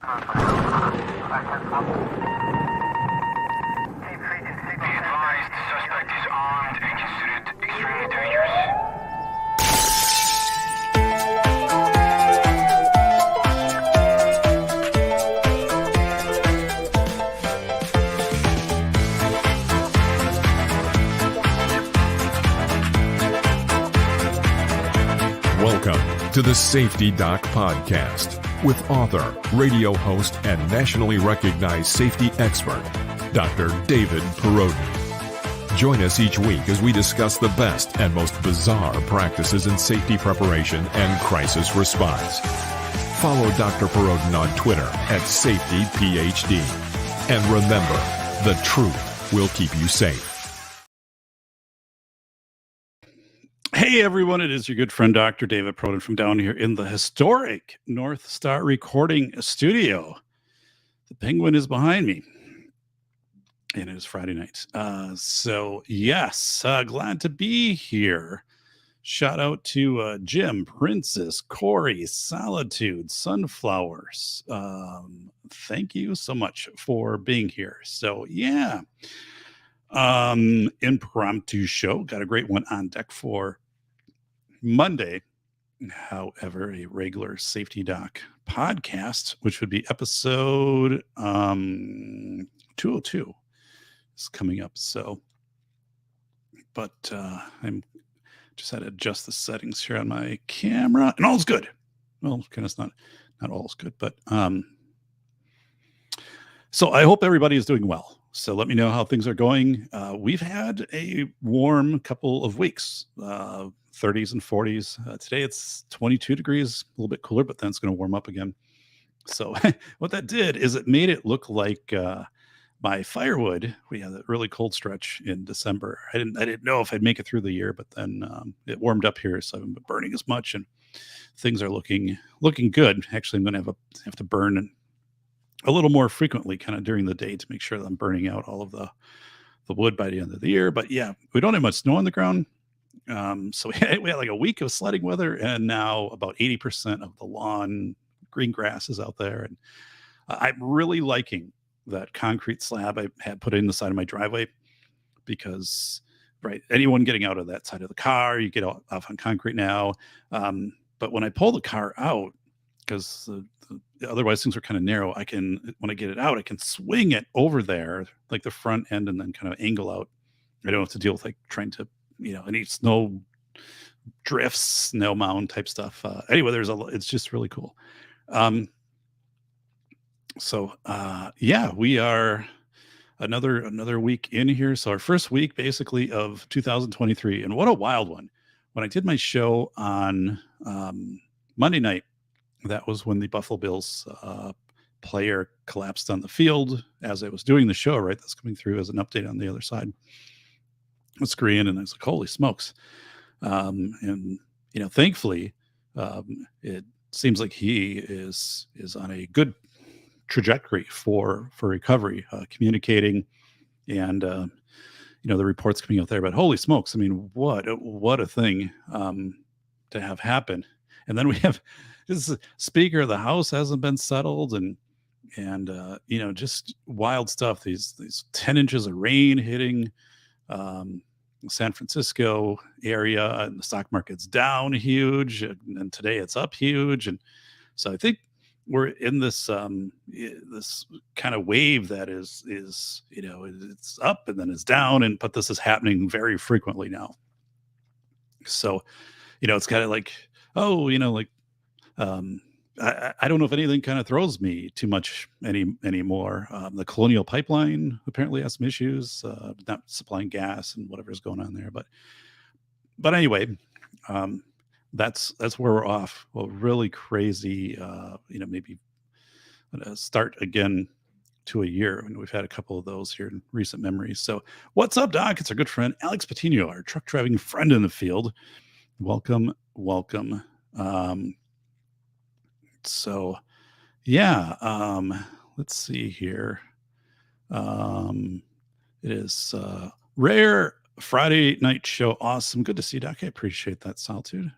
Be advised, suspect is armed and considered extremely dangerous. Welcome to the Safety Doc Podcast with author, radio host, and nationally recognized safety expert, Dr. David Perrodin. Join us each week as we discuss the best and most bizarre practices in safety preparation and crisis response. Follow Dr. Perrodin on Twitter at SafetyPhD. And remember, the truth will keep you safe. Hey everyone, it is your good friend Dr. David Perrodin from down here in the historic North Star Recording Studio. The Penguin is behind me, and it is Friday night. Glad to be here. Shout out to Jim, Princess, Corey, Solitude, Sunflowers. Thank you so much for being here. Impromptu show. Got a great one on deck for Monday. However, a regular Safety Doc podcast, which would be episode 202, is coming up. I'm just had to adjust the settings here on my camera, and all's good. Well, kind of not all's good, but so I hope everybody is doing well. So let me know how things are going. We've had a warm couple of weeks, 30s and 40s. Today it's 22 degrees, a little bit cooler, but then it's going to warm up again. So what that did is it made it look like my firewood. We had a really cold stretch in December. I didn't know if I'd make it through the year, but then it warmed up here, so I haven't been burning as much, and things are looking good. Actually, I'm going to have to burn a little more frequently kind of during the day to make sure that I'm burning out all of the wood by the end of the year. But yeah, we don't have much snow on the ground. So we had like a week of sledding weather, and now about 80% of the lawn green grass is out there. And I'm really liking that concrete slab I had put in the side of my driveway, because anyone getting out of that side of the car, you get off on concrete now. But when I pull the car out, because otherwise things are kind of narrow, when I get it out, I can swing it over there, like the front end, and then kind of angle out. I don't have to deal with like trying to, any snow drifts, snow mound type stuff. Anyway, it's just really cool. We are another week in here. So our first week basically of 2023, and what a wild one. When I did my show on Monday night, that was when the Buffalo Bills player collapsed on the field as I was doing the show, right? That's coming through as an update on the other side of the screen. And I was like, holy smokes. Thankfully, it seems like he is on a good trajectory for recovery, communicating, and the reports coming out there. But holy smokes, I mean, what a thing to have happen. And then we have this Speaker of the House hasn't been settled, and just wild stuff. These 10 inches of rain hitting San Francisco area, and the stock market's down huge, and today it's up huge. And so I think we're in this this kind of wave that is it's up and then it's down, but this is happening very frequently now. So it's kind of like, I don't know if anything kind of throws me too much anymore. The Colonial Pipeline apparently has some issues, not supplying gas and whatever's going on there. But anyway, that's where we're off. Well, really crazy, maybe start again to a year. And we've had a couple of those here in recent memories. So what's up, Doc? It's our good friend, Alex Patino, our truck driving friend in the field. Welcome. Let's see here. It is rare Friday night show. Awesome. Good to see you, Doc. I appreciate that, Solitude.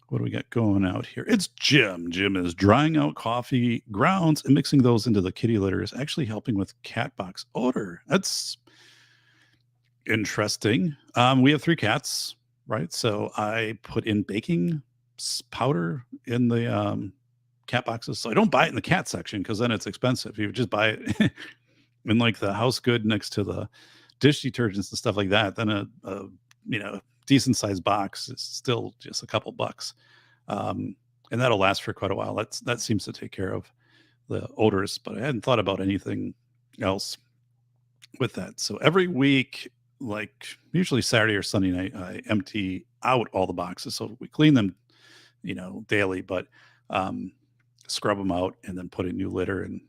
What do we got going out here? It's Jim. Jim is drying out coffee grounds and mixing those into the kitty litter is actually helping with cat box odor. That's interesting. We have 3 cats, right? So I put in baking powder in the cat boxes. So I don't buy it in the cat section because then it's expensive. You just buy it in like the house good next to the dish detergents and stuff like that. Then a decent sized box is still just a couple bucks. And that'll last for quite a while. That seems to take care of the odors, but I hadn't thought about anything else with that. So every week, like usually Saturday or Sunday night, I empty out all the boxes. So we clean them, daily, but scrub them out and then put in new litter and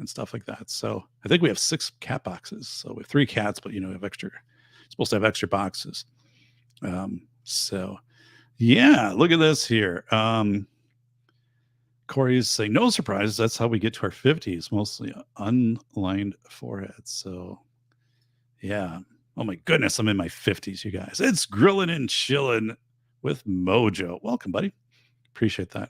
stuff like that. So I think we have 6 cat boxes. So we have 3 cats, but we have extra, supposed to have extra boxes. So yeah, look at this here. Corey's saying, no surprises. That's how we get to our 50s, mostly unlined foreheads. So yeah. Oh my goodness, I'm in my 50s, you guys. It's Grilling and Chilling with Mojo. Welcome, buddy. Appreciate that.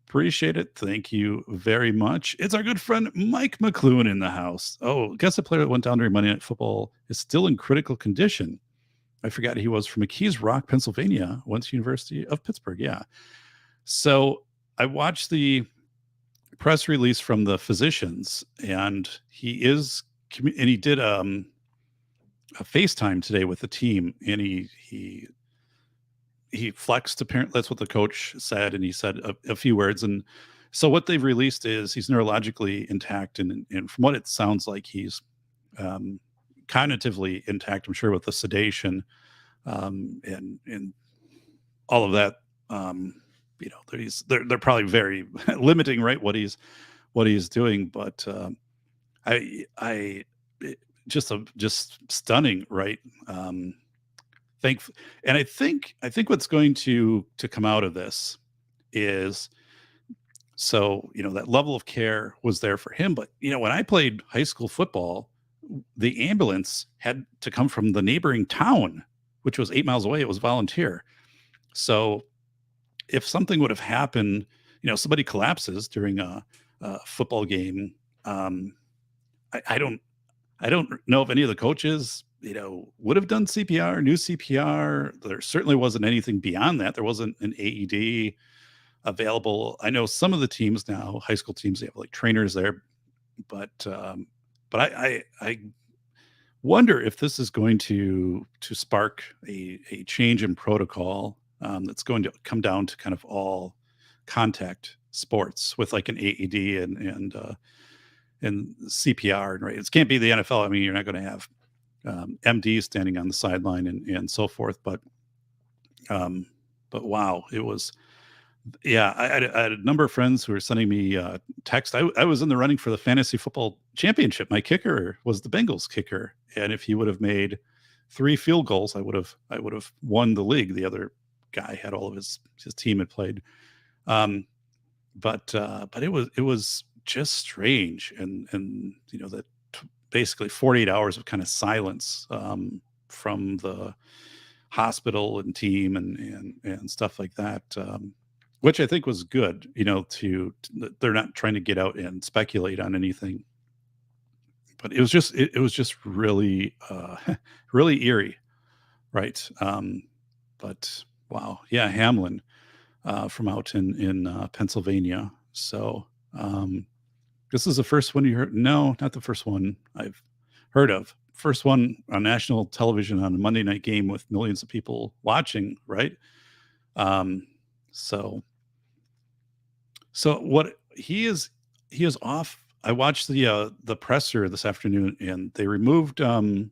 Appreciate it. Thank you very much. It's our good friend Mike McLuhan in the house. Oh, guess the player that went down during Monday Night Football is still in critical condition. I forgot he was from McKees Rock, Pennsylvania, went to University of Pittsburgh. Yeah. So I watched the press release from the physicians, and he did a FaceTime today with the team, and he flexed. Apparently, that's what the coach said, and he said a few words. And so what they've released is he's neurologically intact, and from what it sounds like, he's cognitively intact. I'm sure with the sedation and all of that. They're probably very limiting, right? What he's doing, but just stunning, right? And I think what's going to come out of this is, so that level of care was there for him, but when I played high school football, the ambulance had to come from the neighboring town, which was 8 miles away. It was volunteer. So if something would have happened, somebody collapses during a football game, I don't know if any of the coaches, would have done CPR, knew CPR. There certainly wasn't anything beyond that. There wasn't an AED available. I know some of the teams now, high school teams, they have like trainers there, but I wonder if this is going to spark a change in protocol that's going to come down to kind of all contact sports with like an AED and CPR, and right. It can't be the NFL. I mean, you're not going to have MDs standing on the sideline and so forth. But wow, it was. Yeah, I had a number of friends who were sending me text. I was in the running for the fantasy football championship. My kicker was the Bengals kicker, and if he would have made 3 field goals, I would have won the league. The other guy had all of his team had played, but it was just strange, and that basically 48 hours of kind of silence from the hospital and team and stuff like that. Which I think was good, they're not trying to get out and speculate on anything, but it was just really, really eerie. Right. But wow. Yeah. Hamlin, from out in Pennsylvania. So, this is the first one you heard. No, not the first one I've heard of. First one on national television on a Monday night game with millions of people watching. Right. So what he is off. I watched the presser this afternoon, and they removed he's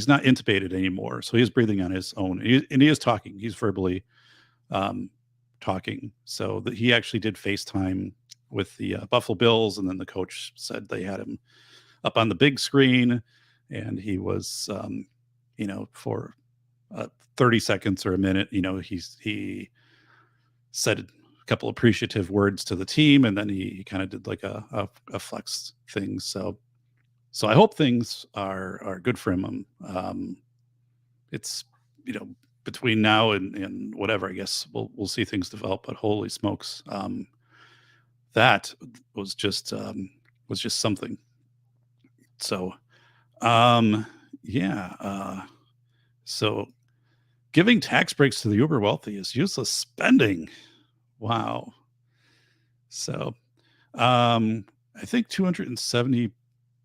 not intubated anymore, so he's breathing on his own, and he is talking. He's verbally talking. So that he actually did FaceTime with the Buffalo Bills, and then the coach said they had him up on the big screen, and he was for 30 seconds or a minute, he said a couple appreciative words to the team, and then he kind of did like a flex thing. So I hope things are good for him. It's between now and whatever, I guess we'll see things develop. But holy smokes, that was just something. So yeah, so giving tax breaks to the uber wealthy is useless spending. Wow. So I think 270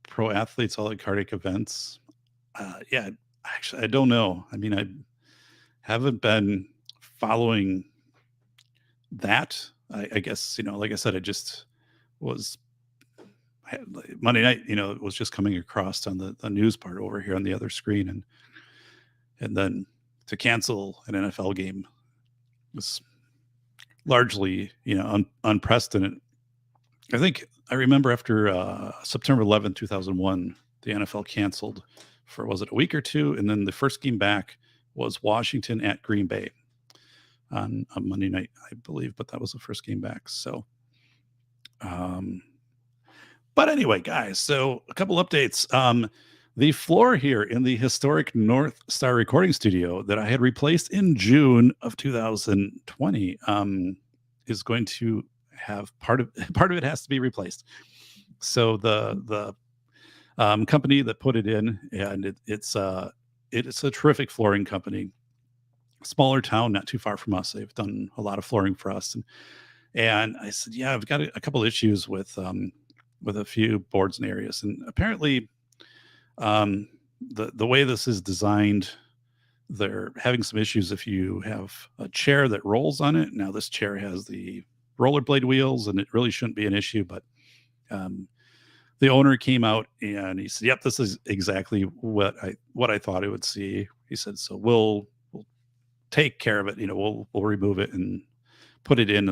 pro athletes, all at cardiac events. Yeah, actually, I don't know. I mean, I haven't been following that. I guess, like I said, I just was Monday night, it was just coming across on the news part over here on the other screen. And then to cancel an NFL game was largely, unprecedented. I think I remember after September 11th, 2001, the NFL canceled for, was it a week or two? And then the first game back was Washington at Green Bay on Monday night, I believe, but that was the first game back. So, but anyway, guys, so a couple updates. The floor here in the historic North Star recording studio that I had replaced in June of 2020 is going to have part of it has to be replaced. So the company that put it in, and it's a terrific flooring company, smaller town, not too far from us. They've done a lot of flooring for us, and I said, yeah, I've got a couple issues with a few boards and areas, and apparently the way this is designed, they're having some issues if you have a chair that rolls on it. Now this chair has the rollerblade wheels, and it really shouldn't be an issue, but the owner came out and he said, yep, this is exactly what I thought it would see. He said, so we'll take care of it. We'll remove it and put it in.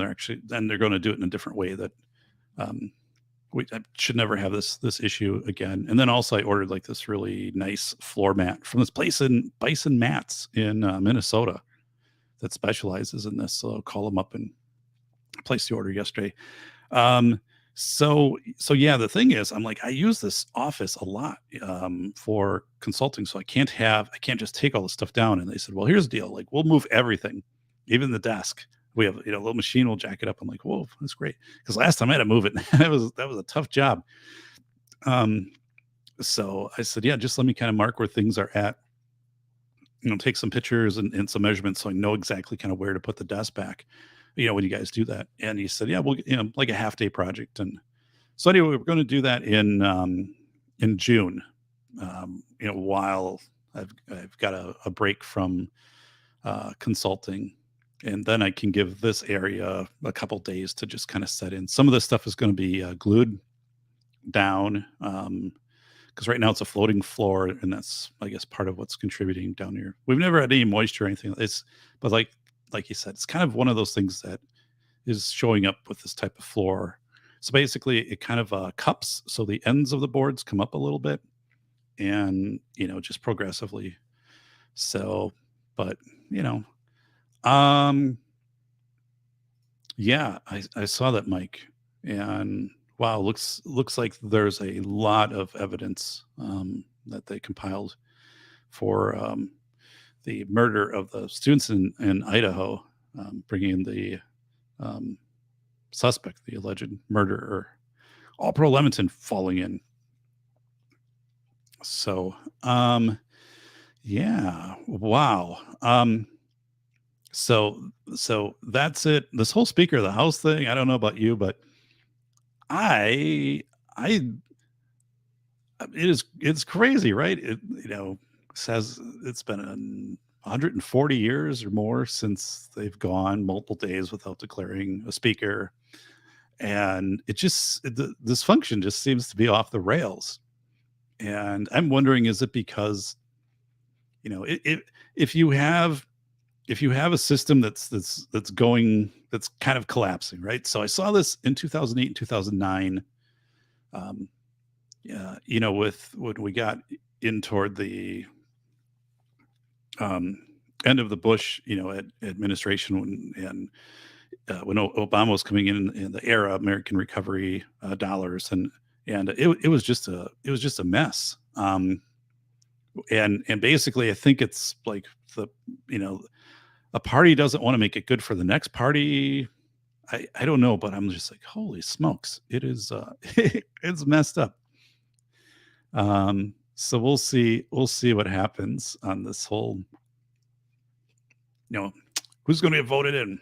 Then they're going to do it in a different way that I should never have this issue again. And then also I ordered like this really nice floor mat from this place in Bison Mats in Minnesota that specializes in this. So I'll call them up and place the order yesterday. So yeah, the thing is, I'm like, I use this office a lot for consulting, so I can't just take all the stuff down. And they said, well, here's the deal, like we'll move everything, even the desk. We have a little machine, we'll jack it up. I'm like, whoa, that's great, because last time I had to move it, that was a tough job. So I said, yeah, just let me kind of mark where things are at, take some pictures and some measurements so I know exactly kind of where to put the desk back, when you guys do that. And he said, yeah, we'll, like a half day project. And so anyway, we're going to do that in June, while I've got a break from consulting. And then I can give this area a couple days to just kind of set in. Some of this stuff is going to be glued down because right now it's a floating floor, and that's, I guess, part of what's contributing down here. We've never had any moisture or anything. But like you said, it's kind of one of those things that is showing up with this type of floor. So basically, it kind of cups, so the ends of the boards come up a little bit, and just progressively. So, but yeah, I saw that, Mike, and wow, looks like there's a lot of evidence that they compiled for the murder of the students in Idaho, bringing in the suspect, the alleged murderer, all pro Lemonton falling in. So, yeah, wow. So that's it. This whole Speaker of the House thing, I don't know about you, but it's crazy, right? It says it's been 140 years or more since they've gone multiple days without declaring a speaker, and the dysfunction just seems to be off the rails. And I'm wondering, is it because if you have a system that's kind of collapsing, right? So I saw this in 2008 and 2009. With when we got in toward the end of the Bush, administration, when Obama was coming in the era of American Recovery dollars, and it was just a mess. And basically, I think it's like the a party doesn't want to make it good for the next party. I don't know, but I'm just like, holy smokes, it is it's messed up. So we'll see what happens on this whole, who's going to get voted in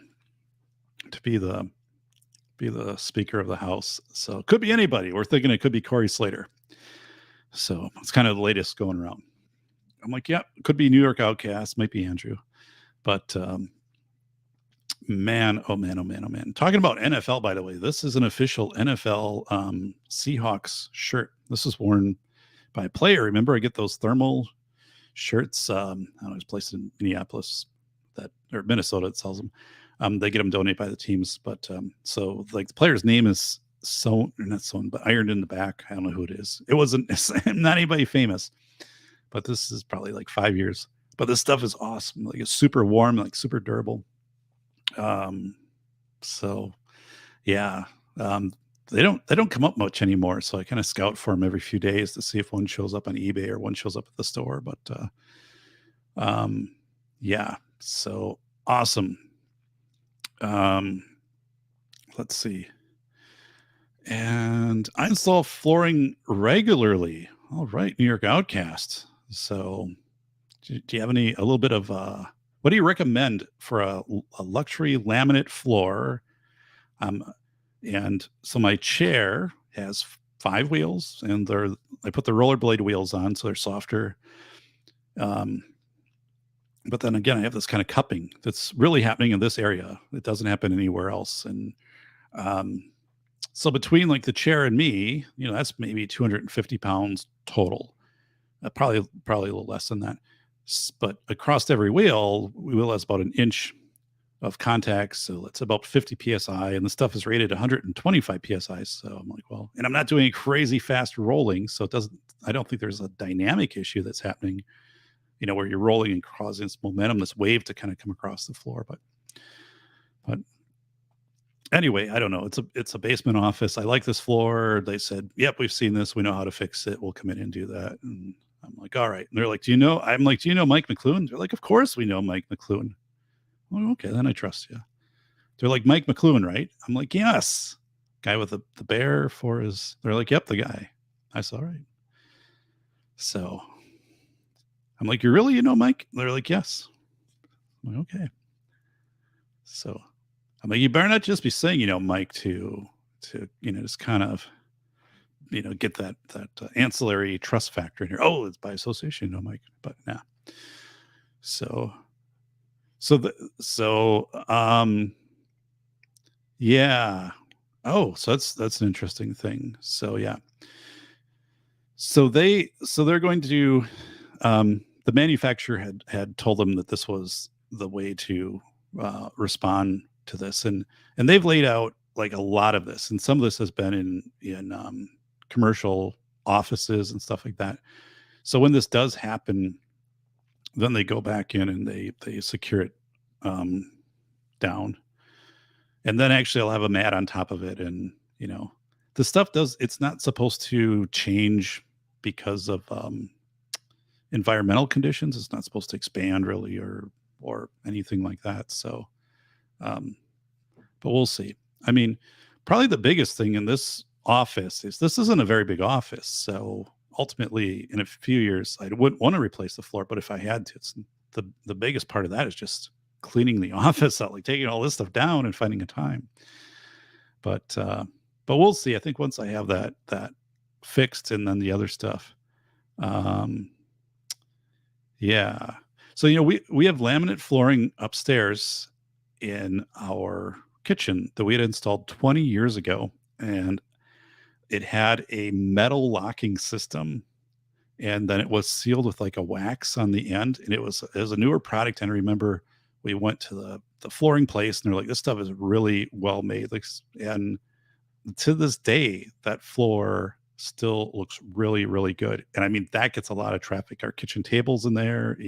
to be the Speaker of the House. So it could be anybody. We're thinking it could be Corey Slater. So it's kind of the latest going around. I'm like, yeah, it could be New York Outcast, might be Andrew. But man, oh man. Talking about NFL, by the way, this is an official NFL Seahawks shirt. This is worn by a player. Remember, I get those thermal shirts. I don't know, there's a place in Minneapolis or Minnesota that sells them. They get them donated by the teams. But so like the player's name is not sewn, but ironed in the back. I don't know who it is. It wasn't not anybody famous, but this is probably like 5 years. But this stuff is awesome. Like it's super warm, like super durable. So yeah, they don't come up much anymore. So I kind of scout for them every few days to see if one shows up on eBay or one shows up at the store. But yeah, so awesome. Let's see. And I install flooring regularly. All right, New York Outcast. So do you have a little bit of what do you recommend for a luxury laminate floor? And so my chair has 5 wheels, and I put the rollerblade wheels on, so they're softer. But then again, I have this kind of cupping that's really happening in this area. It doesn't happen anywhere else. And so between like the chair and me, that's maybe 250 pounds total. Probably a little less than that. But across every wheel has about an inch of contact. So it's about 50 PSI, and the stuff is rated 125 PSI. So I'm like, well, and I'm not doing crazy fast rolling. So I don't think there's a dynamic issue that's happening, where you're rolling and causing this momentum, this wave to kind of come across the floor. But anyway, I don't know. It's a basement office. I like this floor. They said, yep, we've seen this. We know how to fix it. We'll come in and do that. And I'm like, all right. And they're like, do you know Mike McLuhan? They're like, of course we know Mike McLuhan. Well, okay, then I trust you. They're like, Mike McLuhan, right? I'm like, yes. Guy with the bear for his, they're like, yep, the guy. I said, all right. So I'm like, you really, Mike? They're like, yes. I'm like, okay. So I'm like, you better not just be saying, Mike to just kind of, get that ancillary trust factor in here. Oh, it's by association, Mike. But nah. Yeah. Oh, so that's an interesting thing. So yeah. So they're going to the manufacturer had told them that this was the way to respond to this, and they've laid out like a lot of this, and some of this has been in commercial offices and stuff like that. So when this does happen, then they go back in and they secure it down, and then actually I'll have a mat on top of it, and the stuff it's not supposed to change because of environmental conditions. It's not supposed to expand really or anything like that. So but we'll see. I mean, probably the biggest thing in this office is this isn't a very big office. So ultimately in a few years, I wouldn't want to replace the floor, but if I had to, it's the biggest part of that is just cleaning the office out, like taking all this stuff down and finding a time. But we'll see. I think once I have that fixed and then the other stuff. Yeah. So, we have laminate flooring upstairs in our kitchen that we had installed 20 years ago, and it had a metal locking system, and then it was sealed with like a wax on the end, and it was a newer product. And I remember we went to the flooring place, and they're like, this stuff is really well made. Like, and to this day, that floor still looks really, really good. And I mean, that gets a lot of traffic. Our kitchen table's in there,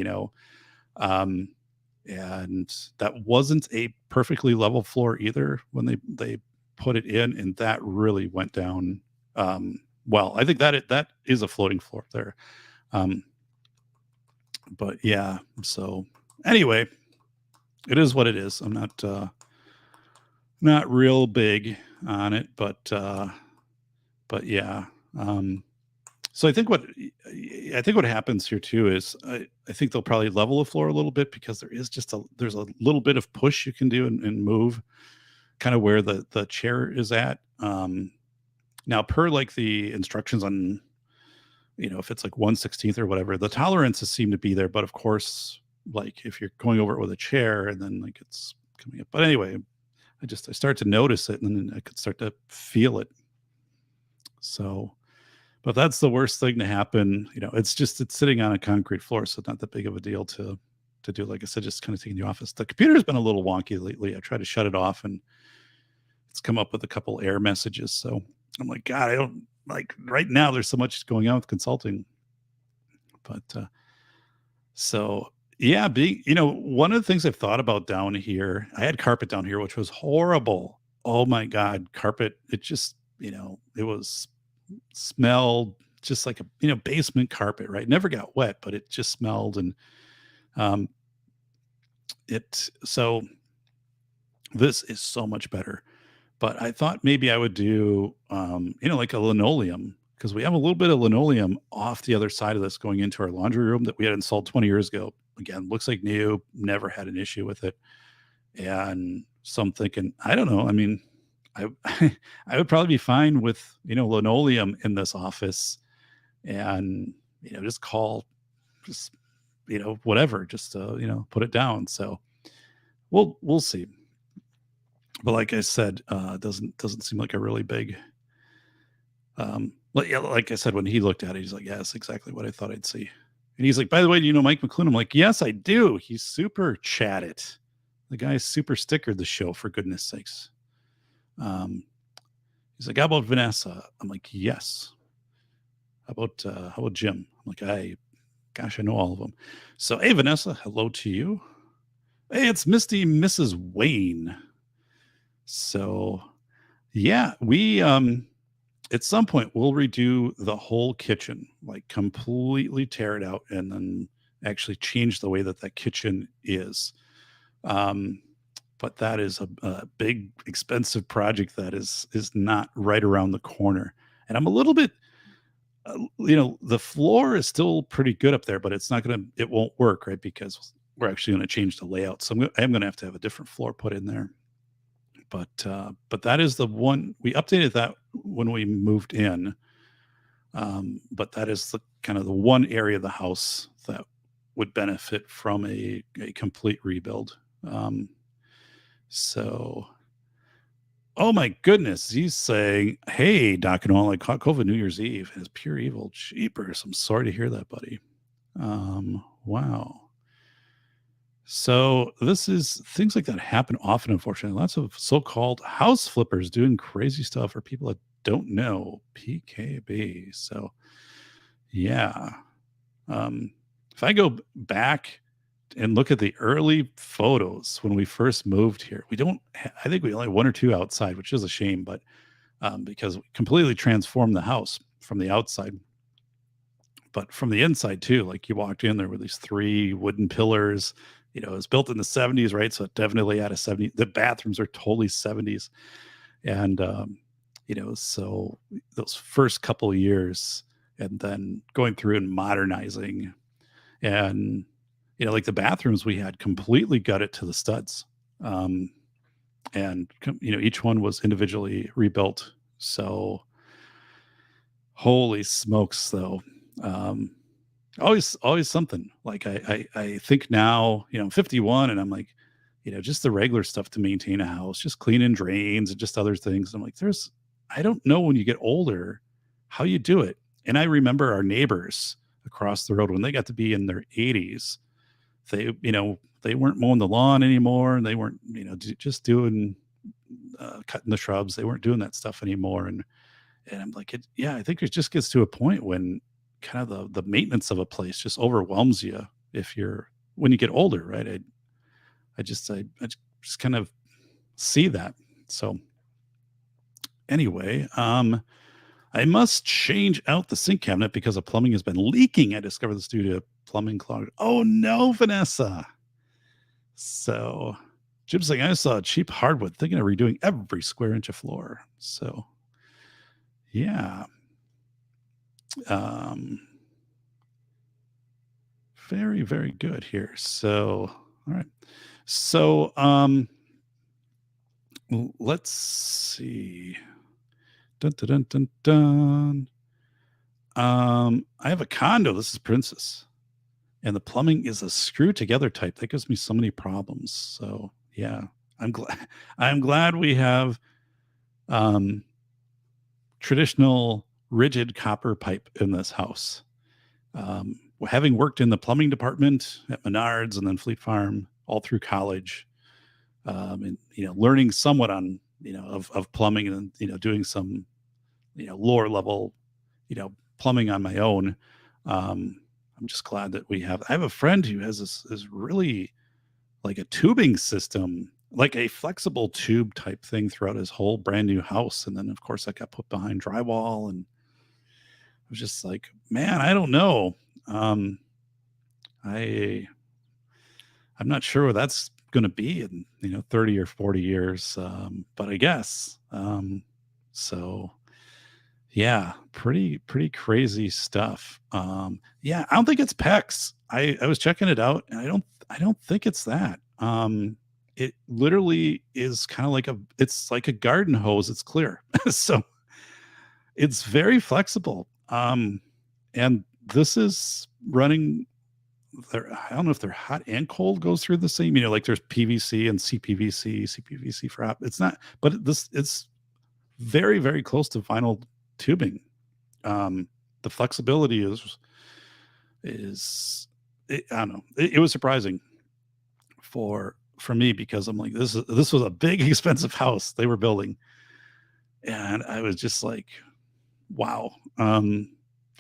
and that wasn't a perfectly level floor either when they put it in, and that really went down well. I think that is a floating floor there. But yeah, so anyway, it is what it is. I'm not real big on it, but yeah. So I think what happens here too is I think they'll probably level the floor a little bit because there's a little bit of push you can do and move kind of where the chair is at. Now per like the instructions on, if it's like 1/16 or whatever, the tolerances seem to be there, but of course, like if you're going over it with a chair and then like it's coming up. But anyway, I start to notice it and then I could start to feel it. So, but that's the worst thing to happen. It's sitting on a concrete floor, so it's not that big of a deal to do. Like I said, just kind of taking the office. The computer's been a little wonky lately. I tried to shut it off and it's come up with a couple error messages. So I'm like, God, I don't like right now. There's so much going on with consulting, but so yeah, one of the things I've thought about down here, I had carpet down here, which was horrible. Oh my God, carpet. It just, it was smelled just like a, basement carpet, right? Never got wet, but it just smelled. And um, so this is so much better. But I thought maybe I would do, like a linoleum, because we have a little bit of linoleum off the other side of this going into our laundry room that we had installed 20 years ago. Again, looks like new, never had an issue with it. And so I'm thinking, I don't know. I mean, I I would probably be fine with, linoleum in this office and, just, whatever, just, put it down. So we'll see. But like I said, it doesn't seem like a really big, yeah, like I said, when he looked at it, he's like, yeah, that's exactly what I thought I'd see. And he's like, by the way, do you know Mike McClune? I'm like, yes, I do. He's super chatted. The guy's super stickered the show, for goodness sakes. He's like, how about Vanessa? I'm like, yes. How about Jim? I'm like, I know all of them. So, hey, Vanessa, hello to you. Hey, it's Misty, Mrs. Wayne. So, yeah, we at some point we'll redo the whole kitchen, like completely tear it out and then actually change the way that kitchen is. But that is a big, expensive project that is not right around the corner. And I'm a little bit, the floor is still pretty good up there, but it won't work, right? Because we're actually going to change the layout. So I am going to have a different floor put in there. But that is the one we updated that when we moved in. But that is the kind of the one area of the house that would benefit from a complete rebuild. So, oh my goodness, he's saying, "Hey, Doc and all, I caught COVID New Year's Eve. It's pure evil. Jeepers, I'm sorry to hear that, buddy." Wow. So this is things like that happen often, unfortunately. Lots of so-called house flippers doing crazy stuff for people that don't know PKB. So yeah. If I go back and look at the early photos when we first moved here, I think we only have one or two outside, which is a shame, but because we completely transformed the house from the outside. But from the inside too, like you walked in, there were these 3 wooden pillars. It was built in the 70s, right? So it definitely had a 70s. The bathrooms are totally 70s. And, so those first couple of years and then going through and modernizing and, like the bathrooms we had completely gutted to the studs. And, each one was individually rebuilt. So holy smokes though. Always something. Like I think now, I'm 51 and I'm like, just the regular stuff to maintain a house, just cleaning drains and just other things. I'm like, I don't know when you get older how you do it. And I remember our neighbors across the road when they got to be in their 80s, they weren't mowing the lawn anymore and they weren't, just doing cutting the shrubs. They weren't doing that stuff anymore. And I'm like, I think it just gets to a point when kind of the maintenance of a place just overwhelms you when you get older, right? I just kind of see that. So anyway, I must change out the sink cabinet because the plumbing has been leaking. I discovered the studio plumbing clogged. Oh no, Vanessa. So Jim's saying, I saw cheap hardwood, thinking of redoing every square inch of floor. So yeah. Very, very good here. So, all right. So, let's see. Dun, dun, dun, dun, dun. I have a condo. This is Princess, and the plumbing is a screw together type. That gives me so many problems. So, yeah, I'm glad. I'm glad we have traditional rigid copper pipe in this house. Having worked in the plumbing department at Menards and then Fleet Farm all through college, and learning somewhat on of plumbing, and doing some lower level plumbing on my own. I'm just glad that I have a friend who has this really like a tubing system, like a flexible tube type thing throughout his whole brand new house. And then of course that got put behind drywall, and I was just like, man, I don't know. I'm not sure where that's going to be in 30 or 40 years, but I guess. So yeah, pretty crazy stuff. Yeah, I don't think it's PEX. I was checking it out, and I don't think it's that. It literally is kind of it's like a garden hose. It's clear, so it's very flexible. And this is running. I don't know if they're hot and cold goes through the same. Like there's PVC and CPVC for hot. It's not, but it's very, very close to vinyl tubing. The flexibility is I don't know. It was surprising for me, because I'm like, this was a big expensive house they were building, and I was just like, wow.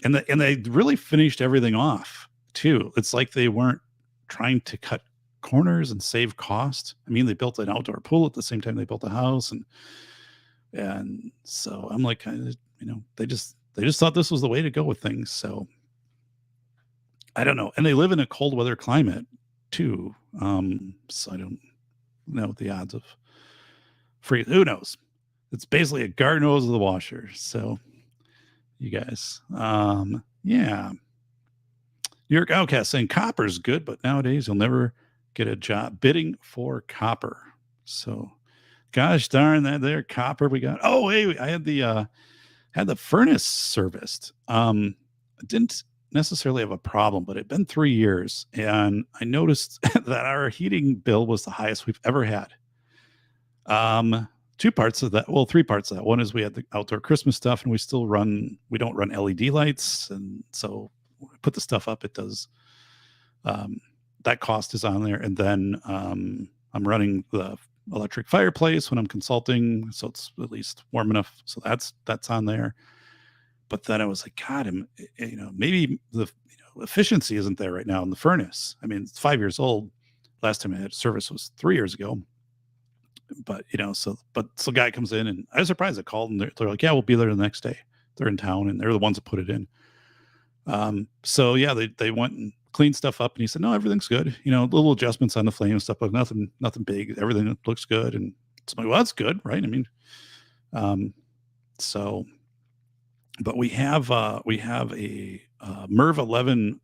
And they really finished everything off too. It's like they weren't trying to cut corners and save cost. I mean, they built an outdoor pool at the same time they built a house, and so I'm like, they just thought this was the way to go with things. So I don't know. And they live in a cold weather climate too. So I don't know the odds of freeze. Who knows? It's basically a garden hose of the washer. So you guys, yeah. New York Outcast saying copper's good, but nowadays you'll never get a job bidding for copper. So gosh darn that there copper we got. Oh, hey, I had the furnace serviced. I didn't necessarily have a problem, but it'd been 3 years, and I noticed that our heating bill was the highest we've ever had. Two parts of that. Well, three parts of that. One is we had the outdoor Christmas stuff, and we don't run LED lights. And so when we put the stuff up, it does, that cost is on there. And then, I'm running the electric fireplace when I'm consulting, so it's at least warm enough. So that's on there. But then I was like, God, maybe the efficiency isn't there right now in the furnace. I mean, it's 5 years old. Last time I had service was 3 years ago. But so the guy comes in, and I was surprised. I called, and they're like, yeah, we'll be there the next day. They're in town, and they're the ones that put it in. So yeah, they went and cleaned stuff up, and he said, no, everything's good. Little adjustments on the flame and stuff, but nothing big. Everything looks good. And it's like, well, that's good, right? I mean, so, but we have a MERV 11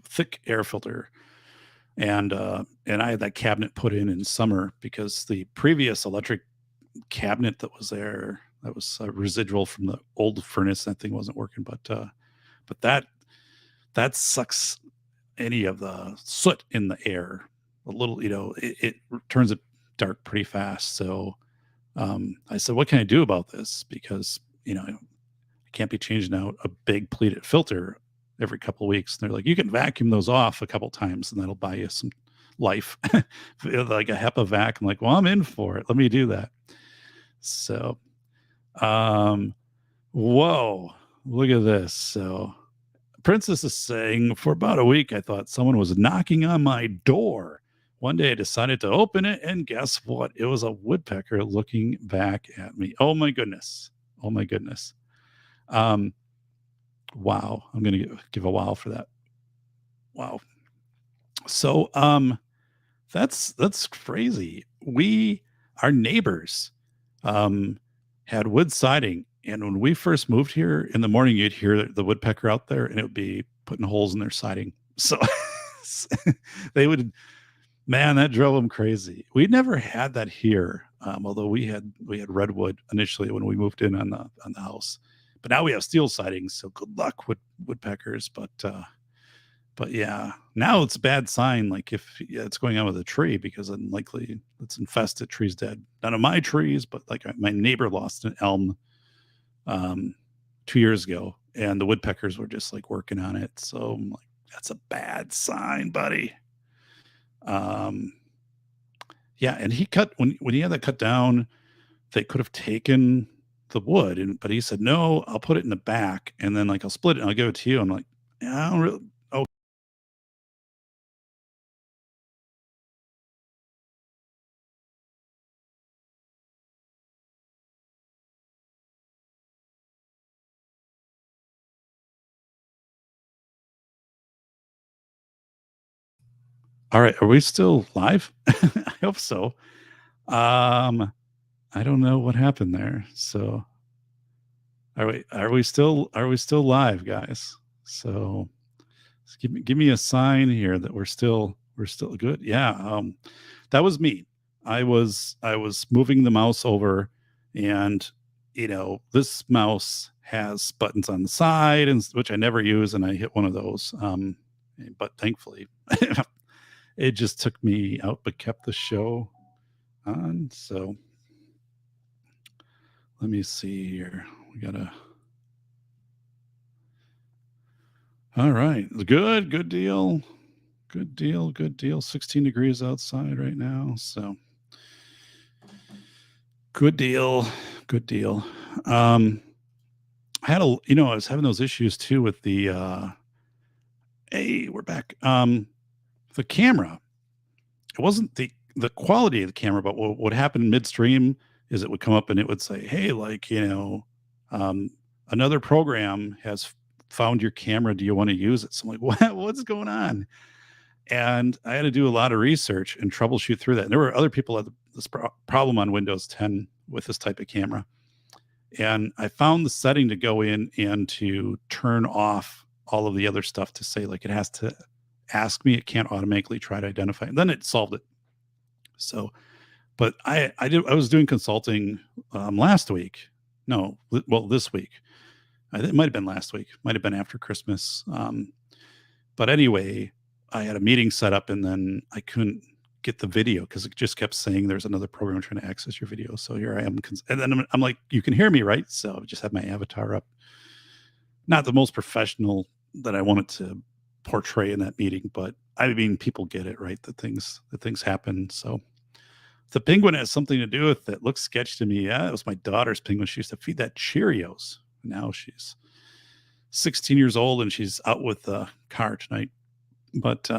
thick air filter. And I had that cabinet put in summer, because the previous electric cabinet that was there, that was a residual from the old furnace. That thing wasn't working, but that sucks any of the soot in the air a little. It turns it dark pretty fast. So I said, what can I do about this? Because I can't be changing out a big pleated filter every couple of weeks. And they're like, you can vacuum those off a couple times, and that'll buy you some life. Like a HEPA vac. I'm like, well, I'm in for it. Let me do that. So, whoa, look at this. So Princess is saying, for about a week, I thought someone was knocking on my door. One day I decided to open it, and guess what? It was a woodpecker looking back at me. Oh my goodness. Oh my goodness. Wow. I'm going to give a wow for that. Wow. So, That's crazy. Our neighbors had wood siding, and when we first moved here in the morning, you'd hear the woodpecker out there, and it would be putting holes in their siding. So they would, man, that drove them crazy. We never had that here, although we had redwood initially when we moved in on the house, but now we have steel sidings. So good luck with woodpeckers. But yeah, now it's a bad sign. Like if it's going on with a tree, because unlikely it's infested, tree's dead. None of my trees, but like my neighbor lost an elm 2 years ago, and the woodpeckers were just like working on it. So I'm like, that's a bad sign, buddy. Um, yeah, and he cut when he had that cut down, they could have taken the wood, but he said, no, I'll put it in the back, and then like I'll split it and I'll give it to you. I'm like, yeah, I don't really. All right, are we still live? I hope so. Um, I don't know what happened there. So, are we still live, guys? So, give me a sign here that we're still good. Yeah, that was me. I was moving the mouse over, and this mouse has buttons on the side, and which I never use, and I hit one of those. But thankfully, it just took me out, but kept the show on. So let me see here. We gotta. All right, good deal, good deal. 16 degrees outside right now, so good deal, good deal. I was having those issues too with the. Hey, we're back. The camera. It wasn't the quality of the camera, but what happened midstream is it would come up and it would say, "Hey, like um, another program has found your camera. Do you want to use it?" So I'm like, What's going on?" And I had to do a lot of research and troubleshoot through that. And there were other people that had this problem on Windows 10 with this type of camera, and I found the setting to go in and to turn off all of the other stuff to say like it has to ask me. It can't automatically try to identify. And then it solved it. So, but I was doing consulting last week. No, well, this week. It might have been last week. Might have been after Christmas. But anyway, I had a meeting set up, and then I couldn't get the video because it just kept saying there's another program trying to access your video. So here I am, and then I'm like, you can hear me, right? So I just had my avatar up. Not the most professional that I wanted to portray in that meeting, but I mean, people get it, right? That things happen. So the penguin has something to do with it. Looks sketchy to me. Yeah, it was my daughter's penguin. She used to feed that Cheerios. Now she's 16 years old and she's out with the car tonight. But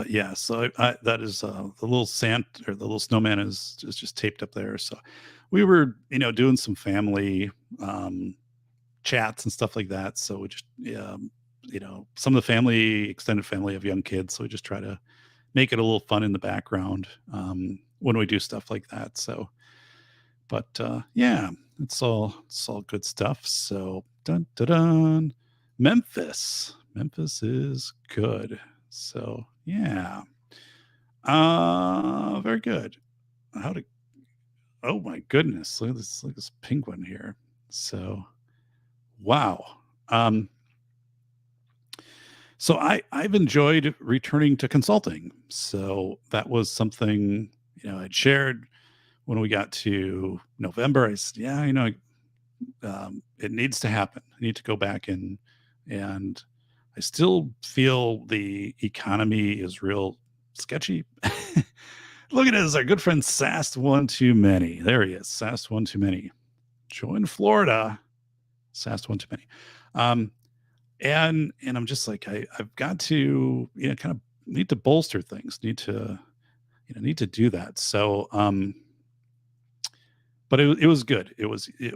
yeah, so that is the little or the little snowman is just taped up there. So we were, doing some family chats and stuff like that. So we just, some of the extended family have young kids. So we just try to make it a little fun in the background when we do stuff like that. So, but yeah, it's all good stuff. So dun dun dun. Memphis is good. So yeah, very good. Oh my goodness, look at this penguin here. So wow. So I've enjoyed returning to consulting. So that was something, I'd shared when we got to November. I said, yeah, it needs to happen. I need to go back and I still feel the economy is real sketchy. Look at this, our good friend Sast One Too Many. There he is, Sast One Too Many. Join Florida. Sast One Too Many. And I'm just like, I've got to, kind of need to bolster things, need to do that. So, but it was good. It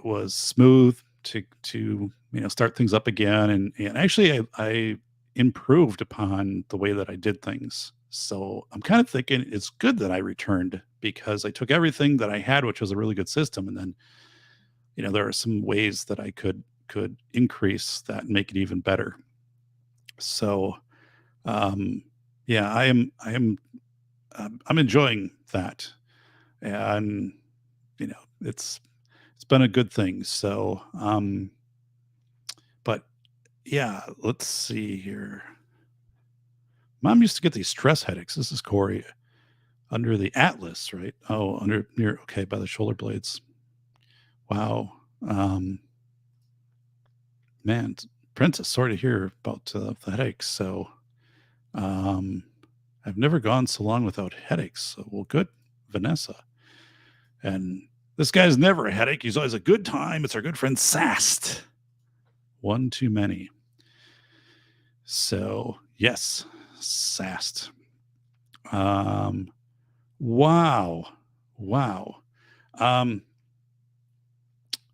was smooth to start things up again. And actually I improved upon the way that I did things. So I'm kind of thinking it's good that I returned because I took everything that I had, which was a really good system, and then there are some ways that I could increase that and make it even better. So um, yeah, I'm enjoying that, and it's been a good thing. So but yeah, let's see here. Mom used to get these stress headaches. This is Corey under the Atlas, right? Oh, under near okay by the shoulder blades. Wow. Um, man, Princess, sorry to hear about the headaches. So um, I've never gone so long without headaches. So, well, good, Vanessa. And this guy's never a headache. He's always a good time. It's our good friend Sast. One too many. So yes, Sast. Um, wow, wow. Um,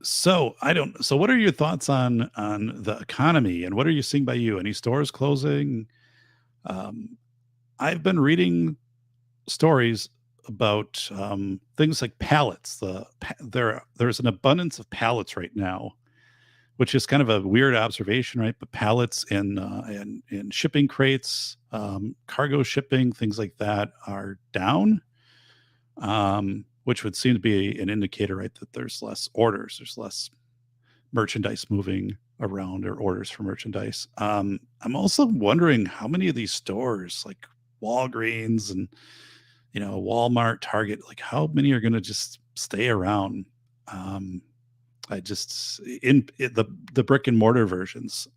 so I don't. So what are your thoughts on the economy and what are you seeing by you? Any stores closing? Um, I've been reading stories about things like pallets. There's an abundance of pallets right now, which is kind of a weird observation, right? But pallets in shipping crates, cargo shipping, things like that are down, which would seem to be an indicator, right, that there's less orders, there's less merchandise moving around or orders for merchandise. I'm also wondering how many of these stores, like Walgreens and Walmart, Target, like how many are going to just stay around? Um, I just in the brick and mortar versions,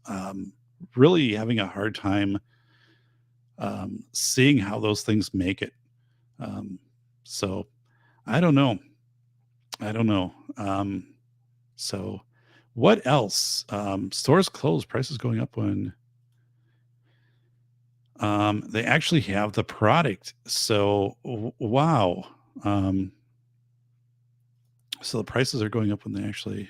really having a hard time seeing how those things make it. Um, so I don't know. I don't know. So what else? Stores closed, prices going up when they actually have the product. So wow. Um, so the prices are going up when they actually,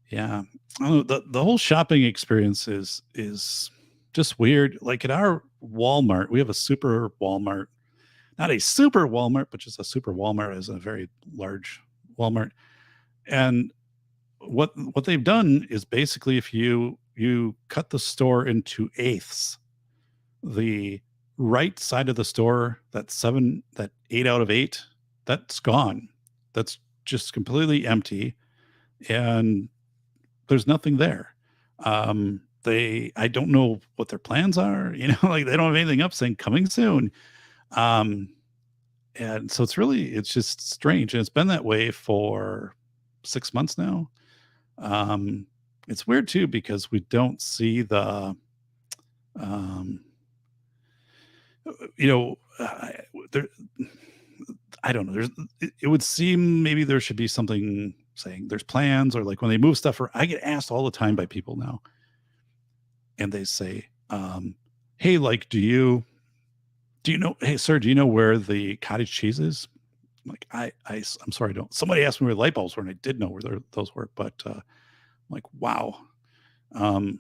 yeah. I don't know, the whole shopping experience is just weird. Like at our Walmart, we have a super Walmart, not a super Walmart, but just a super Walmart as a very large Walmart. And what they've done is basically if you cut the store into eighths, the right side of the store, that 8 out of 8, that's gone. That's just completely empty and there's nothing there. I don't know what their plans are, like they don't have anything up saying coming soon. Um, and so it's just strange. And it's been that way for 6 months now. Um, it's weird too because we don't see um, you know, there, I don't know. It would seem maybe there should be something saying there's plans or like when they move stuff. I get asked all the time by people now, and they say, "Hey, like, do you know? Hey, sir, do you know where the cottage cheese is?" I'm like, I'm sorry, I don't. Somebody asked me where the light bulbs were, and I did know where those were, but I'm like, wow. Um,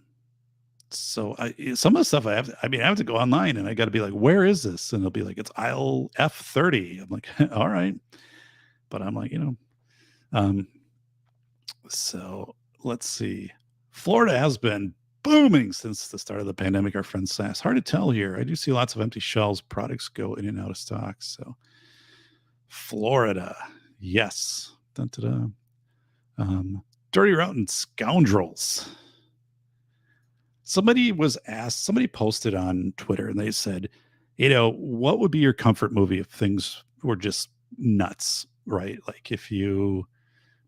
so some of the stuff I have to go online and I got to be like, where is this? And it'll be like, it's aisle F30. I'm like, all right. But I'm like, um, so let's see. Florida has been booming since the start of the pandemic. Our friend Sass. Hard to tell here. I do see lots of empty shelves. Products go in and out of stock. So Florida, yes. Dun, dun, dun. Dirty Rotten Scoundrels. Somebody posted on Twitter and they said, what would be your comfort movie if things were just nuts, right? Like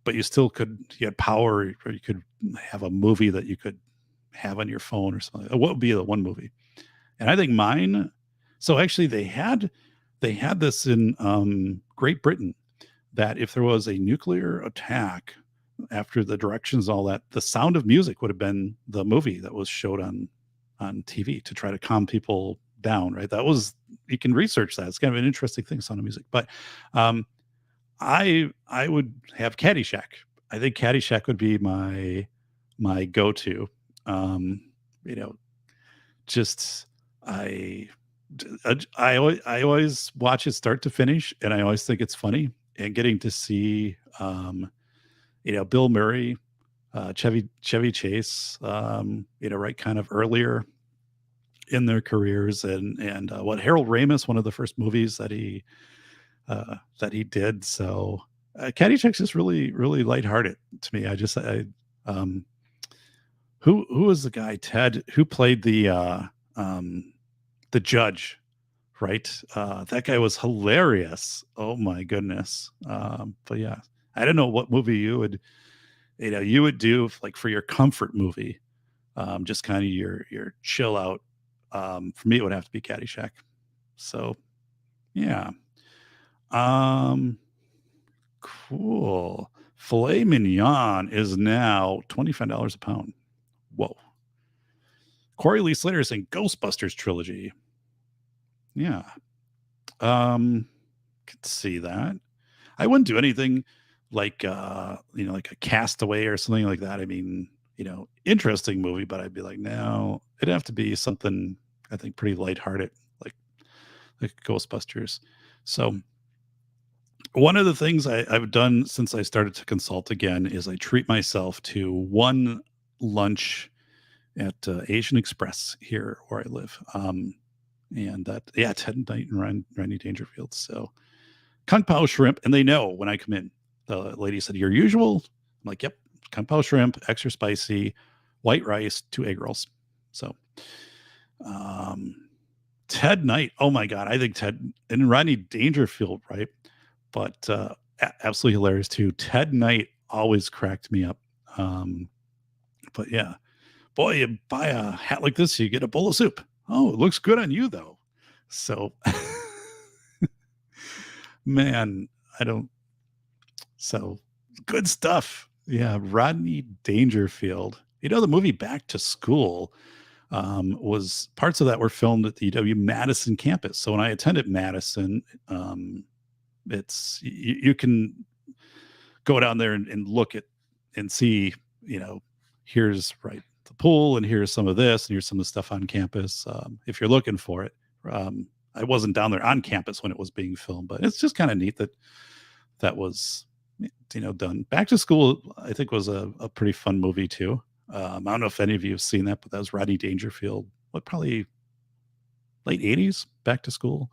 but you still you had power or you could have a movie that you could have on your phone or something. What would be the one movie? And I think mine, so actually they had this in Great Britain that if there was a nuclear attack after the directions, all that, The Sound of Music would have been the movie that was showed on TV to try to calm people down, right? You can research that. It's kind of an interesting thing, Sound of Music. But I would have Caddyshack. I think Caddyshack would be my go-to. You know, just I I always watch it start to finish, and I always think it's funny. And getting to see, Bill Murray, Chevy Chase, right, kind of earlier in their careers, and what Harold Ramis, one of the first movies that he did. So Caddyshack's just really really lighthearted to me. Um, who was the guy, Ted, who played the judge, right? That guy was hilarious. Oh my goodness. But yeah, I don't know what movie you would do like for your comfort movie, just kind of your chill out. For me, it would have to be Caddyshack. So yeah. Um, cool. Filet mignon is now $25 a pound. Whoa. Corey Lee Slater is in Ghostbusters trilogy. Yeah. Could see that. I wouldn't do anything like like a Castaway or something like that. I mean, interesting movie, but I'd be like, no, it'd have to be something I think pretty lighthearted, like Ghostbusters. So one of the things I've done since I started to consult again is I treat myself to one lunch at Asian Express here where I live. And that, yeah, Ted Knight and Randy Dangerfield. So Kung Pao shrimp, and they know when I come in. The lady said, "Your usual?" I'm like, "Yep, Kung Pao shrimp, extra spicy, white rice, 2 egg rolls." So, Ted Knight, oh my god, I think Ted and Rodney Dangerfield, right? But absolutely hilarious too. Ted Knight always cracked me up. But yeah, boy, you buy a hat like this, you get a bowl of soup. Oh, it looks good on you though. So, man, I don't. So good stuff. Yeah, Rodney Dangerfield. The movie Back to School was parts of that were filmed at the UW Madison campus. So when I attended Madison, it's you can go down there and look at and see, here's right the pool and here's some of this and here's some of the stuff on campus. If you're looking for it, I wasn't down there on campus when it was being filmed, but it's just kind of neat that was done. Back to School, I think, was a pretty fun movie too. I don't know if any of you have seen that, but that was Rodney Dangerfield. What, probably late 80s, Back to School.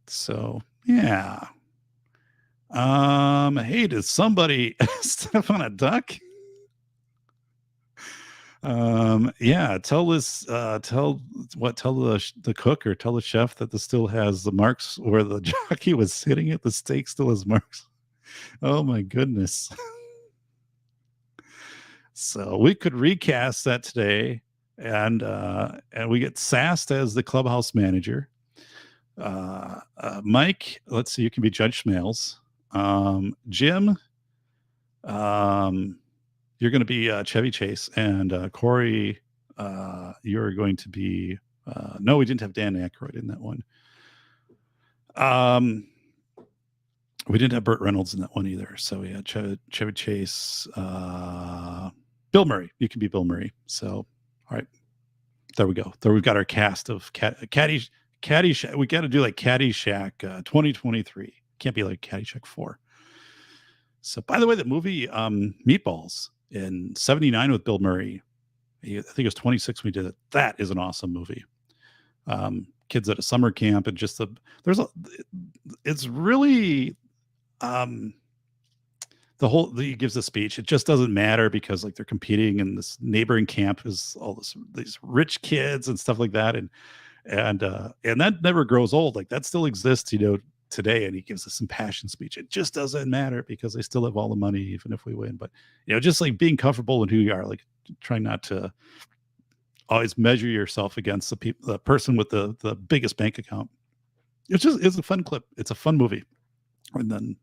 So yeah. Hey, did somebody step on a duck? Yeah, tell the cook or tell the chef that this still has the marks where the jockey was sitting at the steak still has marks. Oh my goodness. So we could recast that today, and we get Sassed as the clubhouse manager. Mike, let's see, you can be Judge Schmales. Jim, you're going to be Chevy Chase, and Corey, you're going to be. No, we didn't have Dan Aykroyd in that one. We didn't have Burt Reynolds in that one either. So yeah, Chevy Chase, Bill Murray. You can be Bill Murray. So all right, there we go. There we've got our cast of Caddyshack. We got to do like Caddyshack 2023. Can't be like Caddyshack 4. So by the way, the movie Meatballs in '79 with Bill Murray, I think it was 26 when we did it. That is an awesome movie. Kids at a summer camp, and just it's really he gives a speech. It just doesn't matter because like they're competing, and this neighboring camp is these rich kids and stuff like that, and that never grows old. Like that still exists, today. And he gives us some passion speech. It just doesn't matter because they still have all the money, even if we win. But just like being comfortable in who you are, like trying not to always measure yourself against the person with the biggest bank account. It's a fun clip. It's a fun movie. And then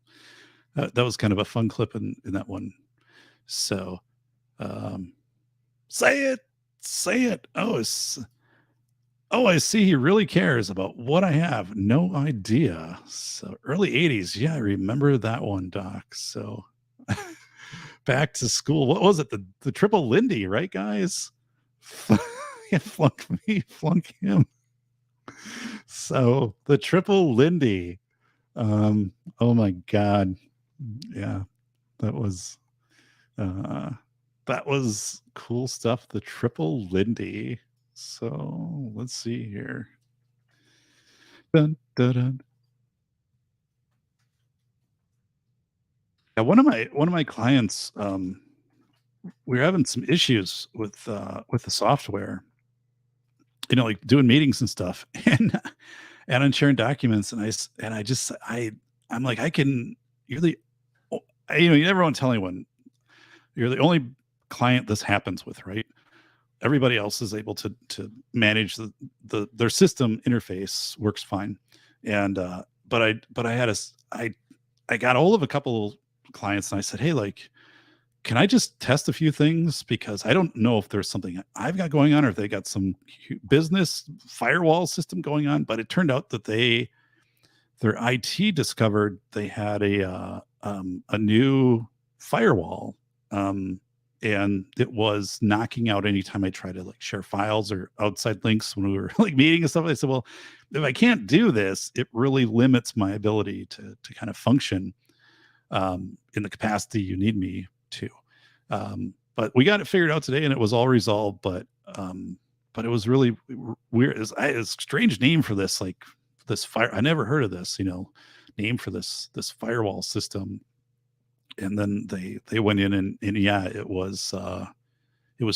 that was kind of a fun clip in that one. So say it. Oh, I see he really cares about what I have. No idea. So early 80s. Yeah, I remember that one, Doc. So Back to School. What was it? The triple Lindy, right, guys? Flunk me, flunk him. So the triple Lindy. Oh my God. Yeah, that was uh cool stuff. The triple Lindy. So let's see here. Dun, dun, dun. Yeah, one of my clients, we were having some issues with the software, like doing meetings and stuff, and on sharing documents, and I'm like, I can. You're the, you never want to tell anyone. You're the only client this happens with, right? Everybody else is able to manage their system interface works fine, and but I had I got hold of a couple clients and I said, hey, like, can I just test a few things? Because I don't know if there's something I've got going on or if they got some business firewall system going on. But it turned out that their IT discovered they had a new firewall. And it was knocking out anytime I try to like share files or outside links when we were like meeting and stuff. I said, well, if I can't do this, it really limits my ability to kind of function in the capacity you need me to. But we got it figured out today, and it was all resolved. But it was really weird. It's a strange name for this, like this fire. I never heard of this, name for this firewall system. And then they went in and yeah, it was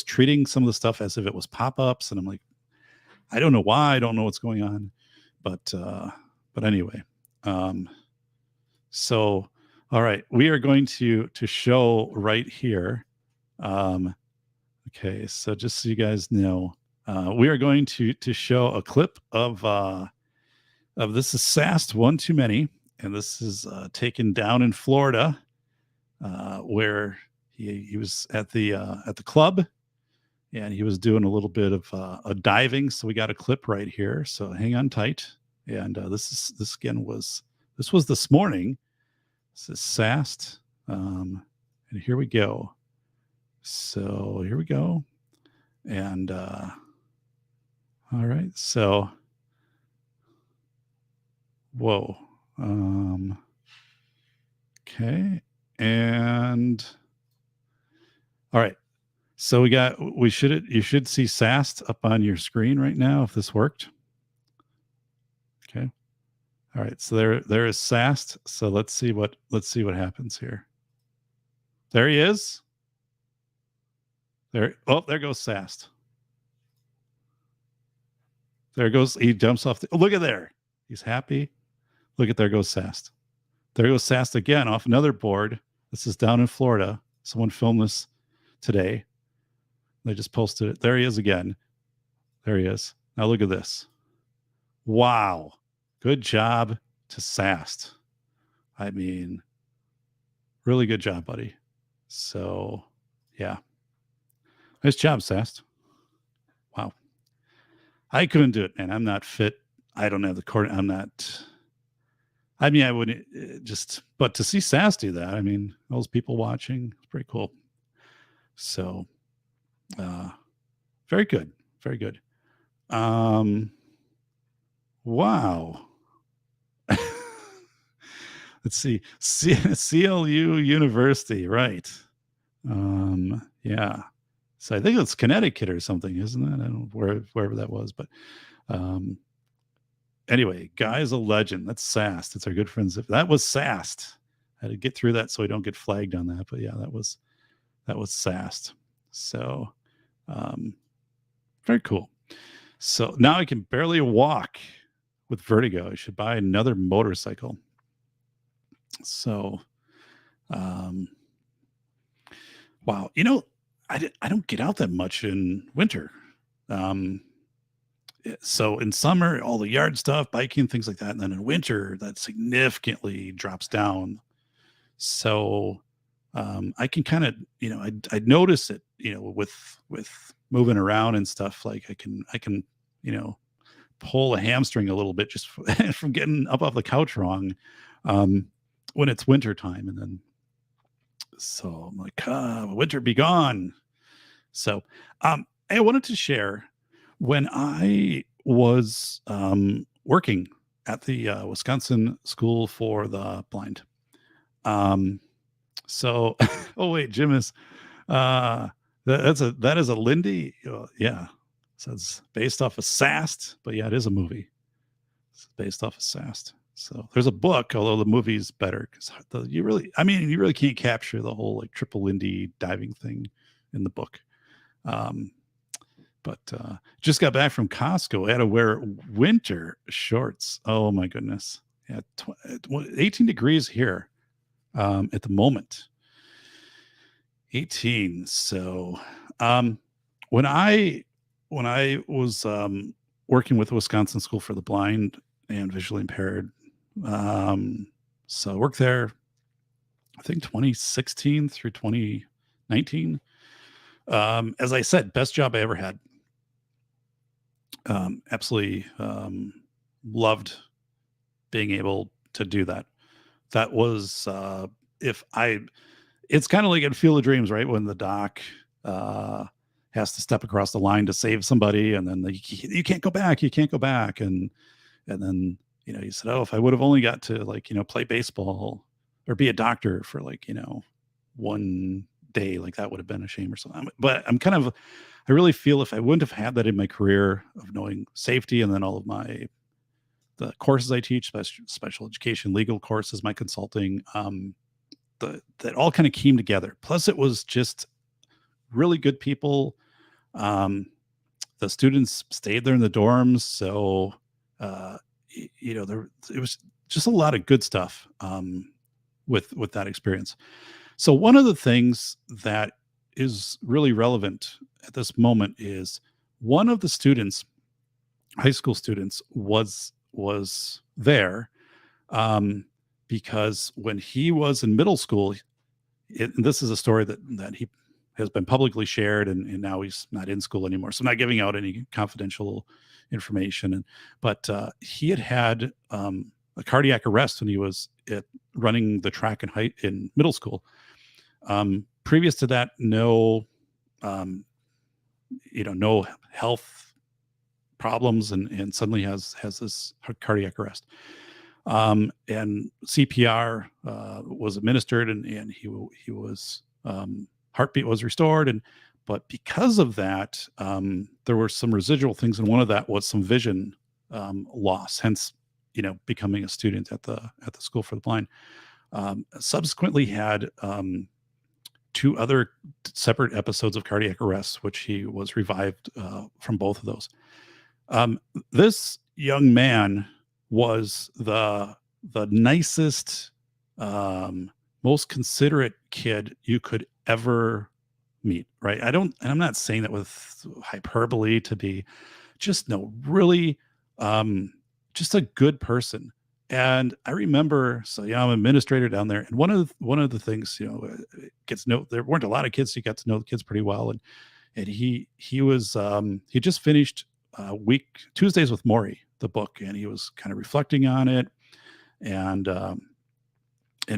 treating some of the stuff as if it was pop-ups, and I'm like, I don't know why, I don't know what's going on, but anyway, so all right, we are going to show right here. Okay, so just so you guys know, we are going to show a clip of this is SAST One Too Many, and this is taken down in Florida. Where he was at the club, and he was doing a little bit of a diving. So we got a clip right here. So hang on tight. And this was this morning. This is SAST, and here we go. So here we go. And all right. So whoa. Okay. And all right, so you should see SAST up on your screen right now if this worked. Okay, all right, so there is SAST. So let's see what happens here. There he is. There goes SAST. There goes, he jumps off. Look at there, he's happy. Look at, there goes SAST. There goes SAST again off another board. This is down in Florida. Someone filmed this today. They just posted it. There he is again. There he is. Now look at this. Wow. Good job to SAST. I mean, really good job, buddy. So, yeah. Nice job, SAST. Wow. I couldn't do it, man. I'm not fit. I don't have the cord. I'm not... I mean, I wouldn't but to see SAST do that, I mean, those people watching, it's pretty cool. So, very good. Very good. Wow. Let's see. CLU University, right. Yeah. So I think it's Connecticut or something, isn't it? I don't know wherever that was, but, anyway, Guy's a legend. That's SAST. It's our good friends. That was SAST. I had to get through that so I don't get flagged on that. But yeah, that was SAST. So very cool. So now I can barely walk with vertigo. I should buy another motorcycle. So wow. I don't get out that much in winter. So in summer, all the yard stuff, biking, things like that. And then in winter, that significantly drops down. So I can kind of, I notice it, with moving around and stuff. Like I can, pull a hamstring a little bit just from getting up off the couch wrong when it's winter time. And then, so I'm like, winter be gone. So I wanted to share when I was working at the Wisconsin School for the Blind. So, oh wait, Jim is that is a Lindy. Yeah, so it's based off of SAST, but yeah, it is a movie. It's based off of SAST. So there's a book, although the movie's better because you really can't capture the whole like triple Lindy diving thing in the book. But just got back from Costco. I had to wear winter shorts. Oh my goodness. Yeah, 18 degrees here at the moment. 18. So when I was working with the Wisconsin School for the Blind and Visually Impaired, so I worked there, I think 2016 through 2019. As I said, best job I ever had. Absolutely loved being able to do that. That was it's kind of like in Field of Dreams, right? When the doc has to step across the line to save somebody, and then you can't go back, and then he said, oh, if I would have only got to play baseball or be a doctor for one day, like that would have been a shame or something. But I really feel if I wouldn't have had that in my career of knowing safety, and then all of the courses I teach, special education, legal courses, my consulting, that all kind of came together. Plus it was just really good people. The students stayed there in the dorms. So, it was just a lot of good stuff with that experience. So one of the things that is really relevant at this moment is one of the students, high school students, was there because when he was in middle school, and this is a story that he has been publicly shared, and now he's not in school anymore, so I'm not giving out any confidential information. But he had a cardiac arrest when he was running the track in middle school. Previous to that, no health problems, and suddenly has this cardiac arrest. And CPR was administered, and he was heartbeat was restored, but because of that, there were some residual things, and one of that was some vision loss. Hence, becoming a student at the School for the Blind. Subsequently, had 2 other separate episodes of cardiac arrest, which he was revived from both of those. This young man was the nicest, most considerate kid you could ever meet, right? I'm not saying that with hyperbole to be really, just a good person. And I remember, so I'm an administrator down there, and one of the things, there weren't a lot of kids, so you got to know the kids pretty well, and he was he just finished Tuesdays with Maury, the book, and he was kind of reflecting on it, and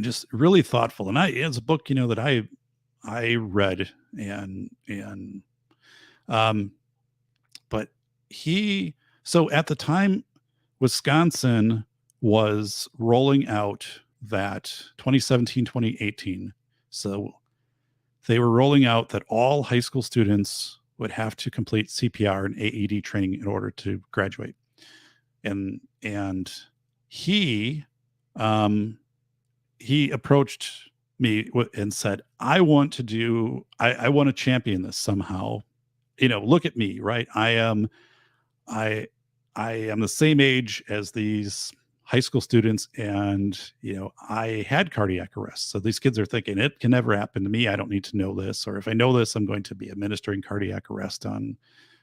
just really thoughtful. And it's a book that I read, and but so at the time, Wisconsin was rolling out that 2017, 2018. So they were rolling out that all high school students would have to complete CPR and AED training in order to graduate. And he approached me and said, I want to champion this somehow. Look at me, right? I am the same age as these high school students, and I had cardiac arrest. So these kids are thinking it can never happen to me. I don't need to know this, or if I know this, I'm going to be administering cardiac arrest on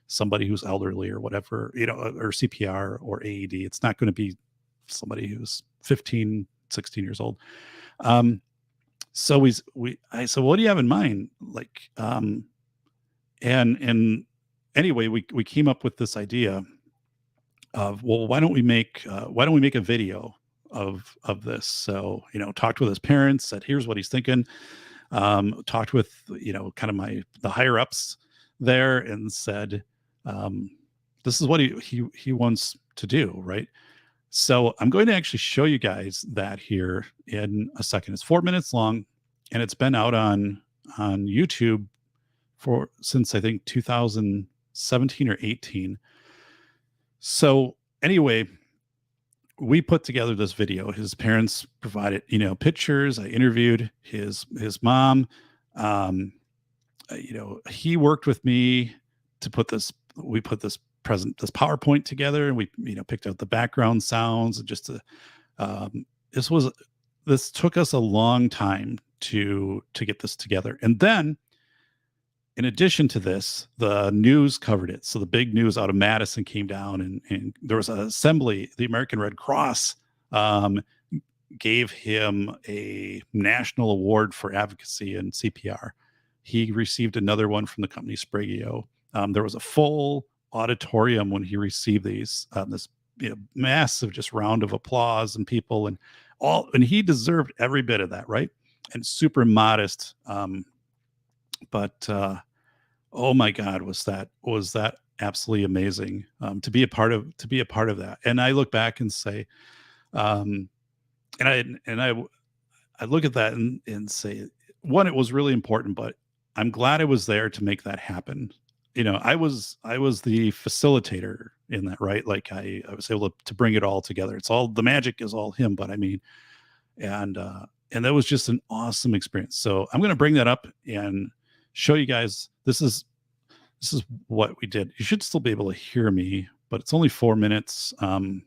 somebody who's elderly or whatever, or CPR or AED. It's not going to be somebody who's 15, 16 years old. So I said, what do you have in mind? And anyway, we came up with this idea of, well, why don't we make a video of this? So, talked with his parents, said, here's what he's thinking. Talked with, kind of the higher ups there, and said, this is what he wants to do, right? So I'm going to actually show you guys that here in a second. It's 4 minutes long, and it's been out on YouTube since I think 2017 or 18. So anyway, we put together this video. His parents provided, pictures. I interviewed his mom. He worked with me to put this. We put this PowerPoint together, and we picked out the background sounds, and just this took us a long time to get this together. And then in addition to this, the news covered it. So the big news out of Madison came down, and there was an assembly. The American Red Cross gave him a national award for advocacy in CPR. He received another one from the company Spragueo. There was a full auditorium when he received these, this massive just round of applause and people and he deserved every bit of that, right? And super modest. But oh my God, was that absolutely amazing to be a part of that. And I look back and say, and I look at that and say, one, it was really important, but I'm glad I was there to make that happen. I was the facilitator in that, right? Like I was able to bring it all together. It's all, the magic is all him, but I mean, and that was just an awesome experience. So I'm going to bring that up and show you guys, this is what we did. You should still be able to hear me, but it's only 4 minutes. And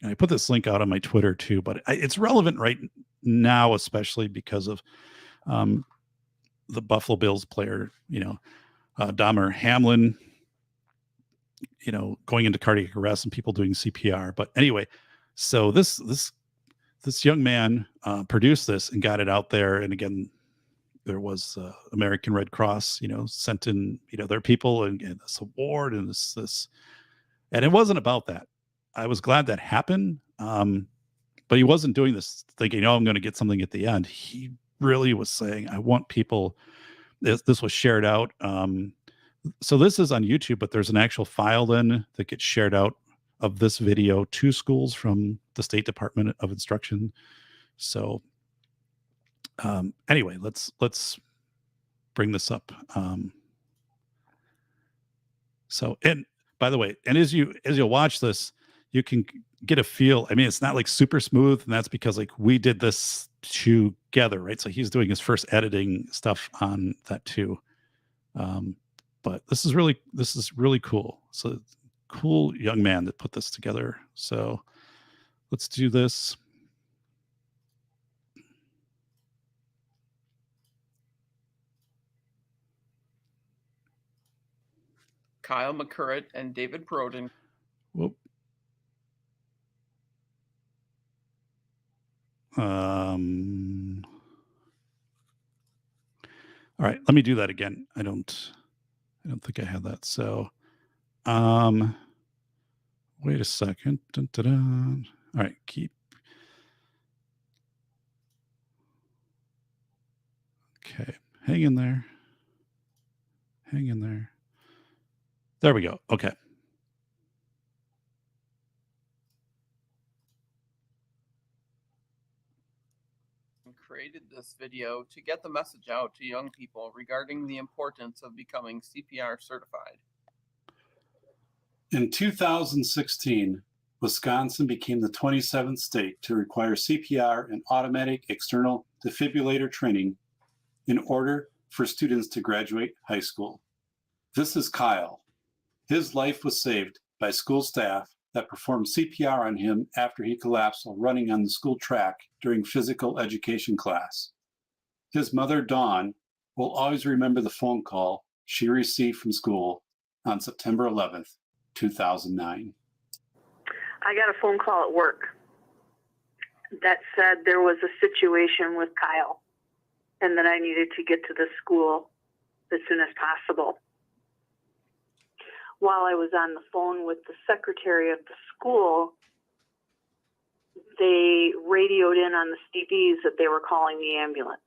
I put this link out on my Twitter too, but it's relevant right now, especially because of the Buffalo Bills player, Dahmer Hamlin, going into cardiac arrest and people doing CPR. But anyway, so this young man produced this and got it out there. And again, there was American Red Cross, sent in, their people and this award and this, and it wasn't about that. I was glad that happened. But he wasn't doing this thinking, I'm going to get something at the end. He really was saying, I want people, this was shared out. So this is on YouTube, but there's an actual file then that gets shared out of this video to schools from the State Department of Instruction. So anyway, let's bring this up. So, and by the way, and as you'll watch this, you can get a feel. I mean, it's not like super smooth, and that's because like we did this together, right? So he's doing his first editing stuff on that too. But this is really cool. So cool young man that put this together. So let's do this. Kyle McCurrett and David Perodin. Whoop. All right, let me do that again. I don't think I had that. So, wait a second. Dun, dun, dun. All right, okay, hang in there. There we go. Okay. Created this video to get the message out to young people regarding the importance of becoming CPR certified. In 2016, Wisconsin became the 27th state to require CPR and automatic external defibrillator training in order for students to graduate high school. This is Kyle. His life was saved by school staff that performed CPR on him after he collapsed while running on the school track during physical education class. His mother, Dawn, will always remember the phone call she received from school on September 11th, 2009. I got a phone call at work that said there was a situation with Kyle and that I needed to get to the school as soon as possible. While I was on the phone with the secretary of the school, they radioed in on the CDs that they were calling the ambulance.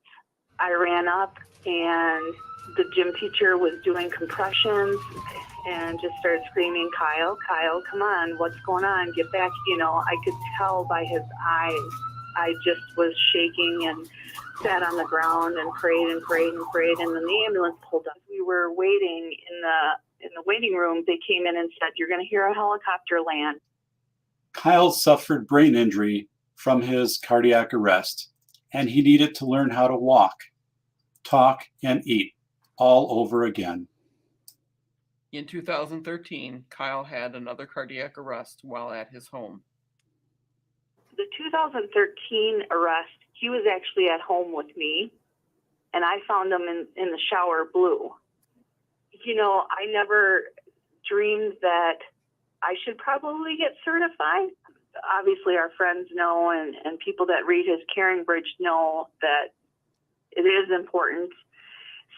I ran up and the gym teacher was doing compressions and just started screaming, Kyle, come on, what's going on? Get back. I could tell by his eyes. I just was shaking and sat on the ground and prayed and prayed and prayed. And then the ambulance pulled up. We were waiting in the waiting room. They came in and said, you're going to hear a helicopter land. Kyle suffered brain injury from his cardiac arrest, and he needed to learn how to walk, talk, and eat all over again. In 2013, Kyle had another cardiac arrest while at his home. The 2013 arrest, he was actually at home with me, and I found him in the shower blue. I never dreamed that I should probably get certified. Obviously, our friends know, and people that read his Caring Bridge know that it is important.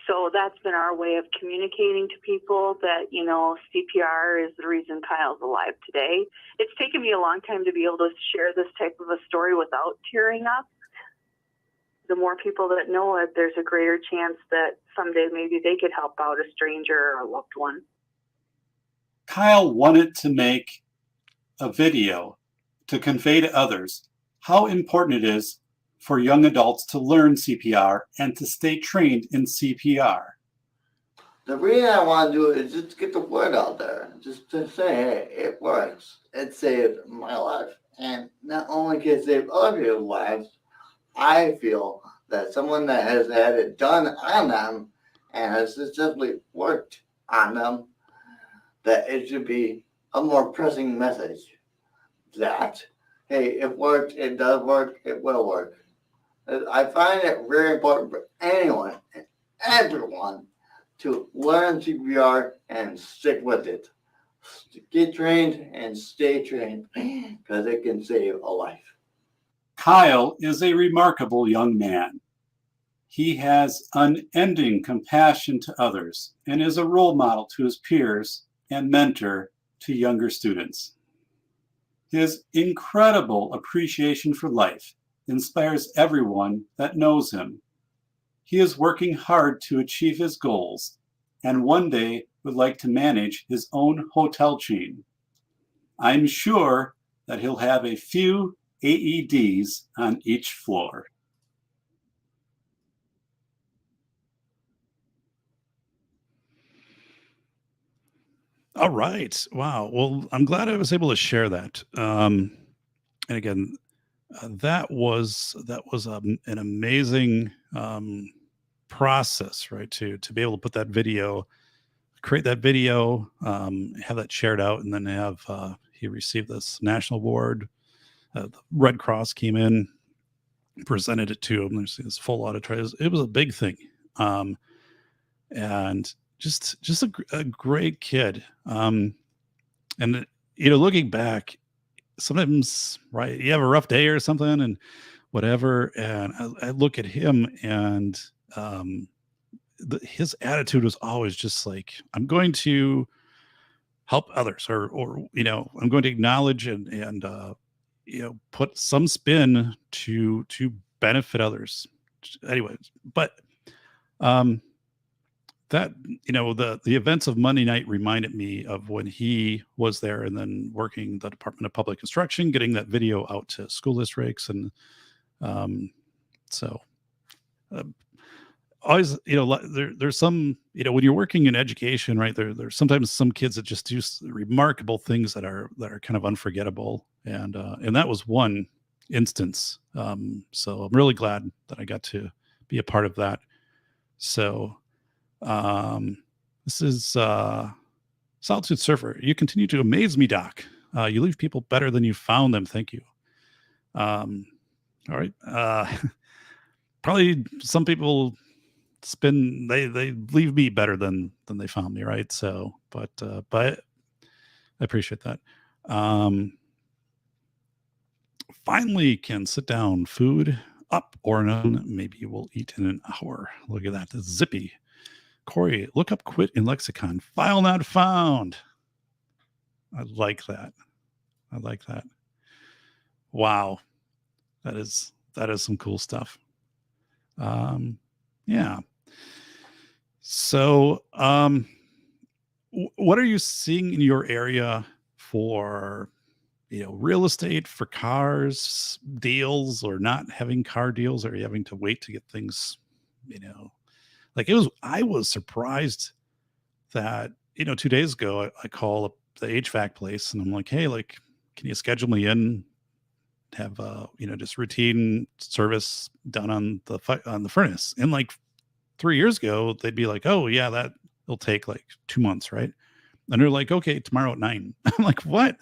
So that's been our way of communicating to people that, CPR is the reason Kyle's alive today. It's taken me a long time to be able to share this type of a story without tearing up. The more people that know it, there's a greater chance that someday maybe they could help out a stranger or a loved one. Kyle wanted to make a video to convey to others how important it is for young adults to learn CPR and to stay trained in CPR. The reason I want to do it is just to get the word out there, just to say, hey, it works. It saved my life. And not only can it save other people's lives, I feel that someone that has had it done on them and has successfully worked on them, that it should be a more pressing message that, hey, it worked, it does work, it will work. I find it very important for anyone and everyone to learn CPR and stick with it. Get trained and stay trained because it can save a life. Kyle is a remarkable young man. He has unending compassion to others and is a role model to his peers and mentor to younger students. His incredible appreciation for life inspires everyone that knows him. He is working hard to achieve his goals and one day would like to manage his own hotel chain. I'm sure that he'll have a few AEDs on each floor. All right. Wow. Well, I'm glad I was able to share that. And again, that was an amazing process, right? To be able to put that video, create that video, have that shared out, and then have he received this national award. The Red Cross came in, presented it to him. There's this full auditorium. It was a big thing, and just a great kid. And looking back, sometimes, right, you have a rough day or something and whatever, and I look at him and his attitude was always just like, I'm going to help others, or I'm going to acknowledge and put some spin to benefit others. Anyways, but that the events of Monday night reminded me of when he was there, and then working the Department of Public Instruction, getting that video out to school districts, and always, there's some, when you're working in education, right, there's sometimes some kids that just do remarkable things that are kind of unforgettable, and that was one instance. So I'm really glad that I got to be a part of that. So this is Solitude Surfer. You continue to amaze me, Doc. You leave people better than you found them. Thank you. All right. Probably some people they leave me better than they found me, right? So, but I appreciate that. Finally can sit down. Food up or none. Maybe we'll eat in an hour. Look at that. That's zippy. Corey, look up quit in lexicon. File not found. I like that. Wow. That is some cool stuff. Yeah. So what are you seeing in your area for, real estate, for cars deals, or not having car deals? Are you having to wait to get things, like I was surprised that, 2 days ago, I call up the HVAC place and I'm like, hey, like, can you schedule me in, have, just routine service done on the furnace? And like 3 years ago, they'd be like, oh yeah, that'll take like 2 months. Right. And they're like, okay, tomorrow at 9. I'm like, what?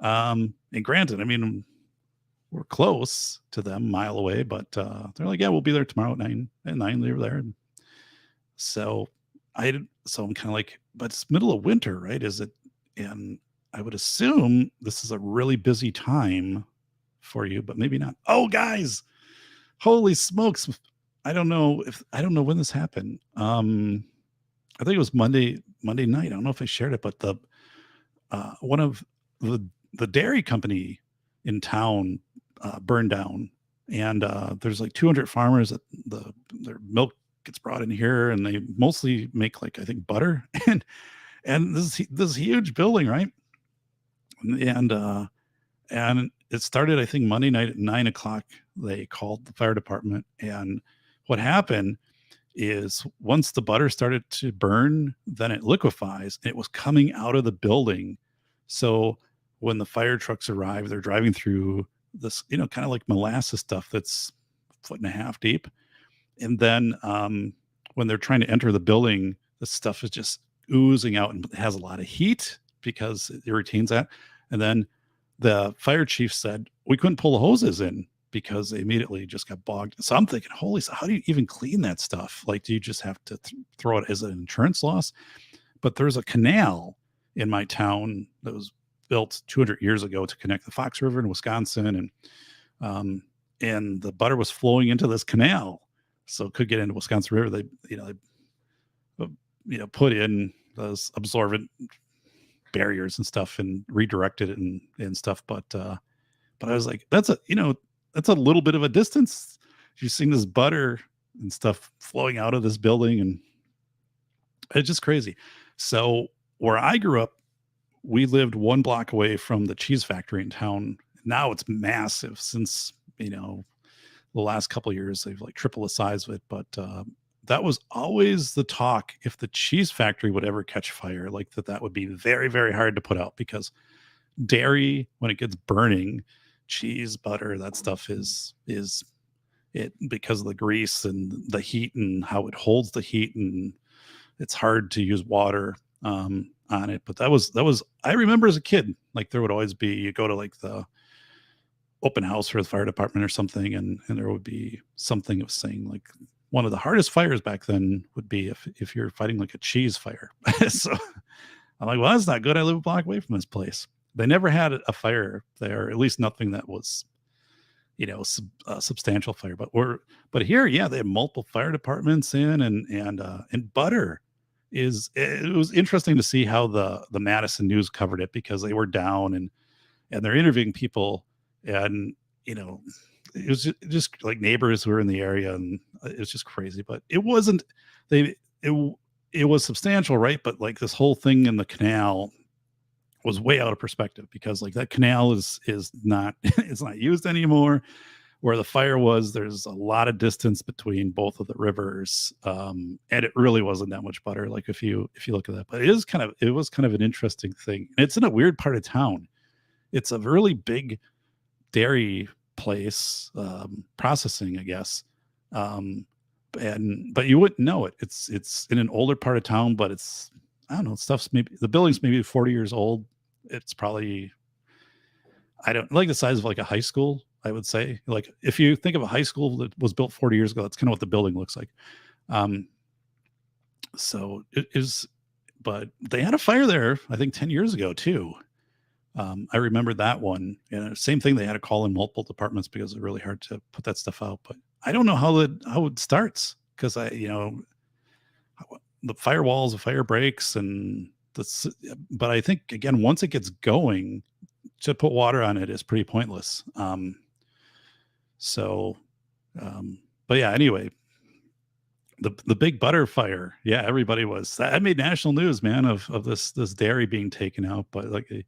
And granted, I mean, we're close to them, a mile away, but they're like, yeah, we'll be there tomorrow at 9. At 9, they were there. So I'm kind of like, but it's middle of winter, right? Is it? And I would assume this is a really busy time for you, but maybe not. Oh, guys, holy smokes! I don't know when this happened. I think it was Monday night. I don't know if I shared it, but one of the dairy company in town burned down, and there's like 200 farmers that their milk gets brought in here, and they mostly make, like, I think, butter, and this huge building, right? And it started, I think, Monday night at 9:00. They called the fire department, and what happened is once the butter started to burn, then it liquefies, and it was coming out of the building. So when the fire trucks arrive, they're driving through this, kind of like molasses stuff that's 1.5 feet deep. And then when they're trying to enter the building, the stuff is just oozing out, and it has a lot of heat because it retains that. And then the fire chief said, we couldn't pull the hoses in because they immediately just got bogged. So I'm thinking, holy, how do you even clean that stuff? Like, do you just have to throw it as an insurance loss? But there's a canal in my town that was built 200 years ago to connect the Fox River in Wisconsin. And the butter was flowing into this canal, so it could get into Wisconsin River. They put in those absorbent barriers and stuff and redirected it and stuff. But I was like, that's a little bit of a distance. You've seen this butter and stuff flowing out of this building, and it's just crazy. So where I grew up, we lived 1 block away from the cheese factory in town. Now it's massive. Since, the last couple of years, they've like tripled the size of it. But that was always the talk. If the cheese factory would ever catch fire, like that would be very, very hard to put out, because dairy, when it gets burning, cheese, butter, that stuff is it, because of the grease and the heat and how it holds the heat, and it's hard to use water on it. But that was I remember as a kid, like, there would always be, you go to like the open house for the fire department or something, and there would be something of saying, like, one of the hardest fires back then would be if you're fighting like a cheese fire. So I'm like, well, that's not good. I live a block away from this place. They never had a fire there, at least nothing that was, a substantial fire. But here, yeah, they have multiple fire departments in, and butter it was interesting to see how the Madison News covered it, because they were down and they're interviewing people, and it was just like neighbors who were in the area, and it was just crazy. But it wasn't it was substantial, right? But like, this whole thing in the canal was way out of perspective, because like that canal is not it's not used anymore. Where the fire was, there's a lot of distance between both of the rivers, and it really wasn't that much butter. Like, if you look at that, but it was kind of an interesting thing. And it's in a weird part of town. It's a really big dairy place, processing, I guess. But you wouldn't know it. It's in an older part of town, but it's, I don't know, the building's maybe 40 years old. It's probably, I don't like the size of like a high school, I would say. Like, if you think of a high school that was built 40 years ago, that's kind of what the building looks like. So it is, but they had a fire there, I think 10 years ago too. I remember that one. And same thing, they had to call in multiple departments because it's really hard to put that stuff out. But I don't know how it starts, because the firewalls, the fire breaks, but I think, again, once it gets going, to put water on it is pretty pointless. But yeah, anyway, the big butter fire. Yeah, everybody was. That made national news, man, of this dairy being taken out. But like they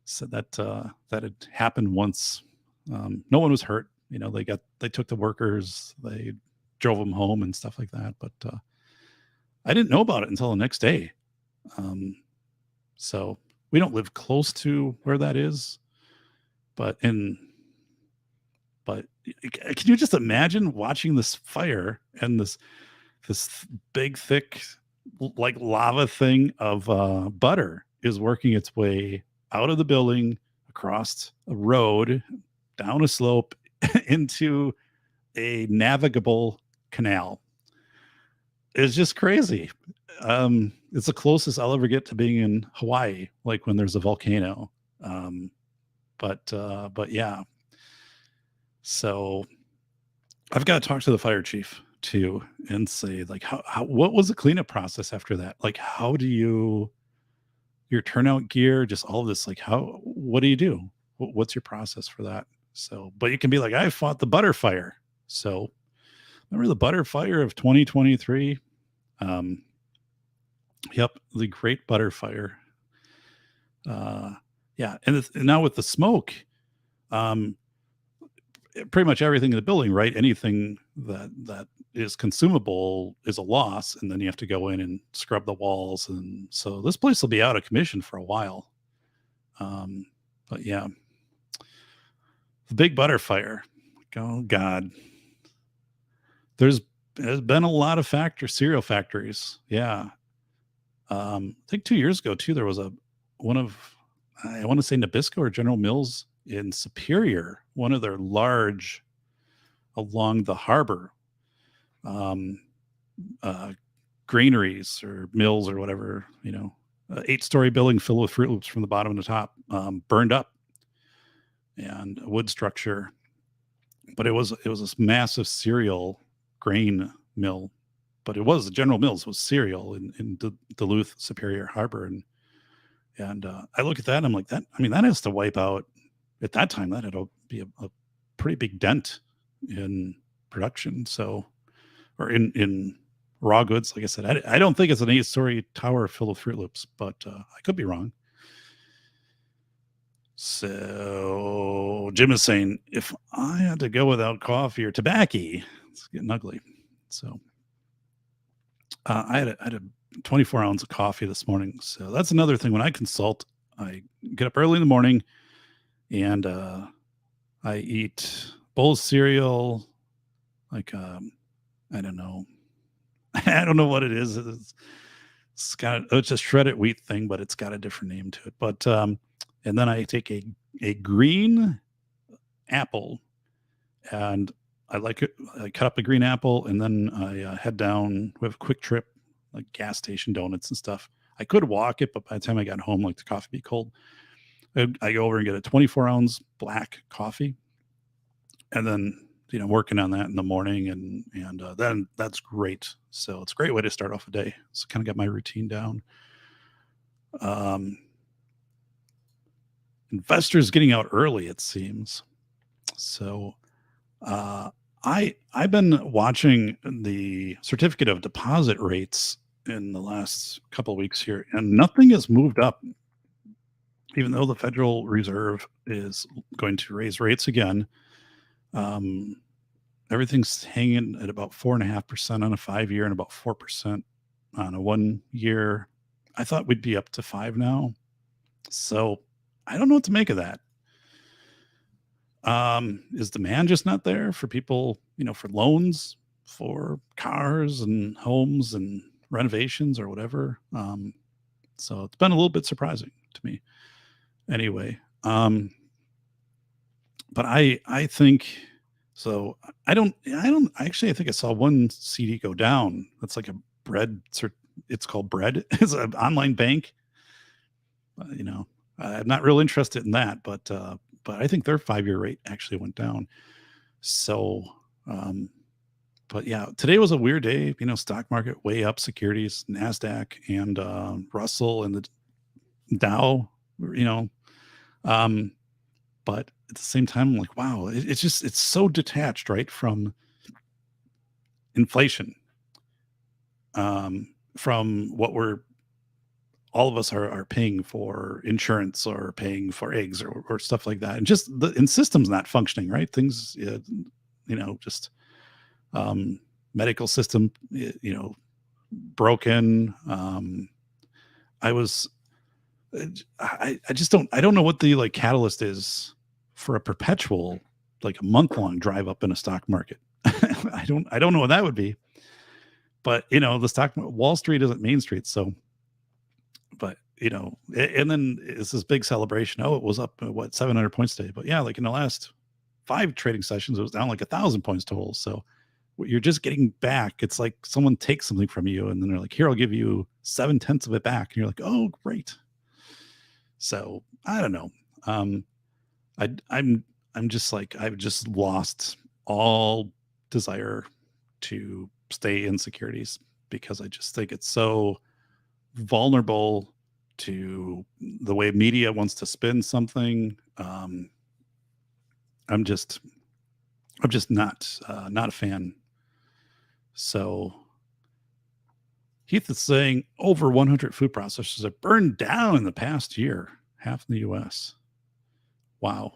said that that had happened once. No one was hurt. You know, they took the workers, they drove them home and stuff like that. But I didn't know about it until the next day. So we don't live close to where that is, but can you just imagine watching this fire and this big thick like lava thing of butter is working its way out of the building, across a road, down a slope into a navigable canal. It's just crazy. It's the closest I'll ever get to being in Hawaii, like when there's a volcano. But yeah. So I've got to talk to the fire chief too and say, like, how what was the cleanup process after that? Like, how do your turnout gear, just all of this, like, what do you do? What's your process for that? So, but you can be like, I fought the butter fire. So remember the butter fire of 2023? Yep, the Great Butter Fire. Yeah, and now with the smoke, pretty much everything in the building, right? Anything that is consumable is a loss, and then you have to go in and scrub the walls, and so this place will be out of commission for a while. But yeah, the Big Butter Fire. Oh God, there's been a lot of cereal factories. Yeah. I think 2 years ago too, there was I want to say Nabisco or General Mills in Superior, one of their large along the harbor, granaries or mills or whatever, 8-story building filled with Fruit Loops from the bottom to the top, burned up, and a wood structure. But it was this massive cereal grain mill. But it was General Mills was cereal in Duluth Superior Harbor, and I look at that and I'm like, that has to wipe out at that time. That had to be a pretty big dent in production. So, or in raw goods. Like I said, I don't think it's an 8-story tower filled with Fruit Loops, but I could be wrong. So Jim is saying, if I had to go without coffee or tobacco, it's getting ugly. So. I had a 24 ounce of coffee this morning. So that's another thing. When I consult, I get up early in the morning and I eat a bowl of cereal. Like, I don't know. I don't know what it is. It's a shredded wheat thing, but it's got a different name to it. But, and then I take a green apple and I like it. I cut up a green apple and then I head down with a Quick Trip, like gas station donuts and stuff. I could walk it, but by the time I got home, like the coffee be cold. I go over and get a 24 ounce black coffee, and then working on that in the morning, and then that's great. So it's a great way to start off a day. So kind of got my routine down. Investors getting out early, it seems. So. I've been watching the certificate of deposit rates in the last couple of weeks here, and nothing has moved up, even though the Federal Reserve is going to raise rates again. Everything's hanging at about 4.5% on a 5-year and about 4% on a 1 year. I thought we'd be up to 5 now. So I don't know what to make of that. Is demand just not there for people, for loans, for cars and homes and renovations or whatever? So it's been a little bit surprising to me anyway. But I think, so I think I saw one CD go down. That's like a Bread. It's called Bread. It's an online bank. I'm not real interested in that, but I think their 5-year rate actually went down. So, but yeah, today was a weird day. Stock market way up, securities, NASDAQ and Russell and the Dow. But at the same time, I'm like, wow, it's so detached, right, from inflation. from what all of us are paying for insurance or paying for eggs or stuff like that. And just and systems not functioning, right? Things, just medical system, broken. I don't know what the like catalyst is for a perpetual, like a month-long drive up in a stock market. I don't know what that would be, but the Wall Street isn't Main Street. So, but and then it's this big celebration. Oh, it was up 700 points today, but yeah, like in the last 5 trading sessions, it was down like 1,000 points total. So you're just getting back. It's like someone takes something from you and then they're like, here, I'll give you 7/10 of it back. And you're like, oh, great. So I don't know. I'm just like, I've just lost all desire to stay in securities because I just think it's so vulnerable to the way media wants to spin something. I'm just not a fan. So Heath is saying over 100 food processors have burned down in the past year, half in the US. Wow.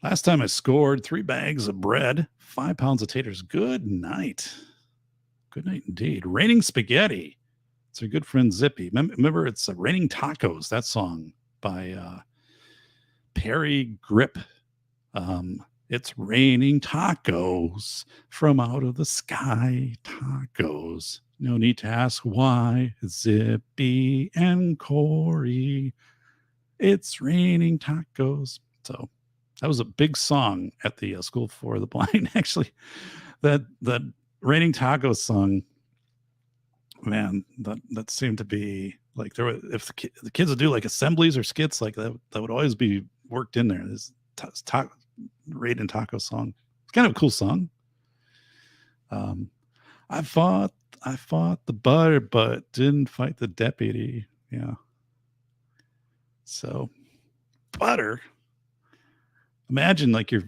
Last time I scored 3 bags of bread, 5 pounds of taters. Good night. Good night indeed. Raining spaghetti. It's our good friend Zippy. Remember, it's Raining Tacos, that song by Perry Grip. It's raining tacos from out of the sky. Tacos. No need to ask why. Zippy and Corey. It's raining tacos. So that was a big song at the School for the Blind. Actually, that raining tacos song, man, that seemed to be like there were, if the kids would do like assemblies or skits like that would always be worked in there. This raining taco song. It's kind of a cool song. I fought the butter, but didn't fight the deputy. Yeah. So butter. Imagine like you're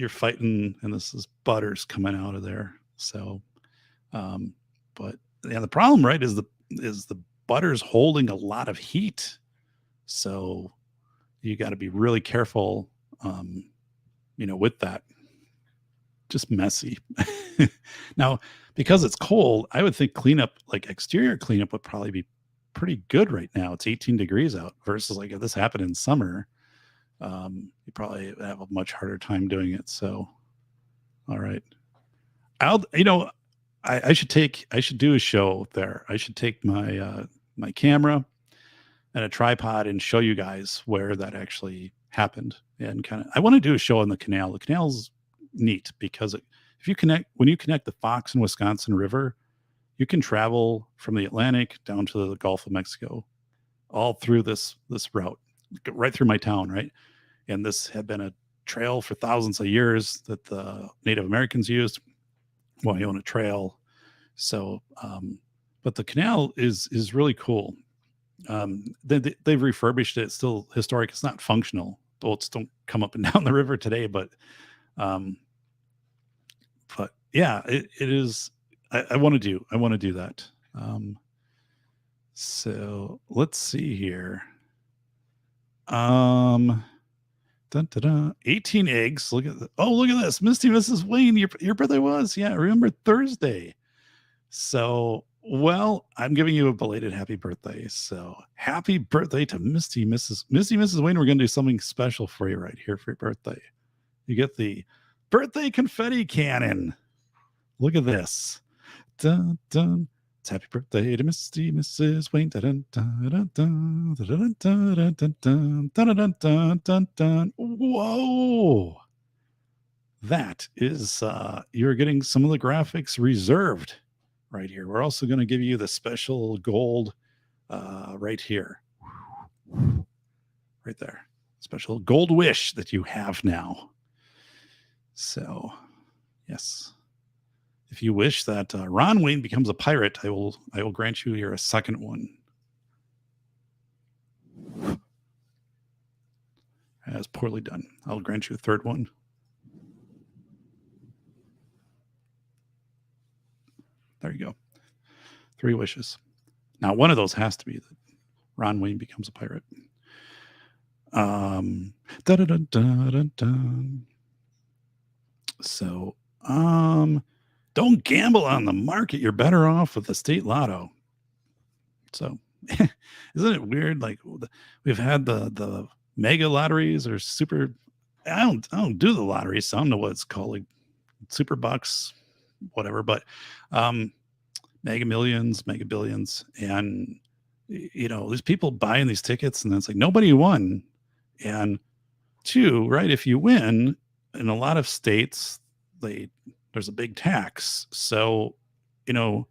fighting and this is butter's coming out of there. So, but yeah, the problem, right, is the butter's holding a lot of heat. So you got to be really careful, with that. Just messy. Now, because it's cold, I would think exterior cleanup would probably be pretty good right now. It's 18 degrees out versus like if this happened in summer, you probably have a much harder time doing it. So, all right. I should do a show there. I should take my, my camera and a tripod and show you guys where that actually happened. And I want to do a show on the canal. The canal's neat because when you connect the Fox and Wisconsin River, you can travel from the Atlantic down to the Gulf of Mexico, all through this route, right through my town, right? And this had been a trail for thousands of years that the Native Americans used. Well, you own a trail. So, but the canal is really cool. They've refurbished it. It's still historic. It's not functional. Boats don't come up and down the river today, but yeah, it is. I want to do that. So let's see here. 18 eggs. Look at this. Misty Mrs. Wayne, your birthday was, yeah, remember Thursday. So, well, I'm giving you a belated happy birthday. So happy birthday to Misty Mrs. Wayne. We're going to do something special for you right here for your birthday. You get the birthday confetti cannon. Look at this. Dun, dun. It's happy birthday to Misty Mrs. Wayne. Dun, dun, dun, dun, dun, dun, dun, dun, dun, dun, dun, dun. Whoa. That is, you're getting some of the graphics reserved right here. We're also going to give you the special gold right here. Right there. Special gold wish that you have now. So, yes. If you wish that Ron Wayne becomes a pirate, I will grant you a second one. As poorly done. I'll grant you a third one. There you go. 3 wishes. Now, one of those has to be that Ron Wayne becomes a pirate. So, don't gamble on the market. You're better off with the state lotto. So, isn't it weird? Like we've had the mega lotteries or super. I don't do the lotteries, so I don't know what it's called, like super bucks, whatever. But Mega Millions, Mega Billions, and there's people buying these tickets, and it's like nobody won. And 2, right? If you win, in a lot of states, there's a big tax. So, the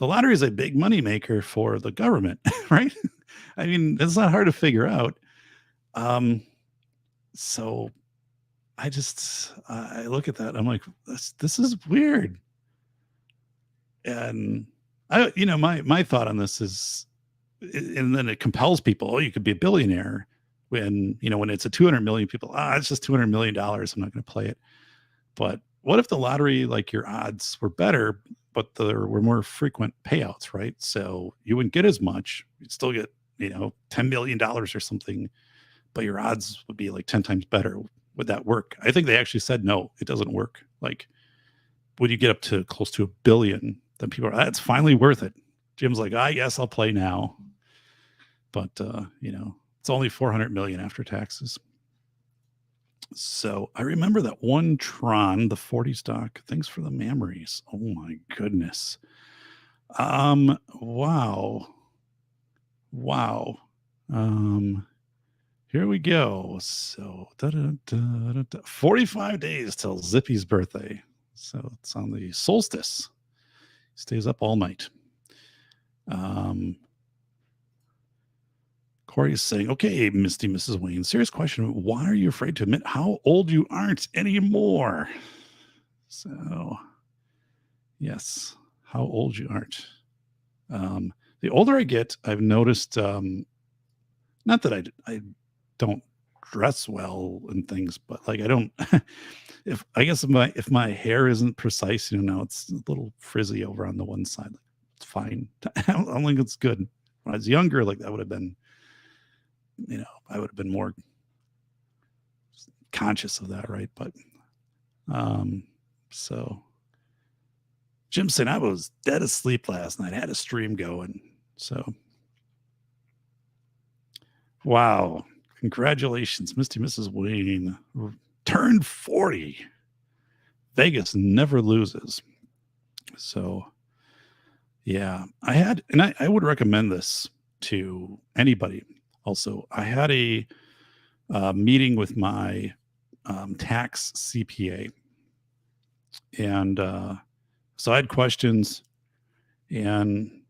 lottery is a big money maker for the government, right? I mean, it's not hard to figure out. So I look at that, I'm like, this is weird. And my thought on this is, and then it compels people, oh, you could be a billionaire when it's a 200 million people, it's just $200 million. I'm not going to play it. But what if the lottery, like your odds were better, but there were more frequent payouts, right? So you wouldn't get as much. You'd still get, $10 million or something, but your odds would be like 10 times better. Would that work? I think they actually said, no, it doesn't work. Like when you get up to close to $1 billion, then people are, that's finally worth it. Jim's like, I guess I'll play now. But, it's only 400 million after taxes. So I remember that one Tron, the 40 stock. Thanks for the memories. Oh my goodness. Wow. Here we go. So 45 days till Zippy's birthday. So it's on the solstice. Stays up all night. Corey is saying, okay, Misty, Mrs. Wayne, serious question. Why are you afraid to admit how old you aren't anymore? So, yes, how old you aren't. The older I get, I've noticed, not that I don't dress well and things, but like I don't, if my hair isn't precise, now it's a little frizzy over on the one side. It's fine. I don't think it's good. When I was younger, like that would have been, I would have been more conscious of that, right? But so Jim said I was dead asleep last night. I had a stream going. So wow. Congratulations, Misty Mrs. Wayne. Turned 40. Vegas never loses. So yeah, I would recommend this to anybody. Also, I had a meeting with my tax CPA, and so I had questions, and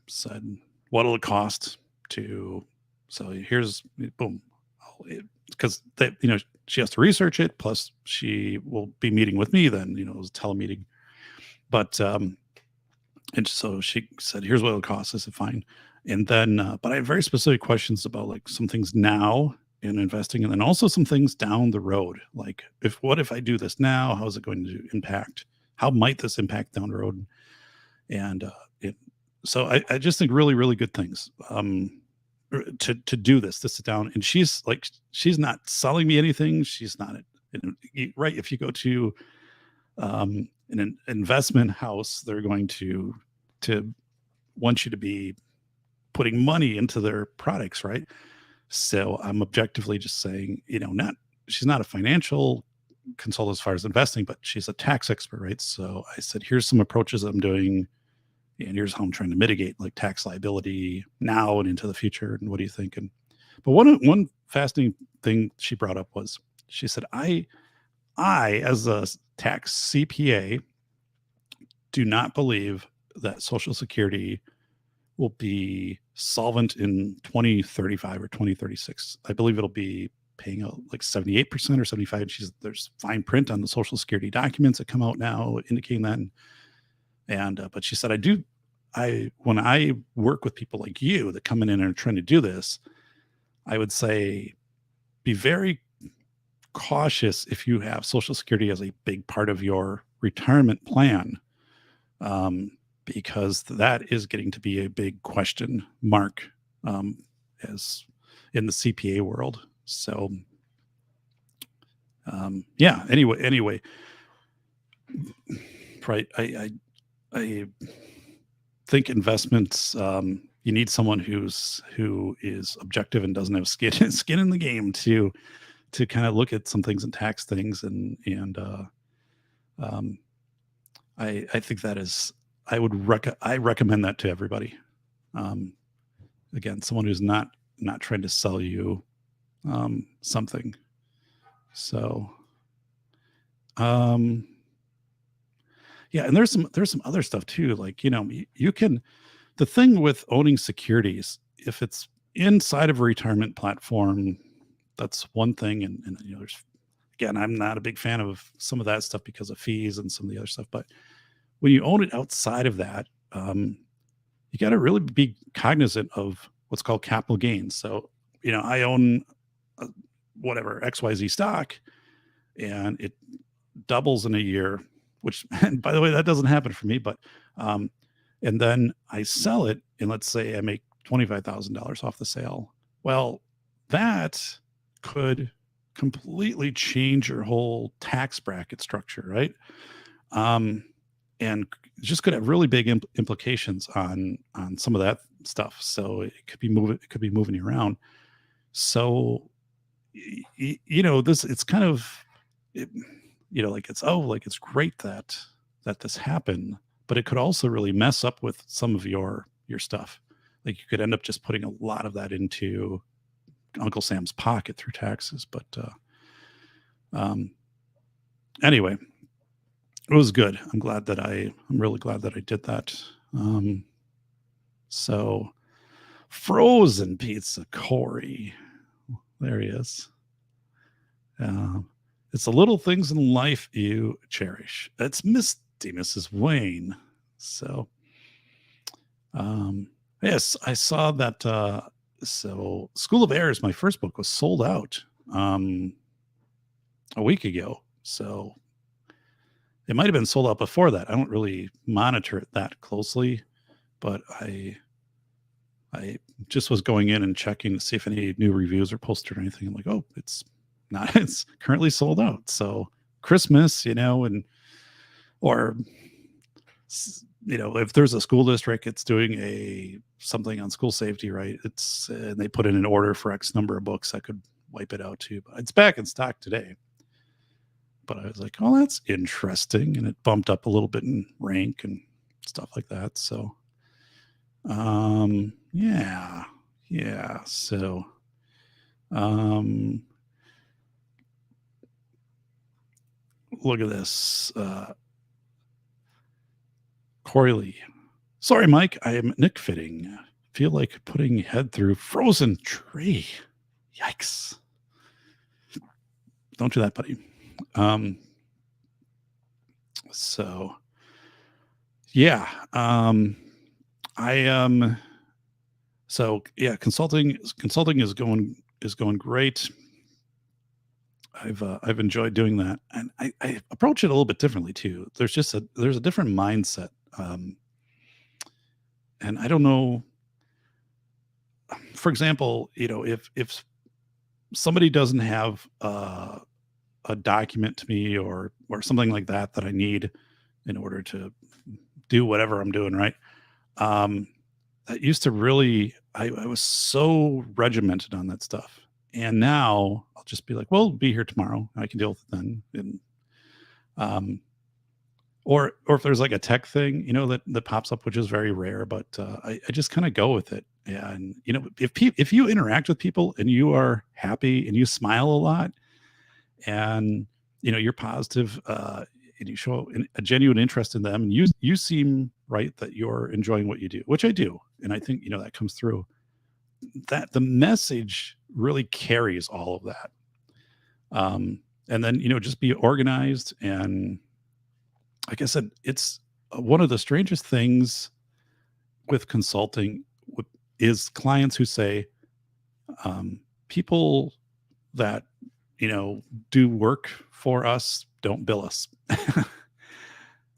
said, "What'll it cost to?" So here's boom, because she has to research it. Plus, she will be meeting with me. Then it was a telemeeting, but and so she said, "Here's what it'll cost." I said, "Fine." And then, but I had very specific questions about like some things now in investing, and then also some things down the road. Like, what if I do this now? How is it going to impact? How might this impact down the road? And so I just think really, really good things to do this, to sit down. And she's not selling me anything. She's not right. If you go to an investment house, they're going to want you to be putting money into their products, right? So I'm objectively just saying, she's not a financial consultant as far as investing, but she's a tax expert, right? So I said, here's some approaches I'm doing, and here's how I'm trying to mitigate like tax liability now and into the future. And what do you think? But one fascinating thing she brought up was, she said, I as a tax CPA do not believe that Social Security will be solvent in 2035 or 2036. I believe it'll be paying out like 78% or 75%. There's fine print on the Social Security documents that come out now indicating that. And but she said, when I work with people like you that come in and are trying to do this, I would say be very cautious if you have Social Security as a big part of your retirement plan. because that is getting to be a big question mark as in the CPA world. So yeah, anyway, right. I think investments, you need someone who is objective and doesn't have skin in the game to kind of look at some things and tax things. I think that is, I recommend that to everybody. Again, someone who's not trying to sell you something. So, yeah, and there's some other stuff too. Like, you can, the thing with owning securities, if it's inside of a retirement platform, that's one thing. And there's, again, I'm not a big fan of some of that stuff because of fees and some of the other stuff. But when you own it outside of that, you got to really be cognizant of what's called capital gains. So, I own whatever XYZ stock, and it doubles in a year, which, and by the way, that doesn't happen for me, but, and then I sell it, and let's say I make $25,000 off the sale. Well, that could completely change your whole tax bracket structure, right? And it's just could have really big implications on some of that stuff. So it could be moving you around. So, it's kind of, it's great that this happened, but it could also really mess up with some of your stuff. Like, you could end up just putting a lot of that into Uncle Sam's pocket through taxes. But anyway, it was good. I'm really glad that I did that. So frozen pizza, Corey, there he is. It's the little things in life you cherish. That's Misty, Mrs. Wayne. So, yes, I saw that. So School of Airs, my first book, was sold out a week ago. So it might have been sold out before that. I don't really monitor it that closely, but I just was going in and checking to see if any new reviews are posted or anything. I'm like, oh, it's currently sold out. So Christmas, or if there's a school district, it's doing something on school safety, right? And they put in an order for X number of books, I could wipe it out too. But it's back in stock today. But I was like, oh, that's interesting. And it bumped up a little bit in rank and stuff like that. So, yeah. So, look at this. Corey Lee. Sorry, Mike. I am Nick fitting. Feel like putting head through frozen tree. Yikes. Don't do that, buddy. So yeah, so yeah, consulting is going great. I've enjoyed doing that, and I approach it a little bit differently too. There's a different mindset. And I don't know, for example, if somebody doesn't have a document to me or something like that I need in order to do whatever I'm doing, right? That used to really, I was so regimented on that stuff. And now I'll just be like, well, be here tomorrow. I can deal with it then. And, or if there's like a tech thing, that pops up, which is very rare, but I just kind of go with it. And, if you interact with people and you are happy and you smile a lot, and you're positive, and you show a genuine interest in them, and you seem right that you're enjoying what you do, which I do, and I think that comes through. That the message really carries all of that, and then just be organized. And like I said, it's one of the strangest things with consulting is clients who say, people that do work for us don't bill us.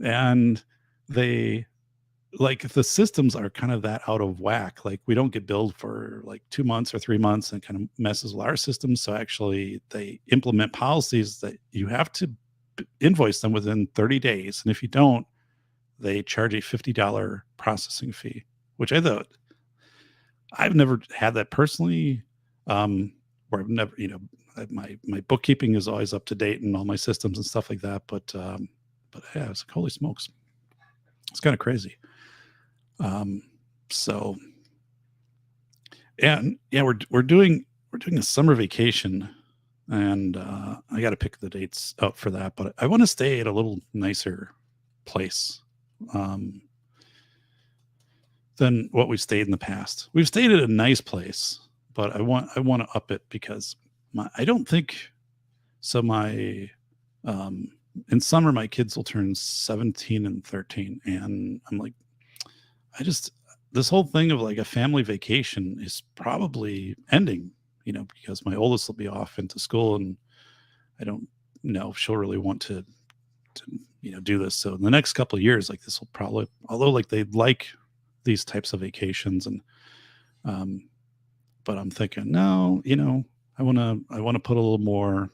And they like if the systems are kind of that out of whack, like we don't get billed for like 2 months or 3 months, and kind of messes with our systems. So actually they implement policies that you have to invoice them within 30 days. And if you don't, they charge a $50 processing fee, which I thought, I've never had that personally. Where I've never, my bookkeeping is always up to date and all my systems and stuff like that. But yeah, it's like, holy smokes, it's kind of crazy. So, and yeah, we're doing a summer vacation, and I got to pick the dates out for that. But I want to stay at a little nicer place than what we've stayed in the past. We've stayed at a nice place, but I want to up it because I don't think so. In summer, my kids will turn 17 and 13, and I'm like, this whole thing of like a family vacation is probably ending, because my oldest will be off into school, and I don't know if she'll really want to do this. So in the next couple of years, like this will probably, although like they like these types of vacations, and but I'm thinking, no, I want to put a little more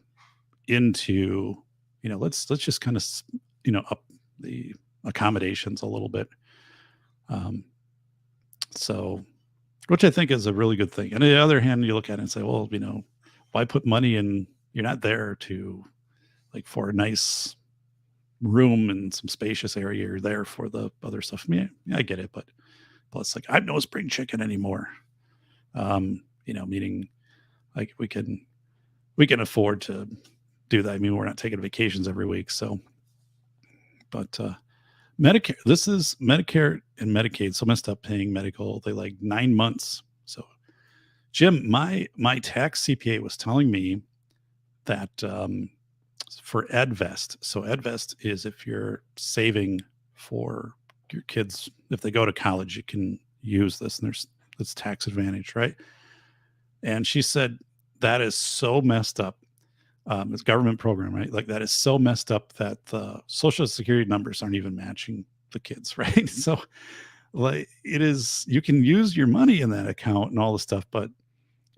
into, let's just kind of, up the accommodations a little bit. So, which I think is a really good thing. And on the other hand, you look at it and say, well, why put money in? You're not there to like for a nice room and some spacious area. You're there for the other stuff. I mean, I get it, but plus, like, I'm no spring chicken anymore. Meaning like we can afford to do that. I mean, we're not taking vacations every week. So, but Medicare, this is Medicare and Medicaid. So messed up paying medical. They like 9 months. So Jim, my tax CPA was telling me that for EdVest. So EdVest is if you're saving for your kids, if they go to college, you can use this, and it's tax advantage, right? And she said that is so messed up. It's a government program, right? Like that is so messed up that the Social Security numbers aren't even matching the kids, right? So like it is, you can use your money in that account and all the stuff, but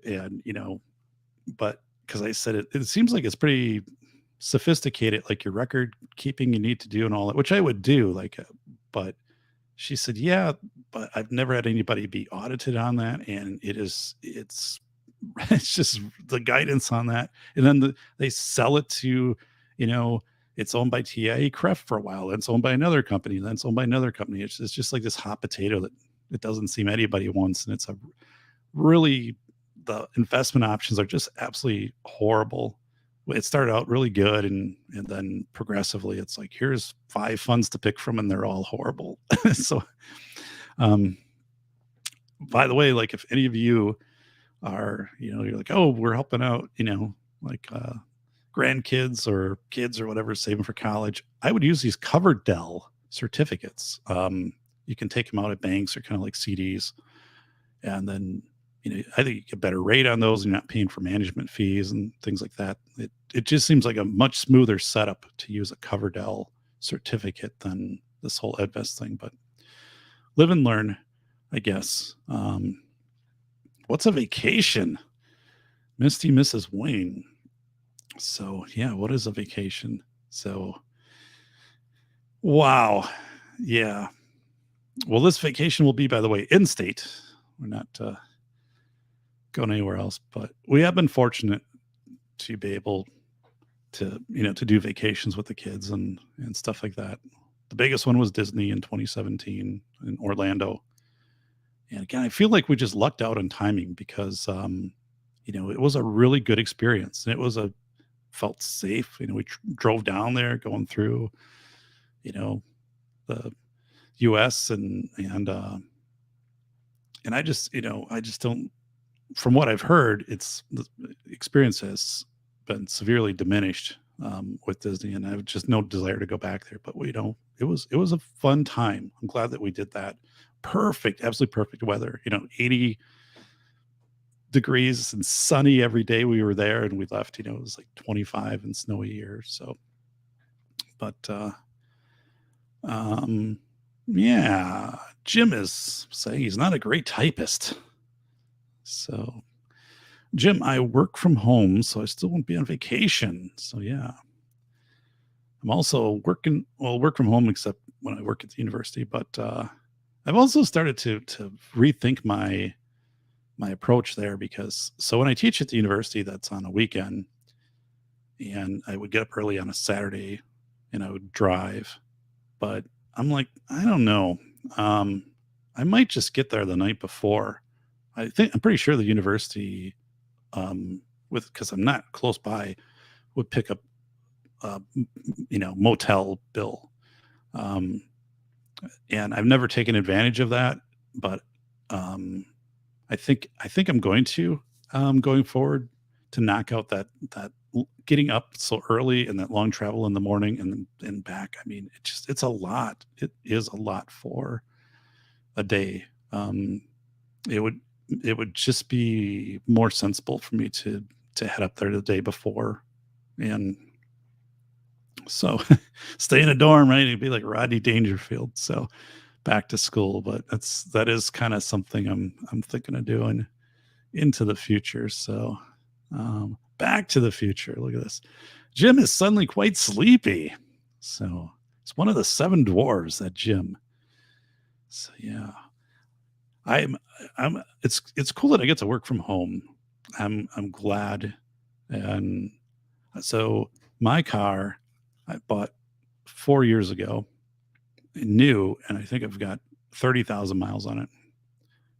because I said it seems like it's pretty sophisticated, like your record keeping you need to do and all that, which I would do, but she said, yeah, but I've never had anybody be audited on that. And it's just the guidance on that. And then they sell it to, it's owned by TIAA CREF for a while. Then it's owned by another company. Then it's owned by another company. It's just like this hot potato that it doesn't seem anybody wants. And it's the investment options are just absolutely horrible. It started out really good, and then progressively it's like, here's 5 funds to pick from, and they're all horrible. So, by the way, like if any of you are, you're like, oh, we're helping out, like grandkids or kids or whatever, saving for college, I would use these Coverdell certificates. You can take them out at banks or kind of like CDs, and then I think you get a better rate on those, and you're not paying for management fees and things like that. It just seems like a much smoother setup to use a Coverdell certificate than this whole EdVest thing. But live and learn, I guess. What's a vacation? Misty Mrs. Wayne. So yeah, what is a vacation? So wow. Yeah. Well, this vacation will be, by the way, in state. We're not going anywhere else, but we have been fortunate to be able to, to do vacations with the kids and stuff like that. The biggest one was Disney in 2017 in Orlando. And again, I feel like we just lucked out on timing because, it was a really good experience, and felt safe. We drove down there going through, the US and I just don't, from what I've heard, the experience has been severely diminished with Disney, and I have just no desire to go back there. But it was a fun time. I'm glad that we did that. Perfect, absolutely perfect weather. 80 degrees and sunny every day we were there, and we left. It was like 25 and snowy here. So, but Yeah, Jim is saying he's not a great typist. So, Jim, I work from home, so I still won't be on vacation. So, yeah. I'm also work from home except when I work at the university, but I've also started to rethink my approach there because so when I teach at the university, that's on a weekend, and I would get up early on a Saturday and I would drive. But I'm like, I don't know. Um, I might just get there the night before. I'm pretty sure the university, with because I'm not close by, would pick up, motel bill. Um, and I've never taken advantage of that, but um, I think I'm going to going forward to knock out that getting up so early and that long travel in the morning and back. I mean, it's a lot. It is a lot for a day. It would just be more sensible for me to head up there the day before and so stay in a dorm, right? It'd be like Rodney Dangerfield. So back to school, but that is kind of something I'm thinking of doing into the future. So back to the future. Look at this. Jim is suddenly quite sleepy. So it's one of the 7 dwarves, that Jim. So yeah. It's cool that I get to work from home. I'm glad. And so my car I bought 4 years ago, new, and I think I've got 30,000 miles on it.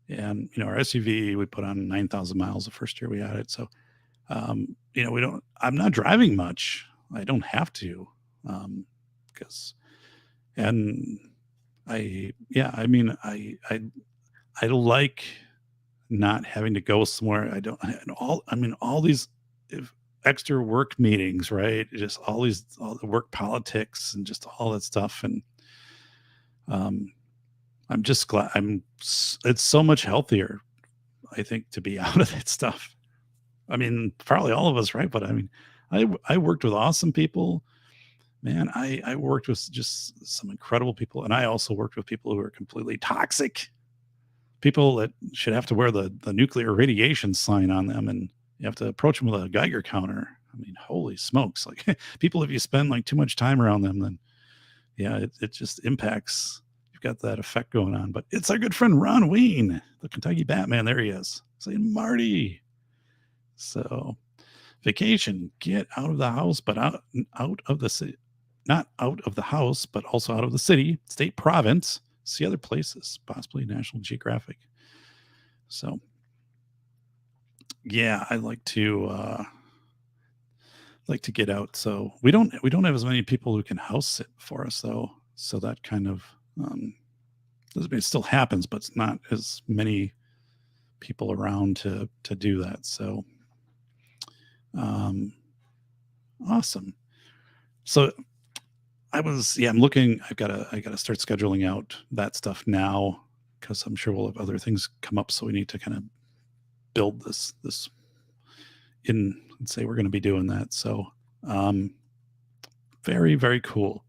And our SUV we put on 9,000 miles the first year we had it. So I'm not driving much. I don't have to, because, and I mean, I like not having to go somewhere. All these extra work meetings, right? Just all the work politics and just all that stuff. And, I'm just glad it's so much healthier, I think, to be out of that stuff. I mean, probably all of us, right? But I mean, I worked with awesome people, man. I worked with just some incredible people, and I also worked with people who are completely toxic, people that should have to wear the nuclear radiation sign on them, and you have to approach them with a Geiger counter. I mean, holy smokes! Like people, if you spend like too much time around them, then yeah, it just impacts. You've got that effect going on. But it's our good friend Ron Ween, the Kentucky Batman. There he is, saying Marty. So, vacation, get out of the house, but out of the city, not out of the house, but also out of the city, state, province, see other places, possibly National Geographic. So, yeah, I like to get out. So we don't have as many people who can house sit for us though. So that kind of it still happens, but it's not as many people around to do that. So awesome. So I'm looking. I gotta start scheduling out that stuff now because I'm sure we'll have other things come up. So we need to kind of build this in and say we're going to be doing that. So very, very cool.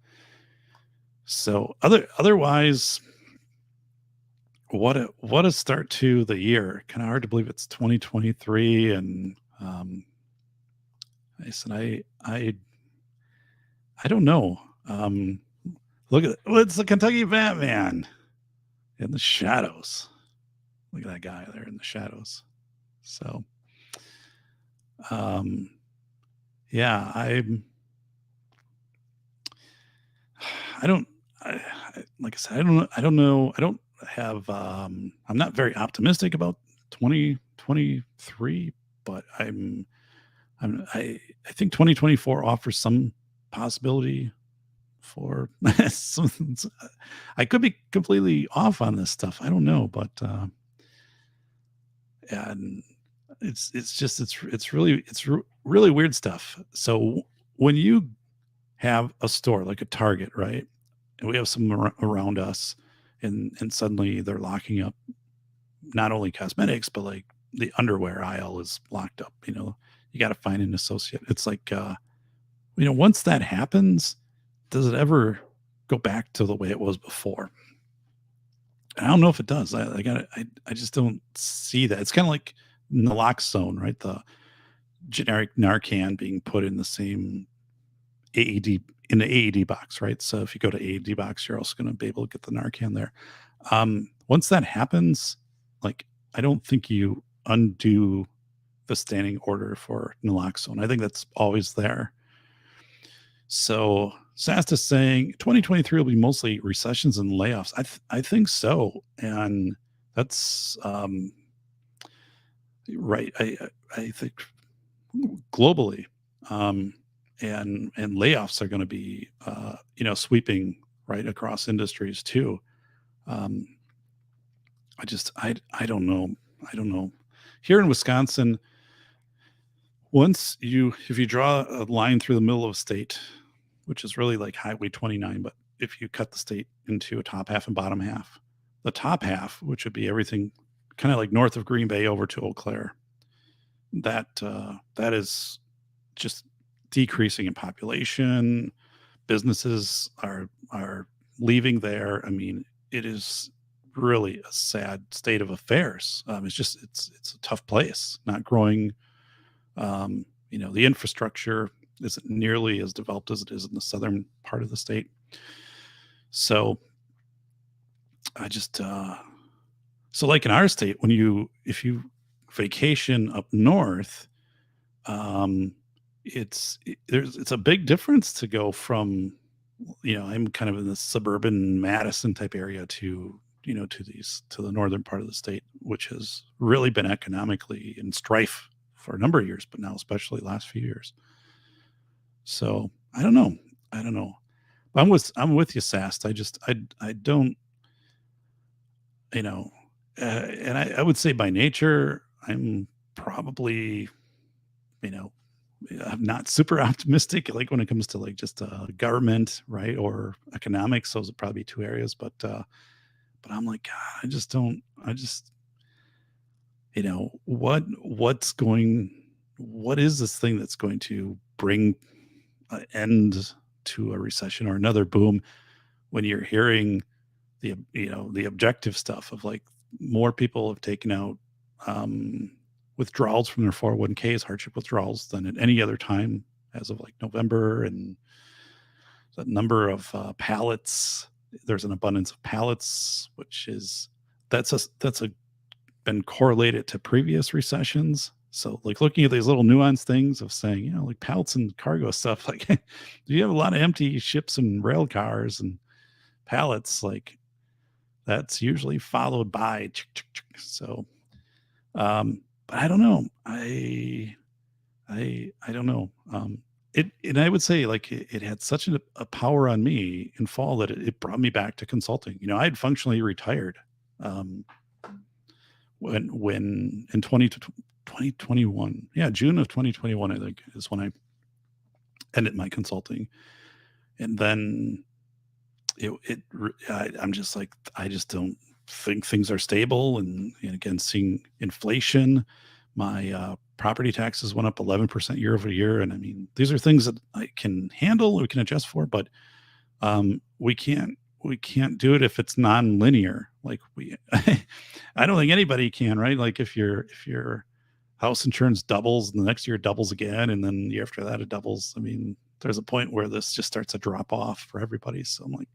So otherwise, what a start to the year. Kind of hard to believe it's 2023. And I said, I don't know. Look at it. Well, it's the Kentucky Batman in the shadows. Look at that guy there in the shadows. So, yeah, like I said, I don't know. I don't have, I'm not very optimistic about 2023, but I think 2024 offers some possibility for I could be completely off on this stuff. I don't know, but, and it's really weird stuff. So when you have a store like a Target, right? And we have some around us and suddenly they're locking up not only cosmetics, but like the underwear aisle is locked up, you got to find an associate. It's like, once that happens, does it ever go back to the way it was before? I don't know if it does. I just don't see that. It's kind of like naloxone, right? The generic Narcan being put in the same AED in the AED box, right? So if you go to AED box, you're also going to be able to get the Narcan there. Once that happens, like I don't think you undo the standing order for naloxone. I think that's always there. So SASTA saying 2023 will be mostly recessions and layoffs. I think so, and that's right. I think globally, and layoffs are going to be sweeping right across industries too. I don't know. I don't know. Here in Wisconsin, if you draw a line through the middle of a state, which is really like Highway 29, but if you cut the state into a top half and bottom half, the top half, which would be everything kind of like north of Green Bay over to Eau Claire, that is just decreasing in population. Businesses are leaving there. I mean, it is really a sad state of affairs. It's a tough place, not growing. The infrastructure isn't nearly as developed as it is in the southern part of the state. So I just so like in our state, if you vacation up north, it's a big difference to go from, I'm kind of in the suburban Madison type area to the northern part of the state, which has really been economically in strife for a number of years, but now especially the last few years. So I don't know. But I'm with you, Sast. I don't, and I would say by nature, I'm probably, I'm not super optimistic, like when it comes to like just government, right, or economics. Those would probably be two areas, but I'm like, God, what is this thing that's going to bring an end to a recession or another boom, when you're hearing the objective stuff of like more people have taken out withdrawals from their 401ks, hardship withdrawals, than at any other time as of like November, and the number of pallets. There's an abundance of pallets, which is been correlated to previous recessions. So like looking at these little nuanced things of saying, like pallets and cargo stuff, like you have a lot of empty ships and rail cars and pallets, like that's usually followed by so but I don't know. I don't know. And I would say like it had such a power on me in fall that it brought me back to consulting. I had functionally retired when in 2021, June of 2021, I think is when I ended my consulting. And then I'm just like, I just don't think things are stable. And again, seeing inflation, my property taxes went up 11% year over year. And I mean, these are things that I can handle, we can adjust for, but we can't do it if it's non-linear. Like I don't think anybody can, right? Like if your house insurance doubles and the next year it doubles again, and then the year after that it doubles. I mean, there's a point where this just starts to drop off for everybody. So I'm like,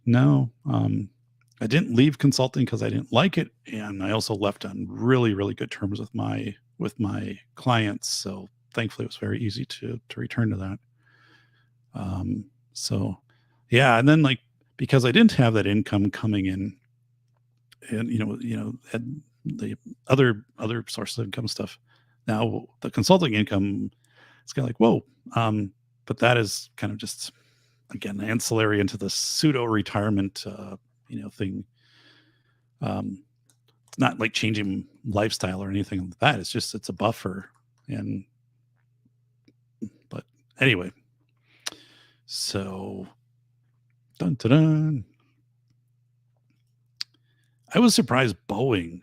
no, I didn't leave consulting because I didn't like it. And I also left on really, really good terms with my clients. So thankfully it was very easy to return to that. So yeah. And then like, because I didn't have that income coming in, and, had the other sources of income stuff. Now the consulting income, it's kind of like, whoa. But that is kind of just, again, ancillary into the pseudo retirement, thing. It's not like changing lifestyle or anything like that. It's a buffer. But anyway, so dun, dun, dun. I was surprised Boeing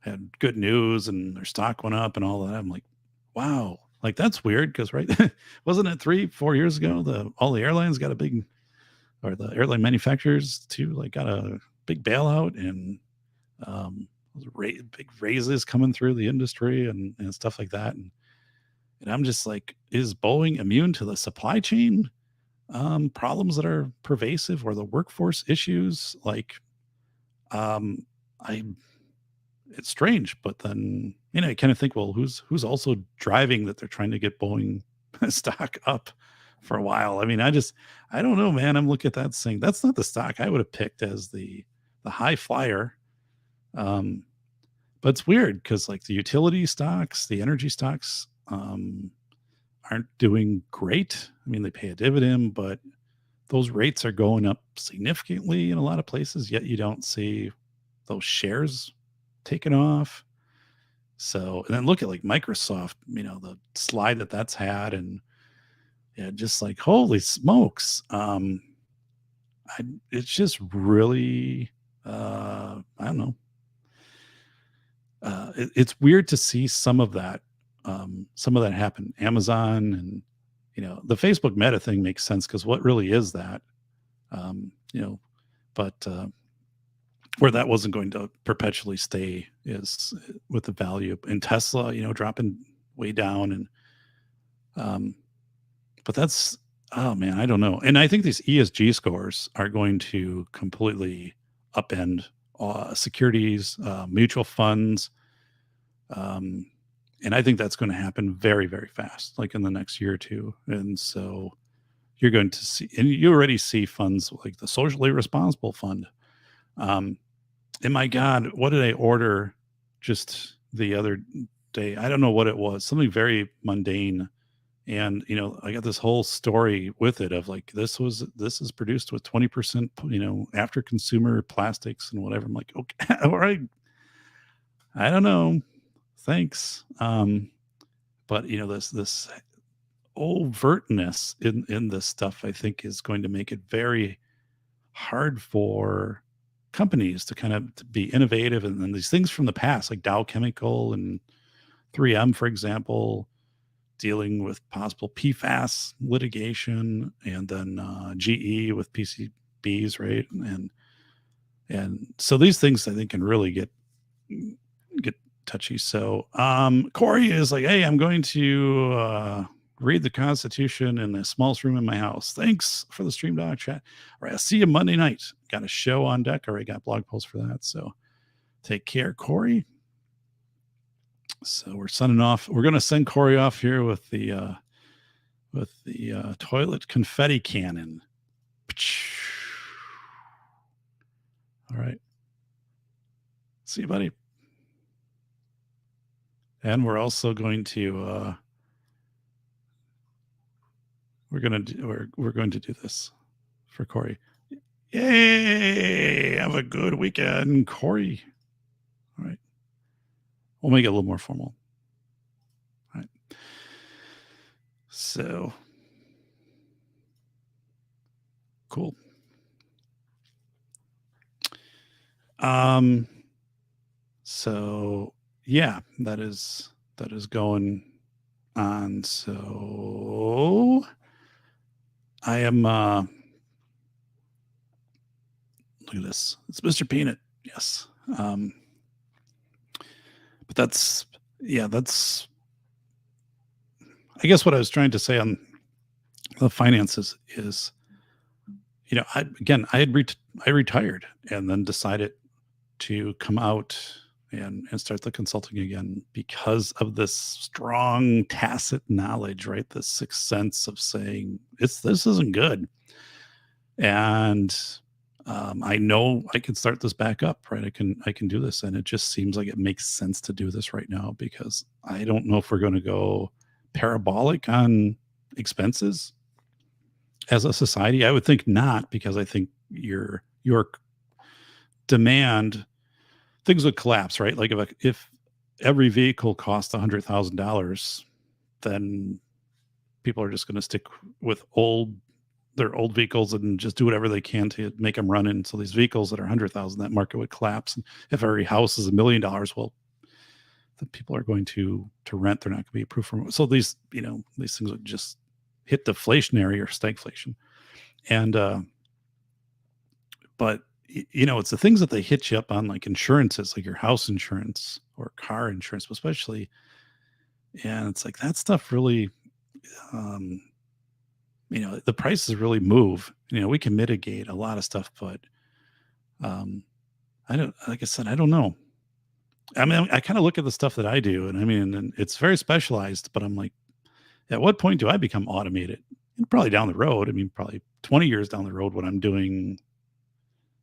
had good news and their stock went up and all that. I'm like, wow, like that's weird because right, wasn't it 3-4 years ago all the airlines got a big or the airline manufacturers too, like got a big bailout and big raises coming through the industry and stuff like that. And I'm just like, is Boeing immune to the supply chain problems that are pervasive, or the workforce issues? Like, it's strange, but then, you kind of think, well, who's also driving that they're trying to get Boeing stock up for a while? I mean, I don't know, man. I'm looking at that saying that's not the stock I would have picked as the high flyer. But it's weird because like the utility stocks, the energy stocks, aren't doing great. I mean, they pay a dividend, but those rates are going up significantly in a lot of places, yet you don't see those shares taken off. So, and then look at like Microsoft, the slide that's had, and yeah, just like, holy smokes. It's just really, I don't know. It's weird to see some of that happen. Amazon and, the Facebook Meta thing makes sense because what really is that, but where that wasn't going to perpetually stay is with the value in Tesla, dropping way down. And, but that's, oh man, I don't know. And I think these ESG scores are going to completely upend securities, mutual funds. And I think that's going to happen very, very fast, like in the next year or two. And so you're going to see, and you already see funds like the socially responsible fund. And my God, what did I order just the other day? I don't know what it was, something very mundane. And, I got this whole story with it of like, this is produced with 20%, after consumer plastics and whatever. I'm like, okay, all right. I don't know. Thanks. But this overtness in this stuff, I think, is going to make it very hard for companies to kind of to be innovative. And then these things from the past, like Dow Chemical and 3M, for example, dealing with possible PFAS litigation, and then GE with PCBs, right? And so these things, I think, can really get touchy. So Corey is like, hey, I'm going to read the Constitution in the smallest room in my house. Thanks for the Stream Doc chat. All right, I'll see you Monday night. Got a show on deck. Already got blog posts for that. So take care, Corey. So we're sending off. We're going to send Corey off here with the toilet confetti cannon. All right. See you, buddy. And we're also going to we're going to do this for Corey. Yay! Have a good weekend, Corey. All right. We'll make it a little more formal. All right. So cool. So yeah, that is going on. So I am look at this. It's Mr. Peanut. Yes. But that's I guess what I was trying to say on the finances is, I retired and then decided to come out and start the consulting again because of this strong tacit knowledge, right? The sixth sense of saying this isn't good. And I know I can start this back up, right? I can do this. And it just seems like it makes sense to do this right now because I don't know if we're going to go parabolic on expenses as a society. I would think not, because I think your demand, things would collapse, right? Like if every vehicle costs $100,000, then people are just going to stick with their old vehicles and just do whatever they can to make them run. And so these vehicles that are 100,000, that market would collapse. And if every house is $1 million, well, the people are going to rent. They're not going to be approved for. So these things would just hit deflationary or stagflation. And but you know, it's the things that they hit you up on, like insurances, like your house insurance or car insurance, especially. And it's like that stuff really, um, you know, the prices really move. You know, we can mitigate a lot of stuff, but um, I don't, like I said, I don't know. I mean, I kind of look at the stuff that I do, and I mean, and it's very specialized, but I'm like, at what point do I become automated? And probably down the road. I mean, probably 20 years down the road when I'm doing,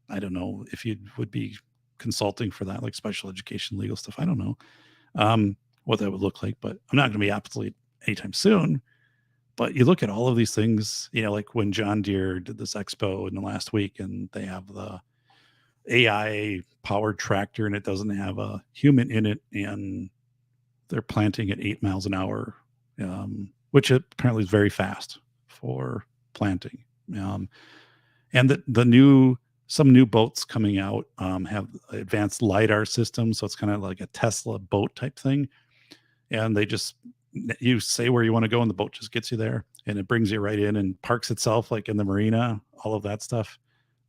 I don't know if you would be consulting for that, like special education, legal stuff. I don't know what that would look like, but I'm not going to be obsolete anytime soon. But you look at all of these things, you know, like when John Deere did this expo in the last week, and they have the AI powered tractor and it doesn't have a human in it, and they're planting at 8 miles an hour, which apparently is very fast for planting. And some new boats coming out have advanced LiDAR systems. So it's kind of like a Tesla boat type thing. And you say where you want to go and the boat just gets you there, and it brings you right in and parks itself like in the marina, all of that stuff.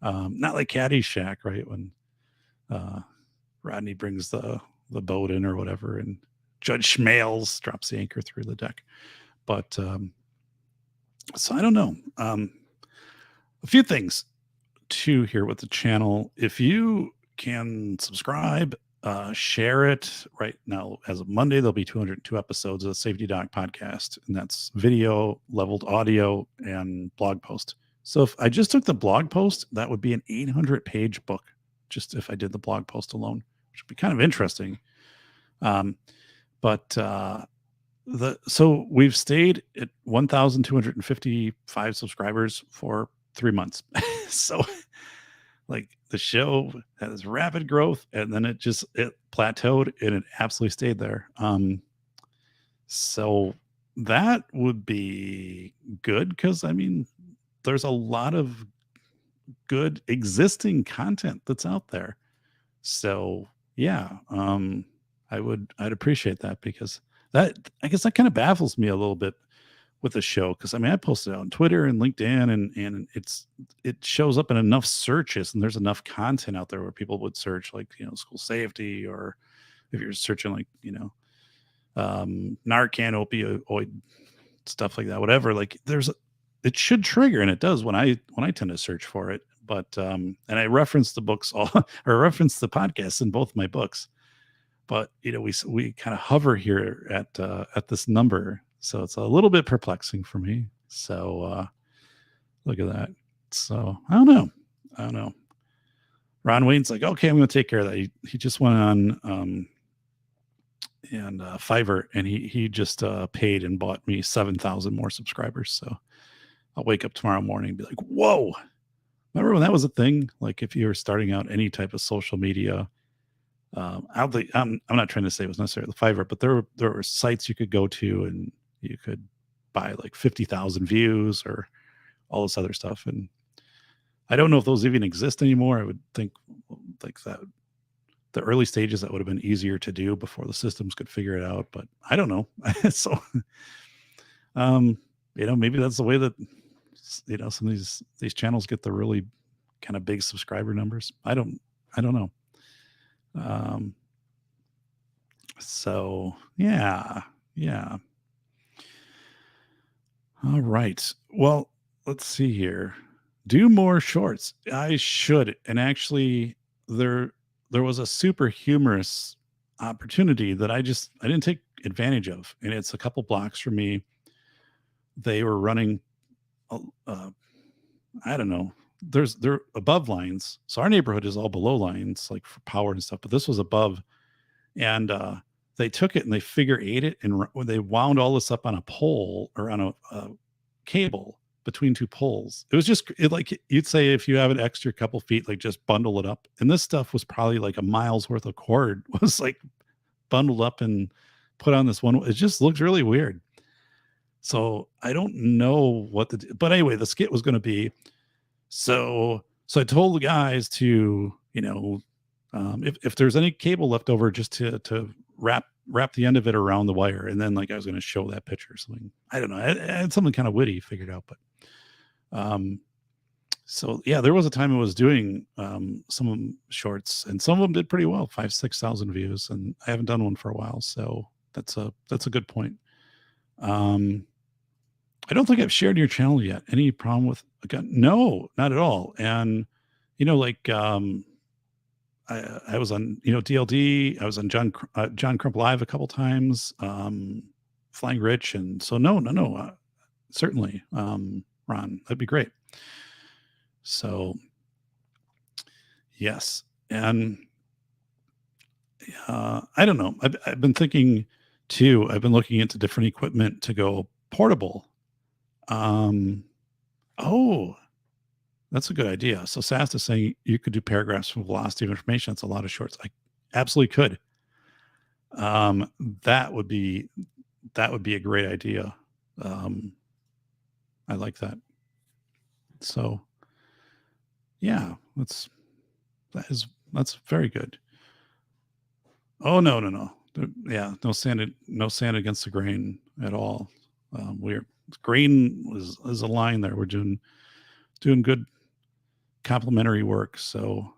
Not like Caddyshack, right? When Rodney brings the boat in or whatever, and Judge Schmales drops the anchor through the deck. But so I don't know. A few things too here with the channel. If you can subscribe, share it. Right now, as of Monday, there'll be 202 episodes of the Safety Doc podcast, and that's video, leveled audio, and blog post. So if I just took the blog post, that would be an 800-page book, just if I did the blog post alone, which would be kind of interesting. So we've stayed at 1,255 subscribers for 3 months. So like the show has rapid growth, and then it plateaued and it absolutely stayed there. So that would be good, because I mean, there's a lot of good existing content that's out there. So yeah, I'd appreciate that, because I guess that kind of baffles me a little bit with the show, because I mean, I posted it on Twitter and LinkedIn, and it shows up in enough searches, and there's enough content out there where people would search, like, you know, school safety, or if you're searching like, you know, Narcan, opioid stuff like that, whatever, like it should trigger, and it does when I tend to search for it. But and I reference the books or reference the podcasts in both my books. But you know, we kind of hover here at this number, so it's a little bit perplexing for me. So look at that. So I don't know. Ron Wayne's like, okay, I'm going to take care of that. He just went on and Fiverr, and he just paid and bought me 7,000 more subscribers. So I'll wake up tomorrow morning and be like, whoa, remember when that was a thing? Like if you were starting out any type of social media, I'm not trying to say it was necessarily the Fiverr, but there were sites you could go to, and you could buy like 50,000 views or all this other stuff. And I don't know if those even exist anymore. I would think like that, the early stages, that would have been easier to do before the systems could figure it out, but I don't know. So, you know, maybe that's the way that, you know, some of these channels get the really kind of big subscriber numbers. I don't know. So yeah. All right. Well, let's see here. Do more shorts. I should. And actually there was a super humorous opportunity that I didn't take advantage of. And it's a couple blocks from me. They were running, I don't know. They're above lines. So our neighborhood is all below lines, like for power and stuff, but this was above. And they took it and they figure eight it, and they wound all this up on a pole or on a cable between two poles. It was just like you'd say, if you have an extra couple feet, like just bundle it up. And this stuff was probably like a mile's worth of cord was like bundled up and put on this one. It just looks really weird. So I don't know but anyway, the skit was going to be, so I told the guys to, you know, if there's any cable left over, just to wrap the end of it around the wire. And then like I was going to show that picture or something. I don't know. I had something kind of witty figured out, but So yeah, there was a time I was doing some of them shorts, and some of them did pretty well, 5,000-6,000 views, and I haven't done one for a while, so that's a good point. I don't think I've shared your channel yet. Any problem with again? No, not at all. And like I was on DLD. I was on John Crump Live a couple times, Flying Rich, and so no, certainly, Ron, that'd be great. So yes, and I don't know. I've been thinking too. I've been looking into different equipment to go portable. Oh, that's a good idea. So SAST is saying you could do paragraphs from velocity of information. That's a lot of shorts. I absolutely could. Um, that would be a great idea. I like that. So yeah, that's very good. Oh no. Yeah, no sand against the grain at all. Grain is a line there. We're doing good complementary work. So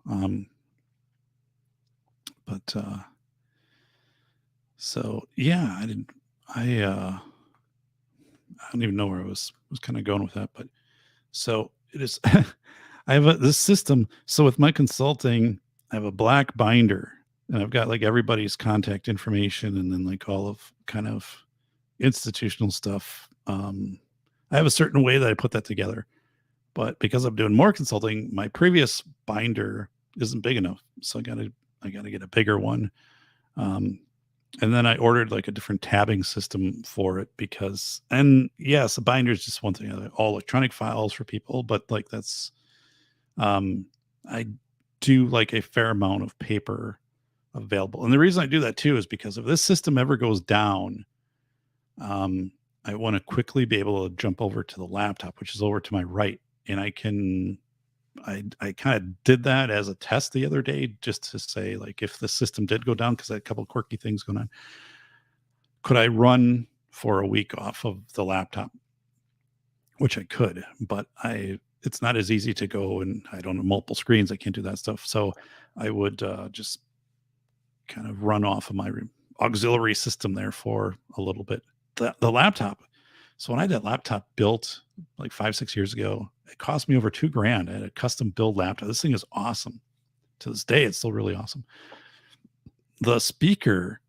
so yeah, I don't even know where I was kind of going with that, but so it is. I have this system. So with my consulting, I have a black binder, and I've got like everybody's contact information, and then like all of kind of institutional stuff. I have a certain way that I put that together, but because I'm doing more consulting, my previous binder isn't big enough, so I gotta get a bigger one. And then I ordered like a different tabbing system for it because, and yes, a binder is just one thing. All electronic files for people, but like that's, I do like a fair amount of paper available, and the reason I do that too is because if this system ever goes down, I want to quickly be able to jump over to the laptop, which is over to my right, and I kind of did that as a test the other day, just to say, like, if the system did go down, because I had a couple of quirky things going on, could I run for a week off of the laptop? Which I could, but it's not as easy to go, and I don't have multiple screens. I can't do that stuff. So I would just kind of run off of my auxiliary system there for a little bit. The laptop. So when I had that laptop built like 5-6 years ago, it cost me over $2,000. I had a custom build laptop. This thing is awesome. To this day, it's still really awesome. The speaker,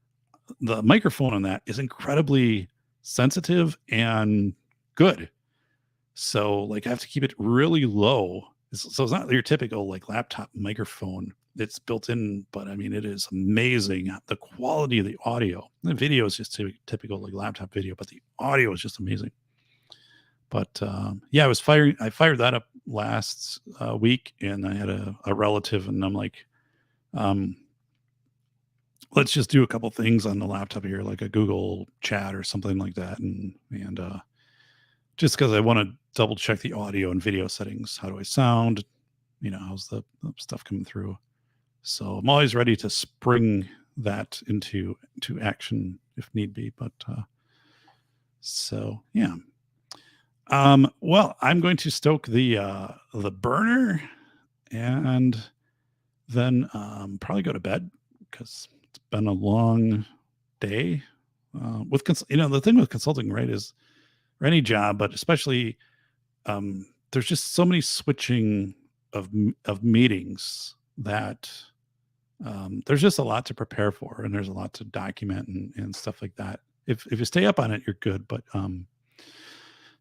the microphone on that is incredibly sensitive and good. So like I have to keep it really low. So it's not your typical like laptop microphone. It's built in, but I mean, it is amazing. The quality of the audio, the video is just typical like laptop video, but the audio is just amazing. But yeah, I fired that up last week, and I had a relative, and I'm like, let's just do a couple things on the laptop here, like a Google chat or something like that. And just because I want to double check the audio and video settings. How do I sound? How's the stuff coming through? So I'm always ready to spring that into action if need be. But so yeah. Well, I'm going to stoke the burner, and then probably go to bed because it's been a long day. With the thing with consulting, right, is, or any job, but especially there's just so many switching of meetings that there's just a lot to prepare for, and there's a lot to document and stuff like that. If you stay up on it, you're good. But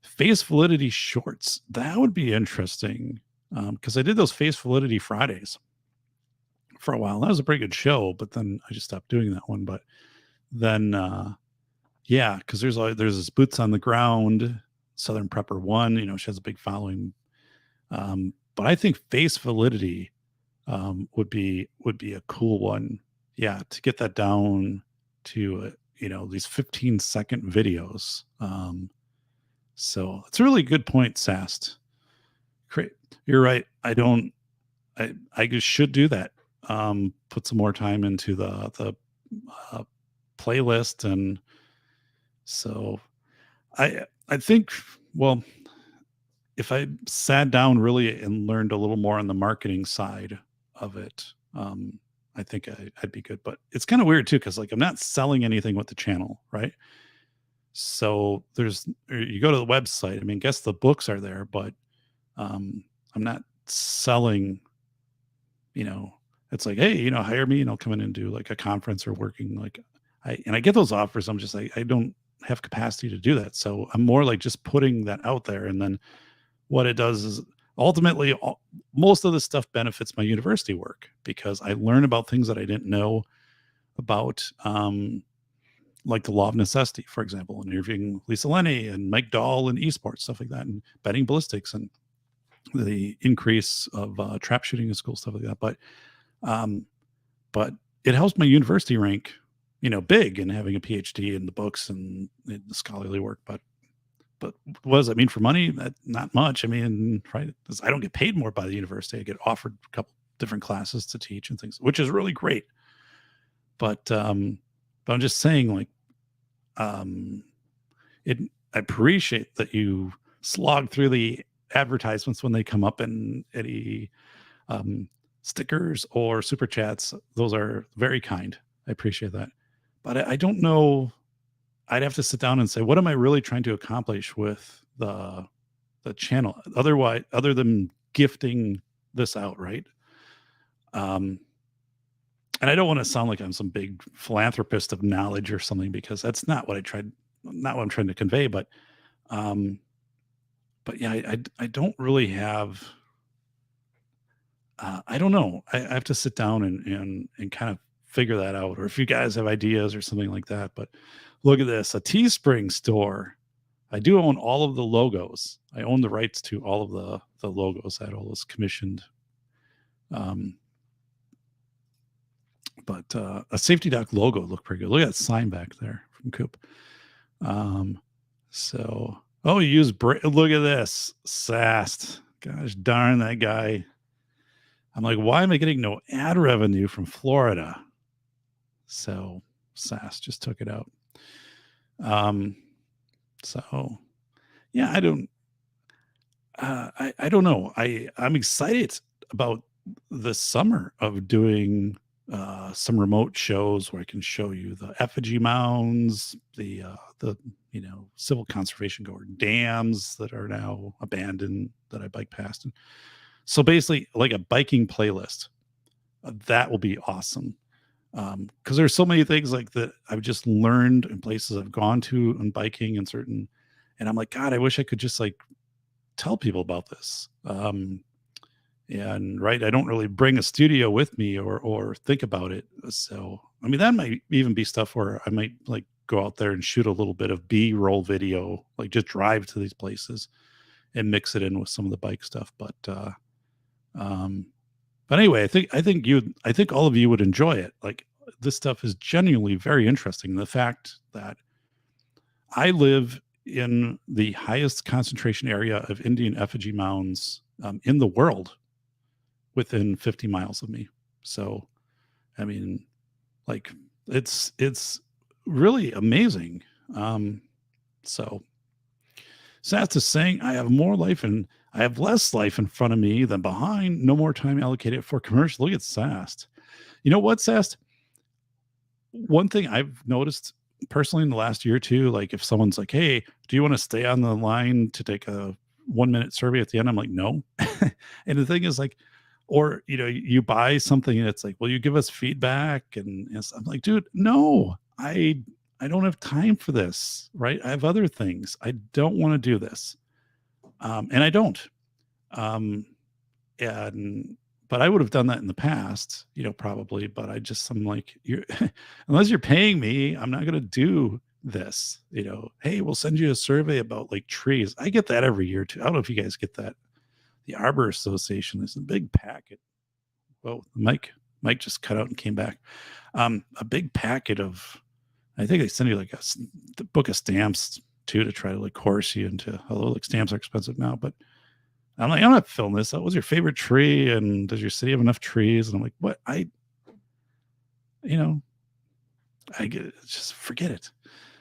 face validity shorts, that would be interesting, because I did those face validity Fridays for a while. That was a pretty good show, but then I just stopped doing that one. But then yeah, because there's this Boots on the Ground, Southern Prepper 1, she has a big following. But I think face validity would be a cool one. Yeah, to get that down to these 15-second videos. So it's a really good point, Sast. Great. You're right. I just should do that. Put some more time into the playlist, and so I think, well, if I sat down really and learned a little more on the marketing side of it, I think I'd be good. But it's kind of weird too, because like I'm not selling anything with the channel, right? So you go to the website. I mean, guess the books are there, but I'm not selling. It's like, hey, hire me and I'll come in and do like a conference or working. Like I get those offers. I'm just like, I don't have capacity to do that. So I'm more like just putting that out there. And then what it does is ultimately most of this stuff benefits my university work because I learn about things that I didn't know about, like the law of necessity, for example, and interviewing Lisa Lenny and Mike Dahl and esports, stuff like that, and betting ballistics and the increase of trap shooting in school, stuff like that. But it helps my university rank, big, and having a PhD in the books and the scholarly work. But what does that mean for money? Not much. I mean, right? I don't get paid more by the university. I get offered a couple different classes to teach and things, which is really great. But I'm just saying, like, I appreciate that you slog through the advertisements when they come up in any stickers or super chats. Those are very kind. I appreciate that. But I don't know. I'd have to sit down and say, what am I really trying to accomplish with the channel? Other than gifting this out, right? And I don't want to sound like I'm some big philanthropist of knowledge or something, because that's not what I'm trying to convey. But yeah, I don't really have. I don't know. I have to sit down and kind of figure that out. Or if you guys have ideas or something like that. But look at this, a Teespring store. I do own all of the logos. I own the rights to all of the logos. I had all those commissioned. But a Safety Doc logo looked pretty good. Look at that sign back there from Coop. You use look at this. SAST. Gosh darn that guy. I'm like, why am I getting no ad revenue from Florida? So SAST just took it out. Yeah, I don't know. I'm excited about the summer of doing some remote shows where I can show you the effigy mounds, the civil conservation goer dams that are now abandoned that I bike past. And so basically like a biking playlist. That will be awesome. Because there's so many things like that I've just learned in places I've gone to on biking and I'm like, God, I wish I could just like tell people about this. And right, I don't really bring a studio with me or think about it. So, I mean, that might even be stuff where I might like go out there and shoot a little bit of B-roll video, like just drive to these places and mix it in with some of the bike stuff. But anyway, I think all of you would enjoy it. Like, this stuff is genuinely very interesting. The fact that I live in the highest concentration area of Indian effigy mounds in the world within 50 miles of me. So, I mean, like it's really amazing. So SAST is saying I have less life in front of me than behind. No more time allocated for commercial. Look at SAST. You know what, SAST? One thing I've noticed personally in the last year or two, like if someone's like, hey, do you want to stay on the line to take a 1-minute survey at the end? I'm like, no. And the thing is like, or, you buy something and it's like, will you give us feedback? And I'm like, dude, no, I don't have time for this. Right. I have other things. I don't want to do this. And I don't. But I would have done that in the past, probably, but I'm like, unless you're paying me, I'm not going to do this, hey, we'll send you a survey about like trees. I get that every year too. I don't know if you guys get that. The Arbor Association is a big packet. Well, Mike just cut out and came back. A big packet of, I think they send you like the book of stamps too, to try to like coerce you into, although like stamps are expensive now, but I'm like, I'm not filling this. What was your favorite tree? And does your city have enough trees? And I'm like, what? I get it. Just forget it.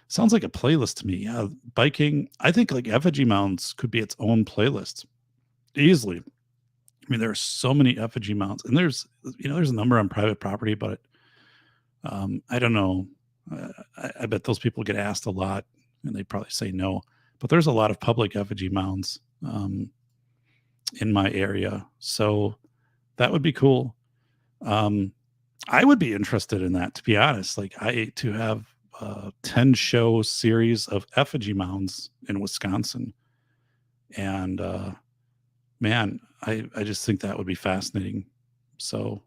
Sounds like a playlist to me. Yeah, biking. I think like effigy mounds could be its own playlist easily. I mean, there are so many effigy mounds, and there's a number on private property, but I don't know. I bet those people get asked a lot, and they probably say no. But there's a lot of public effigy mounds in my area, so that would be cool. I would be interested in that, to be honest. Like to have a 10-show series of effigy mounds in Wisconsin, and man, I just think that would be fascinating. So,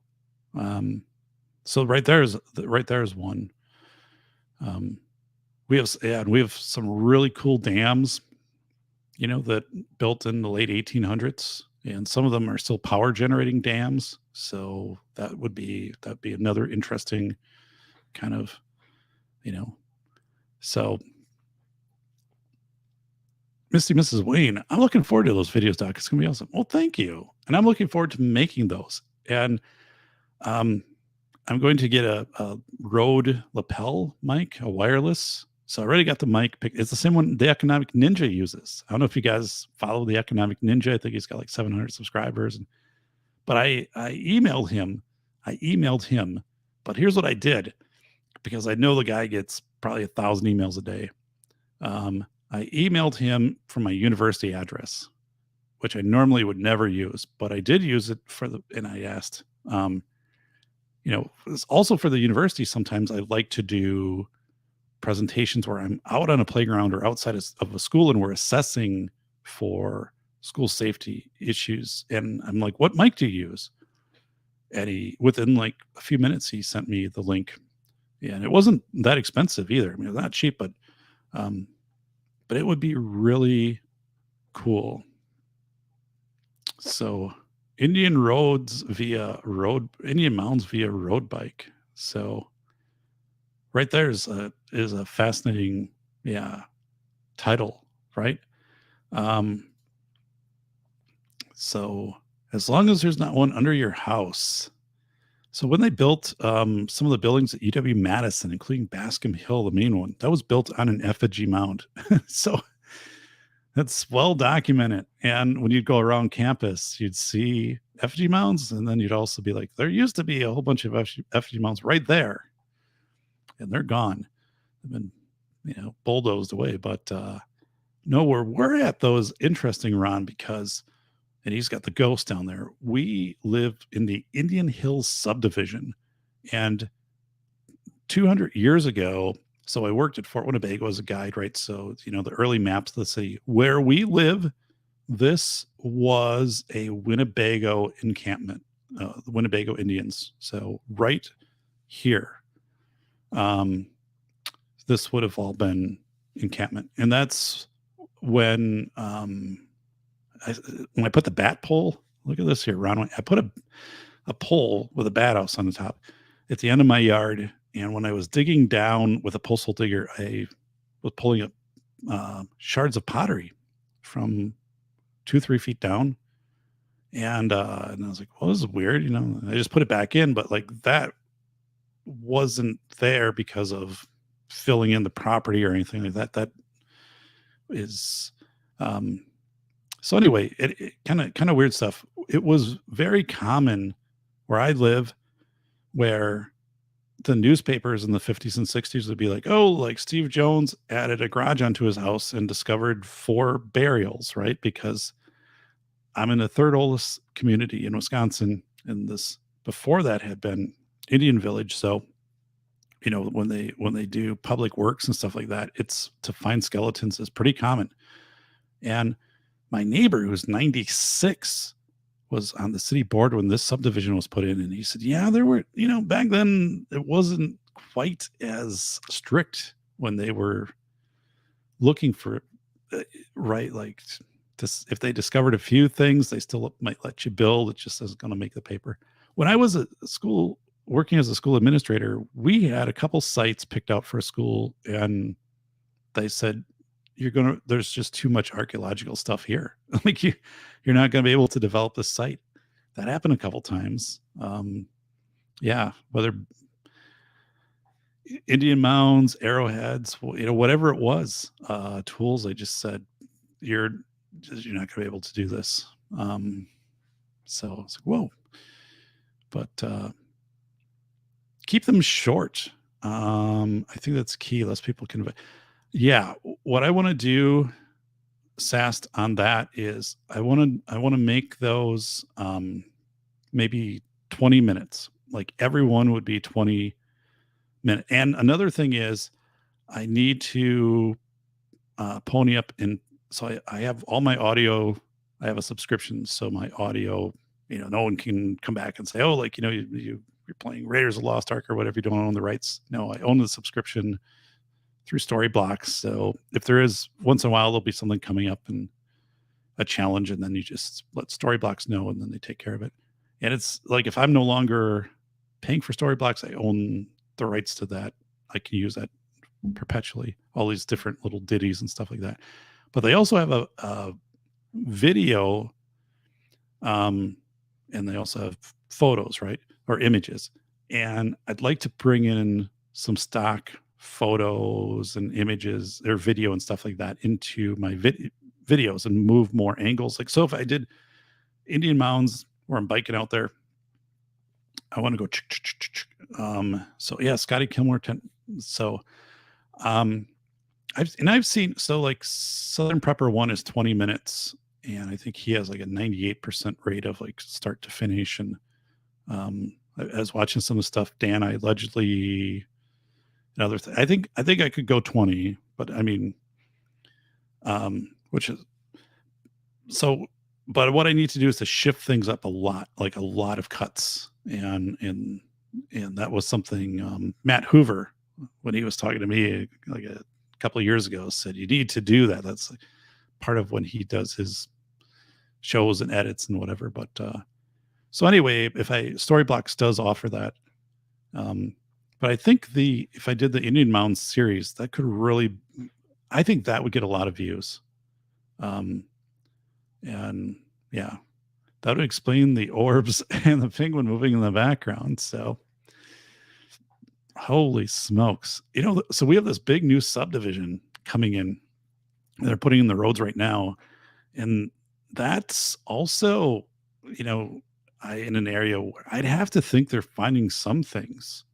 so right there is one. We have some really cool dams, that built in the late 1800s, and some of them are still power generating dams. So that'd be another interesting kind of, so Misty Mrs. Wayne, I'm looking forward to those videos, Doc. It's gonna be awesome. Well, thank you. And I'm looking forward to making those. And I'm going to get a Rode lapel mic, a wireless. So I already got the mic. It's the same one the Economic Ninja uses. I don't know if you guys follow the Economic Ninja. I think he's got like 700 subscribers. But I emailed him. But here's what I did, because I know the guy gets probably 1,000 emails a day. I emailed him from my university address, which I normally would never use, but I did use it and I asked, it's also for the university. Sometimes I like to do presentations where I'm out on a playground or outside of a school, and we're assessing for school safety issues. And I'm like, what mic do you use? And within like a few minutes, he sent me the link. Yeah, and it wasn't that expensive either. I mean, it was not cheap, but it would be really cool. So Indian Mounds via road bike. So right there is a fascinating, title, right? So as long as there's not one under your house. So when they built some of the buildings at UW-Madison, including Bascom Hill, the main one, that was built on an effigy mound. So that's well documented. And when you'd go around campus, you'd see effigy mounds, and then you'd also be like, there used to be a whole bunch of effigy mounds right there, and they're gone. They've been, bulldozed away. But no, where we're at, though, is interesting, Ron, because, and he's got the ghost down there. We live in the Indian Hills subdivision, and 200 years ago, so I worked at Fort Winnebago as a guide, right? So, the early maps of the city where we live, this was a Winnebago encampment, the Winnebago Indians. So right here, this would have all been encampment. And that's when I put the bat pole, look at this here, Ron. I put a pole with a bat house on the top at the end of my yard. And when I was digging down with a postal digger, I was pulling up shards of pottery from 2-3 feet down. And I was like, well, this is weird. I just put it back in, but like that wasn't there because of filling in the property or anything like that. That is, so anyway, it kind of weird stuff. It was very common where I live, where the newspapers in the 50s and 60s would be like, oh, like Steve Jones added a garage onto his house and discovered 4 burials, right? Because I'm in the third oldest community in Wisconsin, and this before that had been Indian Village. So, when they do public works and stuff like that, it's to find skeletons is pretty common. And my neighbor, who's 96, was on the city board when this subdivision was put in. And he said, yeah, there were, back then it wasn't quite as strict when they were looking for, right? Like this, if they discovered a few things, they still might let you build. It just isn't going to make the paper. When I was at school, working as a school administrator, we had a couple sites picked out for a school, and they said, there's just too much archaeological stuff here. Like you're not going to be able to develop this site. That happened a couple times. Whether Indian mounds, arrowheads, whatever it was, tools. I just said, you're not going to be able to do this. So it's like, whoa, but keep them short. I think that's key. Less people can. Yeah, what I want to do, Sast, on that is I want to make those maybe 20 minutes. Like everyone would be 20 minutes. And another thing is I need to pony up so I have all my audio. I have a subscription, so my audio, no one can come back and say, oh, like, you're playing Raiders of the Lost Ark or whatever. You don't own the rights. No, I own the subscription through Storyblocks. So if there is, once in a while, there'll be something coming up and a challenge, and then you just let Storyblocks know, and then they take care of it. And it's like, if I'm no longer paying for Storyblocks, I own the rights to that. I can use that perpetually, all these different little ditties and stuff like that. But they also have a video, and they also have photos, right? Or images. And I'd like to bring in some stock photos and images or video and stuff like that into my videos and move more angles. Like, so if I did Indian mounds where I'm biking out there, I want to go. So yeah, Scotty Kilmore. So, I've seen, so like Southern Prepper 1 is 20 minutes, and I think he has like a 98% rate of like start to finish. And I was watching some of the stuff Dan, I allegedly, another thing. I think I could go 20, but I mean, which is so. But what I need to do is to shift things up a lot, like a lot of cuts, and that was something Matt Hoover, when he was talking to me like a couple of years ago, said you need to do that. That's part of when he does his shows and edits and whatever. But so anyway, Storyblocks does offer that. But I think if I did the Indian Mounds series, that could really, I think that would get a lot of views. And yeah, that would explain the orbs and the penguin moving in the background. So holy smokes. So we have this big new subdivision coming in. They're putting in the roads right now. And that's also, in an area where I'd have to think they're finding some things,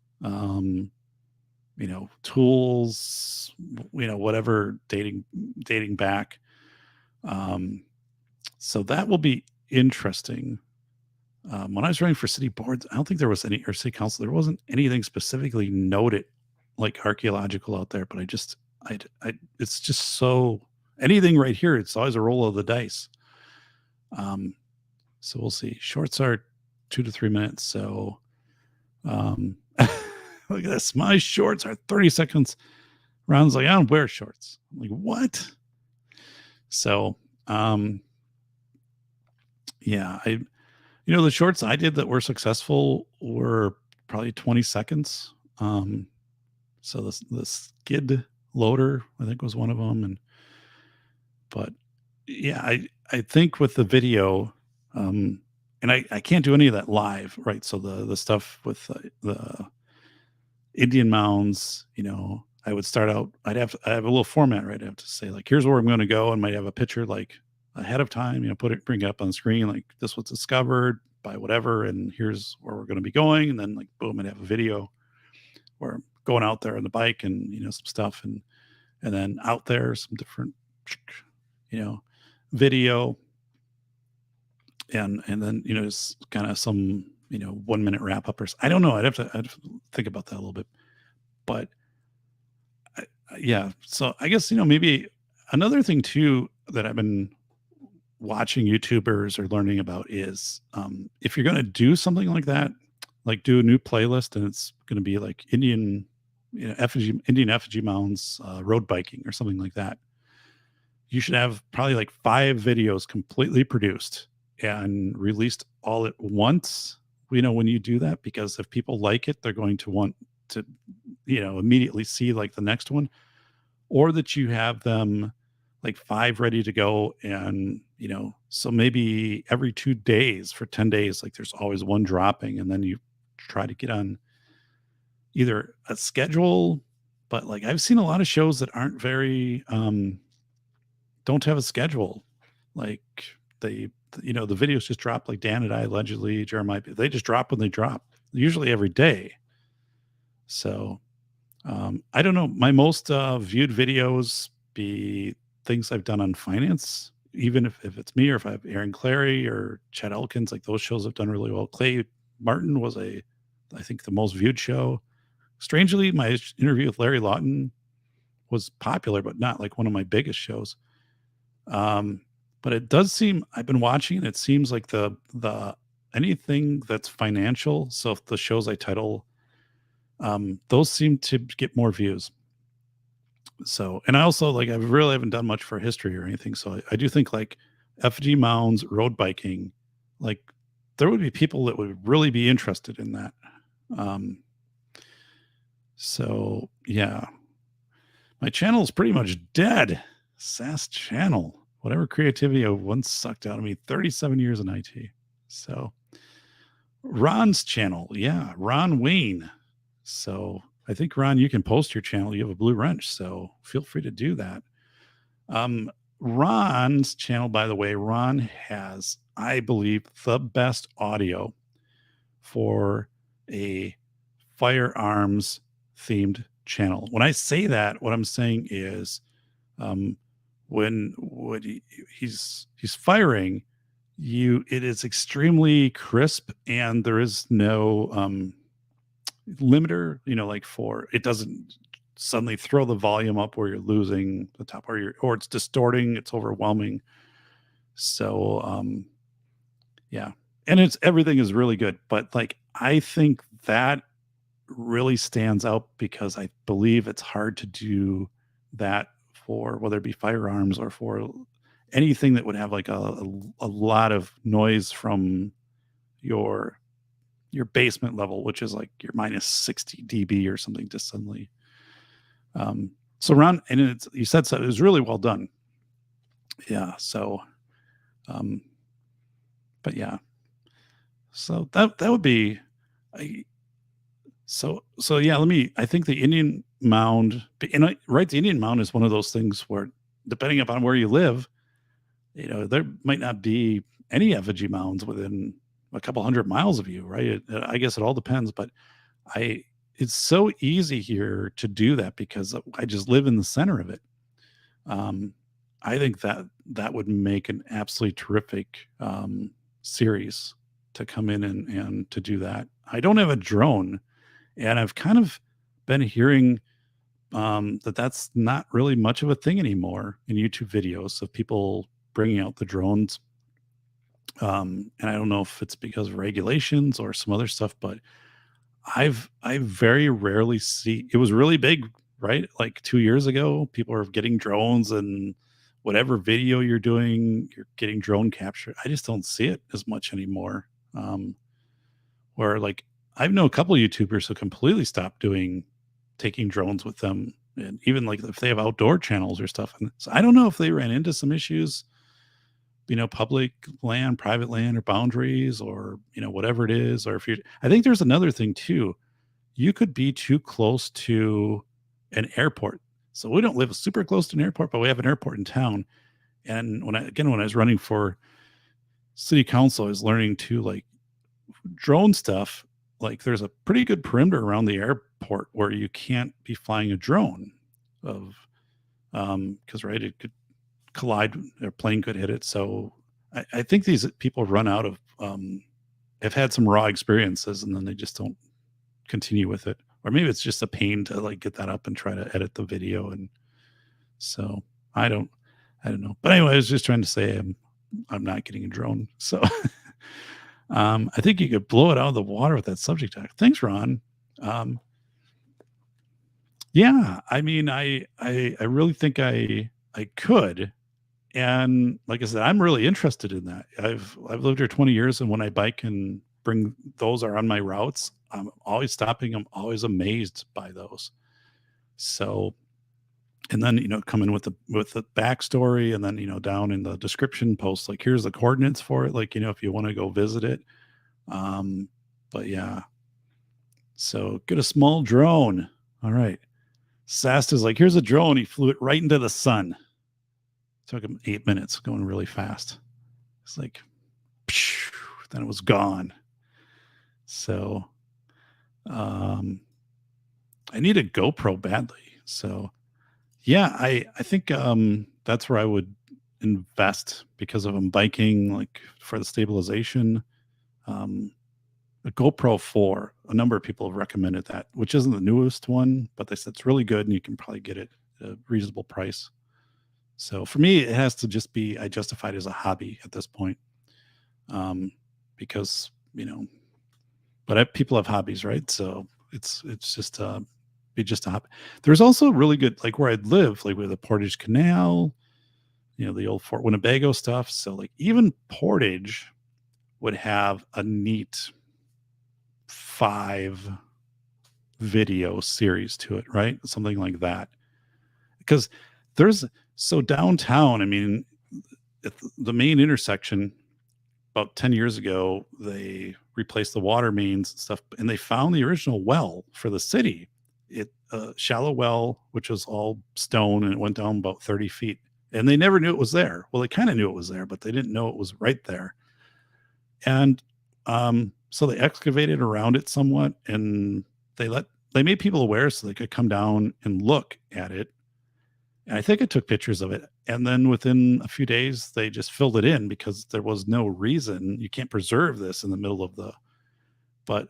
tools, whatever dating back. So that will be interesting. When I was running for city boards, I don't think there was or city council, there wasn't anything specifically noted like archaeological out there, but it's just so, anything right here, it's always a roll of the dice. So we'll see. Shorts are 2 to 3 minutes. So, look at this. My shorts are 30 seconds. Ron's like, I don't wear shorts. I'm like, what? So, yeah, the shorts I did that were successful were probably 20 seconds. So the skid loader, I think, was one of them. But yeah, I think with the video, and I can't do any of that live, right? So the stuff with the Indian mounds, I would start out, I have a little format, right? I have to say, like, here's where I'm going to go, and might have a picture like ahead of time, bring it up on the screen, like this was discovered by whatever, and here's where we're going to be going. And then like, boom, I'd have a video where I'm going out there on the bike and, some stuff. And then out there, some different, video. And then, just kind of some, 1 minute wrap up, or I don't know. I'd have to think about that a little bit, but yeah. So I guess, maybe another thing too, that I've been watching YouTubers or learning about is, if you're going to do something like that, like do a new playlist, and it's going to be like Indian effigy mounds, road biking or something like that, you should have probably like 5 videos completely produced and released all at once, when you do that, because if people like it, they're going to want to, immediately see like the next one, or that you have them like 5 ready to go. And, so maybe every 2 days for 10 days, like there's always one dropping, and then you try to get on either a schedule, but like I've seen a lot of shows that aren't very don't have a schedule. Like they, the videos just drop, like Dan and I, allegedly Jeremiah, they just drop when they drop, usually every day. So I don't know. My most viewed videos be things I've done on finance, even if it's me or if I have Aaron Clary or Chet Elkins, like those shows have done really well. Clay Martin was I think the most viewed show. Strangely, my interview with Larry Lawton was popular, but not like one of my biggest shows. But it does seem, I've been watching, and it seems like the anything that's financial. So if the shows I title, those seem to get more views. So, and I also like, I really haven't done much for history or anything. So I do think like FG mounds, road biking, like there would be people that would really be interested in that. So yeah, my channel is pretty much dead. SAS channel, whatever creativity I once sucked out of me, 37 years in IT. So Ron's channel. Yeah. Ron Wayne. So I think, Ron, you can post your channel. You have a blue wrench, so feel free to do that. Ron's channel, by the way, Ron has, I believe, the best audio for a firearms themed channel. When I say that, what I'm saying is when he's firing, it is extremely crisp, and there is no limiter, like it doesn't suddenly throw the volume up where you're losing the top, or it's distorting, it's overwhelming. So yeah, and everything is really good, but like I think that really stands out because I believe it's hard to do that for whether it be firearms or for anything that would have like a lot of noise from your basement level, which is like your minus 60 dB or something, just suddenly. So Ron, and you said so, it was really well done. Yeah. So, but yeah, so that would be, so yeah, I think the Indian mound, and right, the Indian mound is one of those things where, depending upon where you live, there might not be any effigy mounds within a couple 100 miles of you, right? I guess it all depends, but it's so easy here to do that because I just live in the center of it. I think that would make an absolutely terrific series to come in and to do that. I don't have a drone, and I've kind of been hearing that's not really much of a thing anymore in YouTube videos of people bringing out the drones. And I don't know if it's because of regulations or some other stuff, but I very rarely see, it was really big, right? Like 2 years ago, people are getting drones, and whatever video you're doing, you're getting drone capture. I just don't see it as much anymore. Where like I've known a couple of YouTubers who completely stopped taking drones with them, and even like if they have outdoor channels or stuff. And so I don't know if they ran into some issues, public land, private land, or boundaries, or, whatever it is. Or I think there's another thing too. You could be too close to an airport. So we don't live super close to an airport, but we have an airport in town. And when I was running for city council, I was learning to like drone stuff. Like there's a pretty good perimeter around the airport where you can't be flying a drone because right, it could collide, a plane could hit it. So I think these people run out of have had some raw experiences, and then they just don't continue with it. Or maybe it's just a pain to like get that up and try to edit the video. And so I don't know. But anyway, I was just trying to say I'm not getting a drone. So I think you could blow it out of the water with that subject talk. Thanks, Ron. Yeah, I mean, I really think I could. And like I said, I'm really interested in that. I've lived here 20 years, and when I bike and bring those are on my routes, I'm always stopping. I'm always amazed by those. So, and then coming with the backstory, and then down in the description post, like here's the coordinates for it, like if you want to go visit it. But yeah, So get a small drone. All right. Sasta's like, here's a drone. He flew it right into the sun. Took him 8 minutes, going really fast. It's like, phew, then it was gone. So I need a GoPro badly. So yeah, I think that's where I would invest, because if I'm biking, like for the stabilization. A GoPro 4, a number of people have recommended that, which isn't the newest one, but they said it's really good and you can probably get it at a reasonable price. So for me, it has to just be, I justify it as a hobby at this point. Because, but people have hobbies, right? So it's just, be just a hobby. There's also really good, like where I'd live, like with the Portage Canal, the old Fort Winnebago stuff. So like even Portage would have a neat 5 video series to it, right? Something like that. Because so downtown, I mean, at the main intersection, about 10 years ago, they replaced the water mains and stuff, and they found the original well for the city. Shallow well, which was all stone, and it went down about 30 feet. And they never knew it was there. Well, they kind of knew it was there, but they didn't know it was right there. And so they excavated around it somewhat, and they made people aware so they could come down and look at it. And I think I took pictures of it. And then within a few days, they just filled it in because there was no reason. You can't preserve this in the middle of but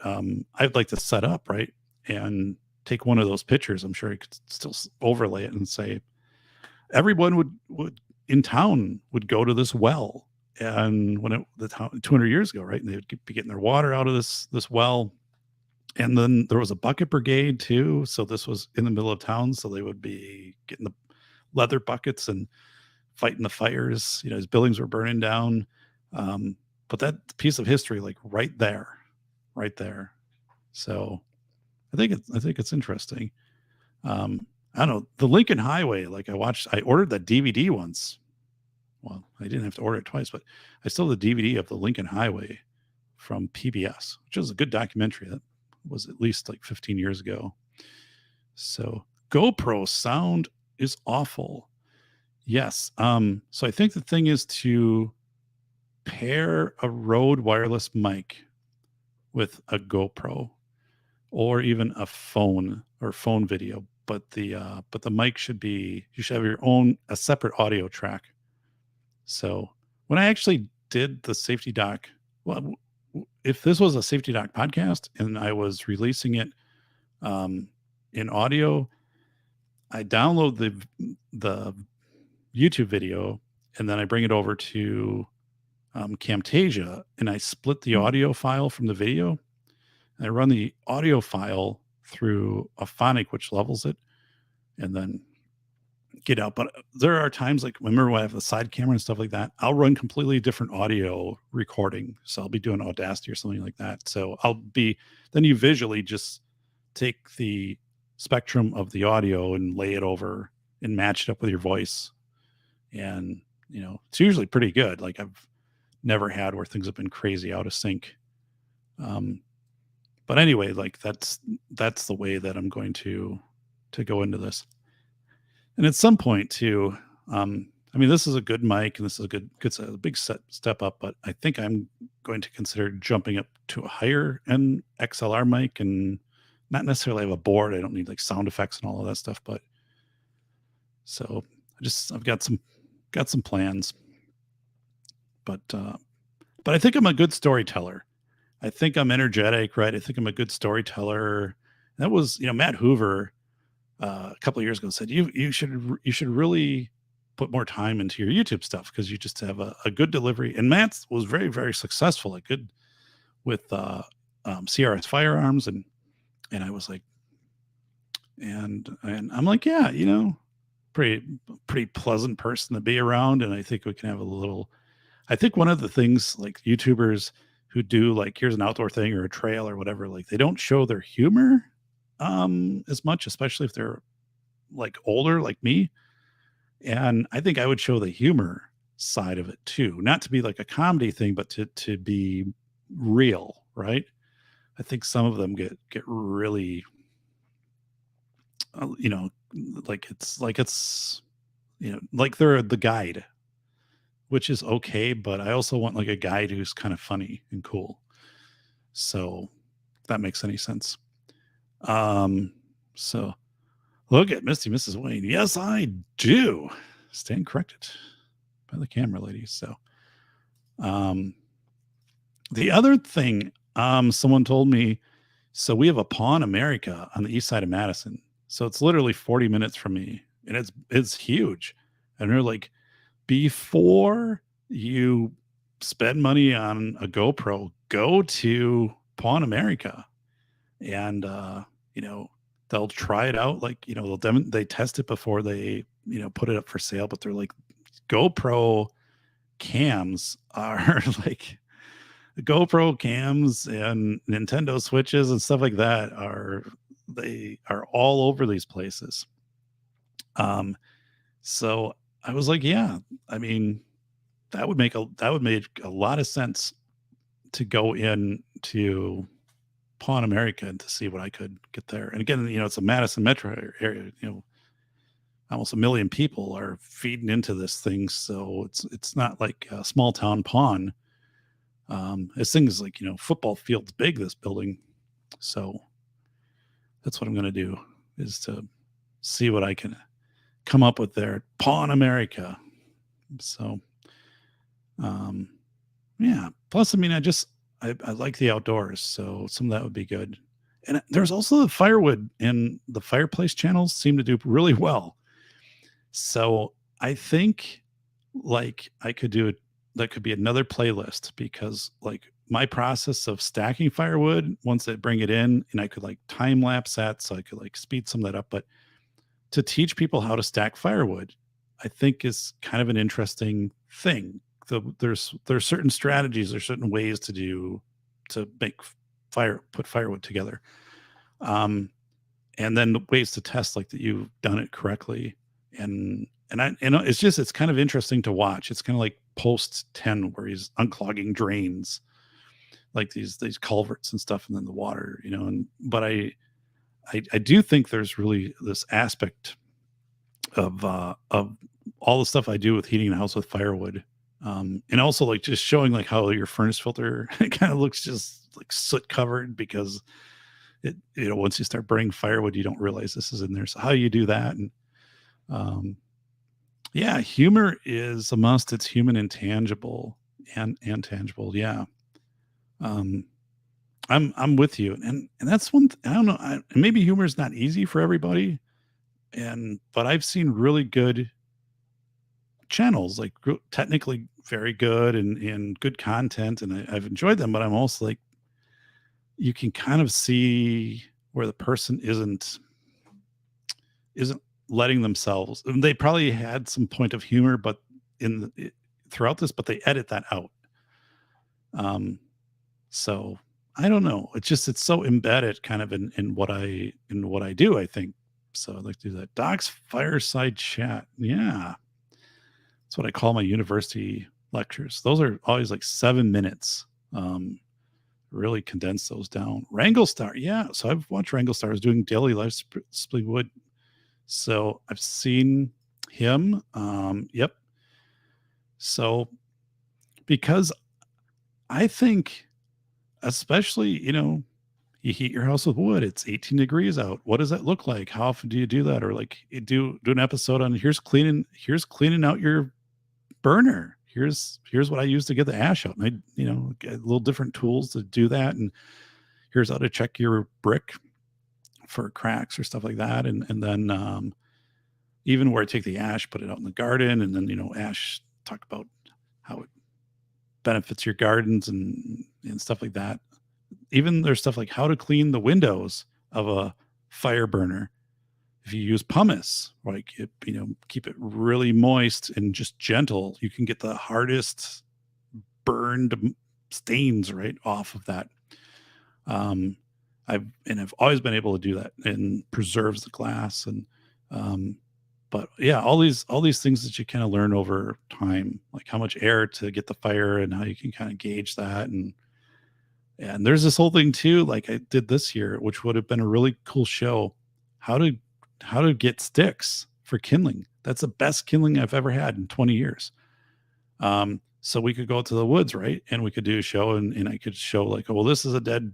I'd like to set up, right, and take one of those pictures. I'm sure you could still overlay it and say, everyone would in town would go to this well. And when the town 200 years ago, right, and they would be getting their water out of this well. And then there was a bucket brigade too. So this was in the middle of town. So they would be getting the leather buckets and fighting the fires. His buildings were burning down. But that piece of history, like right there. So I think it's interesting. I don't know, the Lincoln Highway. Like I ordered that DVD once. Well, I didn't have to order it twice, but I still have the DVD of the Lincoln Highway from PBS, which is a good documentary. That was at least like 15 years ago. So GoPro sound is awful. Yes. So I think the thing is to pair a Rode wireless mic with a GoPro or even a phone or phone video. But the mic you should have a separate audio track. So when I actually did the Safety Doc, well, if this was a Safety Doc podcast and I was releasing it in audio, I download the YouTube video and then I bring it over to Camtasia and I split the audio file from the video. And I run the audio file through Auphonic, which levels it, and then get out. But there are times, like remember when I have the side camera and stuff like that, I'll run completely different audio recording. So I'll be doing Audacity or something like that. So then you visually just take the spectrum of the audio and lay it over and match it up with your voice. And, it's usually pretty good. Like I've never had where things have been crazy out of sync. But anyway, like that's the way that I'm going to go into this. And at some point too, this is a good mic and this is a big step up, but I think I'm going to consider jumping up to a higher end XLR mic and not necessarily have a board. I don't need like sound effects and all of that stuff, but so I've got some plans, but I think I'm a good storyteller. I think I'm energetic, right? I think I'm a good storyteller. That was, Matt Hoover, a couple of years ago said, you should really put more time into your YouTube stuff because you just have a good delivery. And Matt was very, very successful with CRS firearms. And I was like, and I'm like, yeah, pretty pleasant person to be around. And I think we can have I think one of the things like YouTubers who do like, here's an outdoor thing or a trail or whatever, like they don't show their humor as much, especially if they're like older like me. And I think I would show the humor side of it too, not to be like a comedy thing, but to be real, right? I think some of them get really, you know, like it's you know, like they're the guide, which is okay, but I also want like a guide who's kind of funny and cool. So if that makes any sense. So look at Misty, Mrs. Wayne. Yes, I do. Stand corrected by the camera lady. So the other thing, someone told me, so we have a Pawn America on the east side of Madison. So it's literally 40 minutes from me, and it's huge. And they're like, before you spend money on a GoPro, go to Pawn America, and you know, they'll try it out. Like, you know, they test it before they, you know, put it up for sale. But they're like, GoPro cams are like, the GoPro cams and Nintendo Switches and stuff like that they are all over these places. So I was like, yeah, I mean, that would make a lot of sense to go in to Pawn America and to see what I could get there. And again, you know, it's a Madison metro area, you know, almost 1 million people are feeding into this thing. So it's not like a small town pawn. This thing is like, you know, football field's big, this building. So that's what I'm going to do, is to see what I can come up with there at Pawn America. So, yeah. Plus, I mean, I like the outdoors, so some of that would be good. And there's also the firewood, and the fireplace channels seem to do really well. So I think like I could do it. That could be another playlist, because like my process of stacking firewood, once I bring it in, and I could like time lapse that, so I could like speed some of that up. But to teach people how to stack firewood, I think is kind of an interesting thing. There's certain strategies, there's certain ways to make put firewood together. And then the ways to test like that you've done it correctly. And it's kind of interesting to watch. It's kind of like post 10 where he's unclogging drains, like these culverts and stuff, and then the water, you know. But I do think there's really this aspect of all the stuff I do with heating the house with firewood, and also like just showing like how your furnace filter kind of looks just like soot covered, because it, you know, once you start burning firewood, you don't realize this is in there. So how you do that. And yeah, humor is a must. It's human and tangible and tangible. Yeah. I'm with you. And that's one, I don't know. Maybe humor is not easy for everybody. But I've seen really good channels, like technically very good and good content. And I've enjoyed them, but I'm also like, you can kind of see where the person isn't letting themselves, and they probably had some point of humor, but throughout this, but they edit that out. So I don't know. It's so embedded kind of in what I do, I think. So I'd like to do that. Doc's fireside chat. Yeah. That's what I call my university lectures. Those are always like 7 minutes. Really condense those down. Wrangle Star. Yeah. So I've watched Wrangle Star. I was doing daily life splitting wood. So I've seen him. Yep. So because I think, especially, you know, you heat your house with wood, it's 18 degrees out. What does that look like? How often do you do that? Or like you do an episode on here's cleaning out your burner. Here's what I use to get the ash out. And I, you know, get little different tools to do that. And here's how to check your brick for cracks or stuff like that. And then even where I take the ash, put it out in the garden, and then, you know, ash, talk about how it benefits your gardens and stuff like that. Even there's stuff like how to clean the windows of a fire burner. If you use pumice, like, you know, keep it really moist and just gentle, you can get the hardest burned stains right off of that. I've always been able to do that, and preserves the glass. And but yeah, all these things that you kind of learn over time, like how much air to get the fire and how you can kind of gauge that. And And there's this whole thing too, like I did this year, which would have been a really cool show, how to get sticks for kindling. That's the best kindling I've ever had in 20 years. So we could go out to the woods, right? And we could do a show, and I could show like, oh, well, this is a dead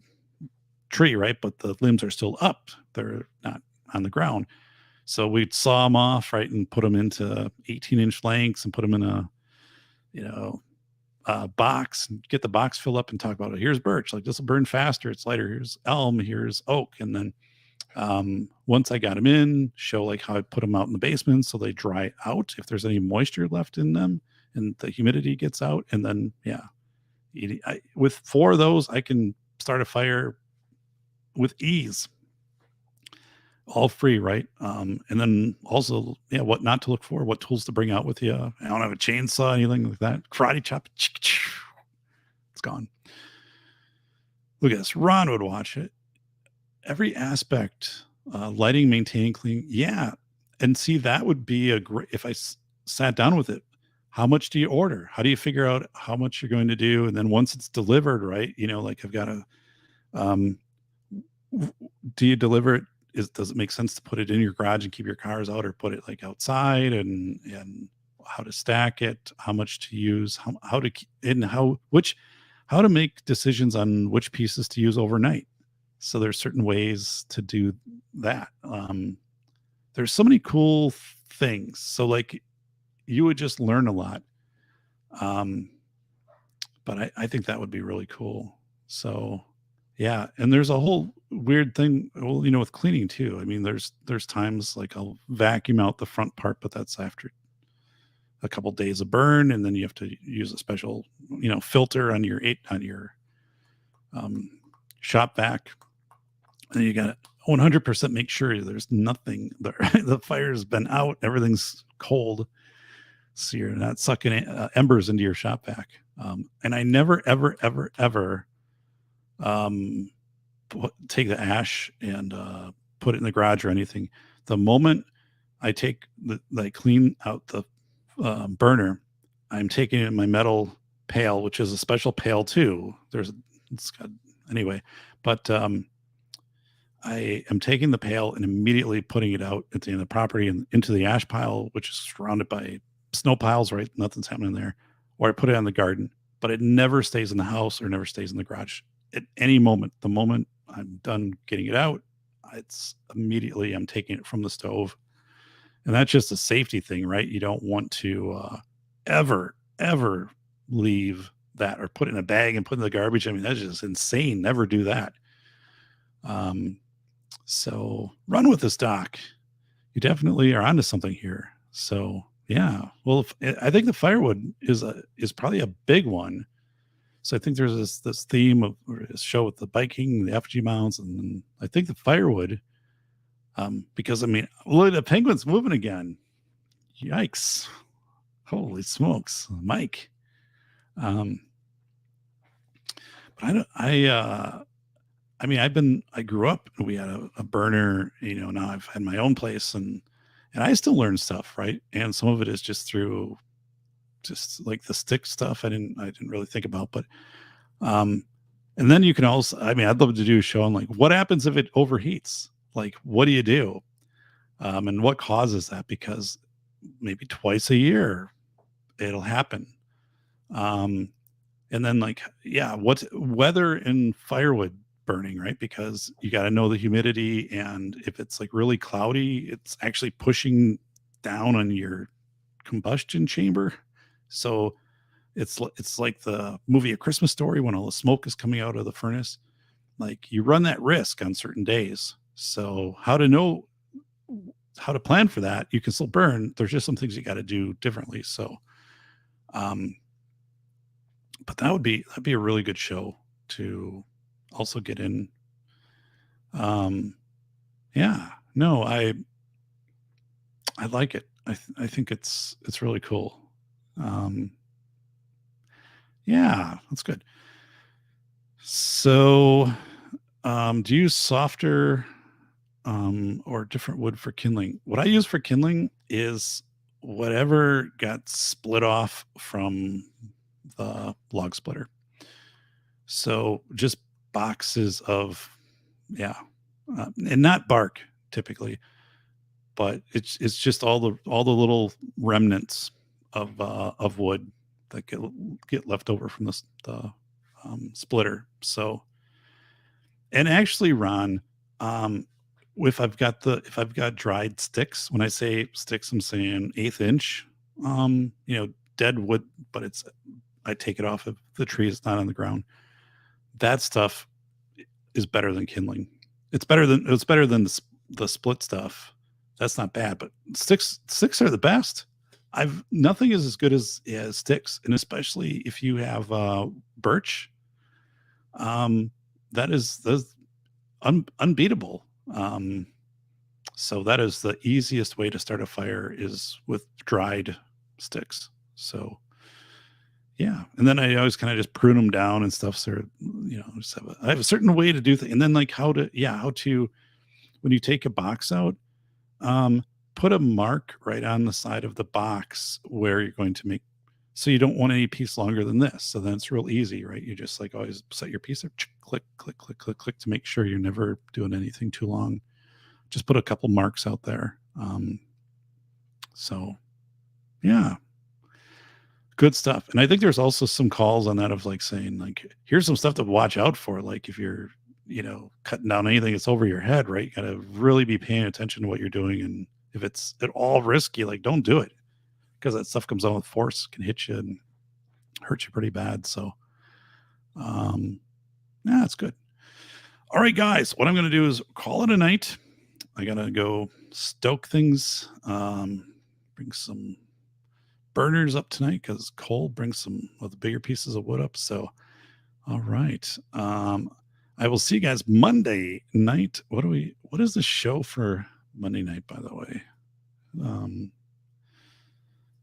tree, right? But the limbs are still up. They're not on the ground. So we'd saw them off, right? And put them into 18-inch lengths and put them in a, box, and get the box filled up and talk about it. Here's birch, like this will burn faster. It's lighter. Here's elm, here's oak. And then once I got them in, show like how I put them out in the basement so they dry out if there's any moisture left in them and the humidity gets out. And then, with 4 of those, I can start a fire with ease, all free, right? And then also, what not to look for, what tools to bring out with you. I don't have a chainsaw, anything like that. Karate chop, it's gone. Look at this. Ron would watch it. Every aspect, lighting, maintaining, cleaning. Yeah. And see, that would be a great, if I sat down with it, how much do you order? How do you figure out how much you're going to do? And then once it's delivered, right? Like I've got to, do you deliver it? Does it make sense to put it in your garage and keep your cars out, or put it like outside, and how to stack it, how much to use, how to make decisions on which pieces to use overnight. So there's certain ways to do that. There's so many cool things. So like you would just learn a lot. But I think that would be really cool. So yeah. And there's a whole weird thing, well, with cleaning too. I mean, there's times like I'll vacuum out the front part, but that's after a couple days of burn. And then you have to use a special, filter on your shop vac. And you got to 100% make sure there's nothing there. The fire's been out, everything's cold, so you're not sucking embers into your shop vac. And I never, ever, ever, ever take the ash and put it in the garage or anything. The moment I clean out the burner, I'm taking it in my metal pail, which is a special pail too. But I am taking the pail and immediately putting it out at the end of the property and into the ash pile, which is surrounded by snow piles, right? Nothing's happening there. Or I put it on the garden, but it never stays in the house or never stays in the garage. At any moment, the moment I'm done getting it out, I'm taking it from the stove. And that's just a safety thing, right? You don't want to ever leave that or put it in a bag and put it in the garbage. I mean, that's just insane. Never do that. So run with this, Doc. You definitely are onto something here. So yeah, well, I think the firewood is probably a big one. So I think there's this theme of this show with the biking, the effigy mounts, and I think the firewood, because I mean, look, the penguin's moving again. Yikes! Holy smokes, Mike. But I grew up, we had a burner, now I've had my own place and I still learn stuff, right? And some of it is just through just like the stick stuff I didn't really think about, but and then you can also, I'd love to do a show on like what happens if it overheats, like what do you do, and what causes that, because maybe twice a year it'll happen. And then what's weather and firewood burning, right? Because you got to know the humidity, and if it's like really cloudy, it's actually pushing down on your combustion chamber. So it's like the movie A Christmas Story, when all the smoke is coming out of the furnace. Like you run that risk on certain days. So how to plan for that? You can still burn. There's just some things you got to do differently. So, but that'd be a really good show to also get in. I like it. I think it's really cool. That's good. So, do you use softer or different wood for kindling? What I use for kindling is whatever got split off from the log splitter. So just boxes of, and not bark typically, but it's just all the little remnants of wood that get left over from the splitter. So, and actually, Ron, if I've got dried sticks, when I say sticks, I'm saying 1/8 inch, dead wood, but I take it off of the tree. It's not on the ground. That stuff is better than kindling. It's better than the split stuff. That's not bad, but sticks are the best. Nothing is as good as sticks, and especially if you have birch, that's unbeatable. So that is the easiest way to start a fire, is with dried sticks. So yeah, and then I always kind of just prune them down and stuff. So I have a certain way to do things, and then like how to when you take a box out, put a mark right on the side of the box where you're going to make. So you don't want any piece longer than this. So then it's real easy, right? You just like always set your piece there, click, click, click, click, click, to make sure you're never doing anything too long. Just put a couple marks out there. So yeah, good stuff. And I think there's also some calls on that of like saying like, here's some stuff to watch out for. Like if you're, cutting down anything that's over your head, right? You got to really be paying attention to what you're doing. And if it's at all risky, like don't do it, because that stuff comes on with force, can hit you and hurt you pretty bad. So, it's good. All right, guys, what I'm going to do is call it a night. I got to go stoke things, bring some burners up tonight because Cole brings some of the bigger pieces of wood up. So, all right. I will see you guys Monday night. What is the show for Monday night, by the way? Let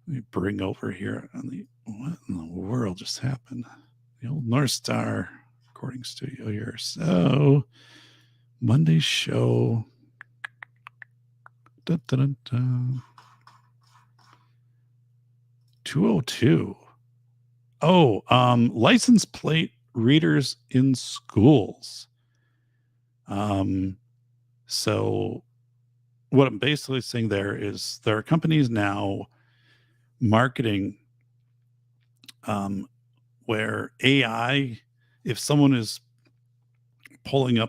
me bring over here on what in the world just happened? The old North Star recording studio here. So Monday's show. 202. License plate readers in schools. So what I'm basically saying there is there are companies now marketing where AI, if someone is pulling a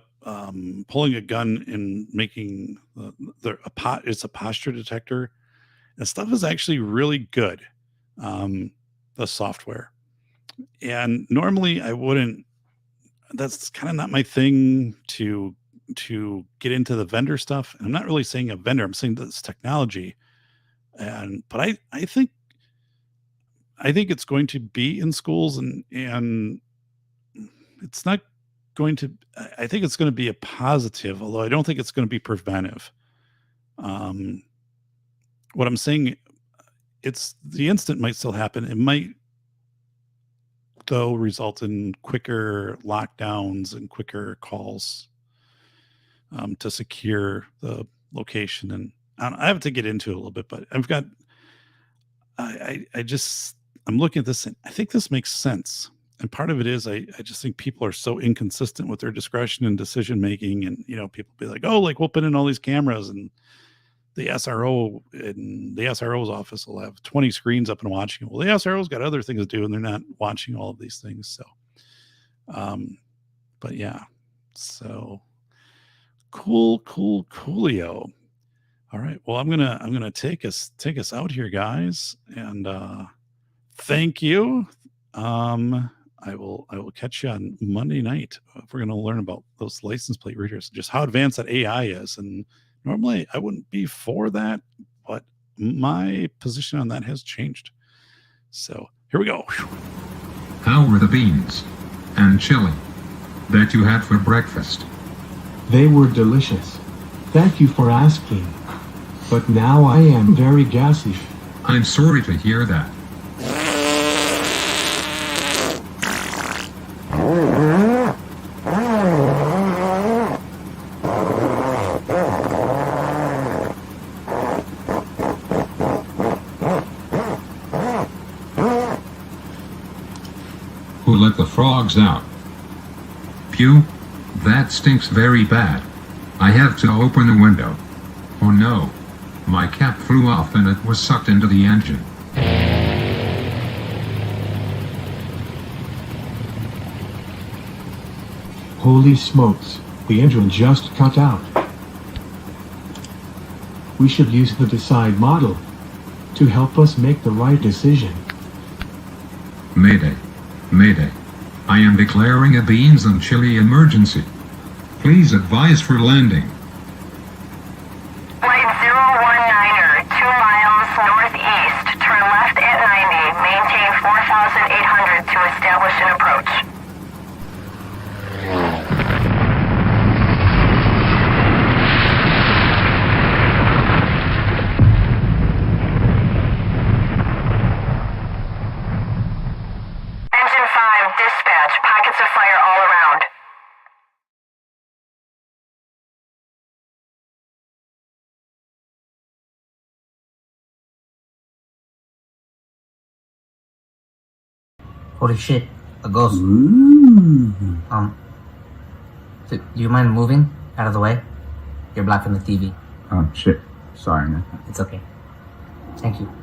gun and making it's a posture detector, and stuff is actually really good, the software. And normally I wouldn't, that's kind of not my thing to get into the vendor stuff. And I'm not really saying a vendor, I'm saying this technology. But I think it's going to be in schools, and it's not going to, I think it's going to be a positive, although I don't think it's going to be preventive. What I'm saying, it's the incident might still happen. It might, though, result in quicker lockdowns and quicker calls to secure the location. And I have to get into it a little bit, but I'm looking at this and I think this makes sense. And part of it is I just think people are so inconsistent with their discretion and decision making. And, people be like, oh, like we'll put in all these cameras, and the SRO in the SRO's office will have 20 screens up and watching it. Well, the SRO's got other things to do, and they're not watching all of these things. So, but yeah, so coolio. All right. Well, I'm gonna take us out here, guys, and thank you. I will catch you on Monday night. We're gonna learn about those license plate readers, just how advanced that AI is. And normally I wouldn't be for that, but my position on that has changed. So here we go. How were the beans and chili that you had for breakfast? They were delicious. Thank you for asking. But now I am very gassy. I'm sorry to hear that. Who let the frogs out? Q? That stinks very bad. I have to open the window. Oh no. My cap flew off and it was sucked into the engine. Holy smokes, the engine just cut out. We should use the Decide model to help us make the right decision. Mayday. Mayday. I am declaring a beans and chili emergency. Please advise for landing. Flight 019er, 2 miles northeast. Turn left at 90. Maintain 4,800 to establish an approach. Engine 5, dispatch. Pockets of fire all around. Holy shit, a ghost. Do you mind moving out of the way? You're blocking the TV. Oh, shit. Sorry, man. It's okay. Thank you.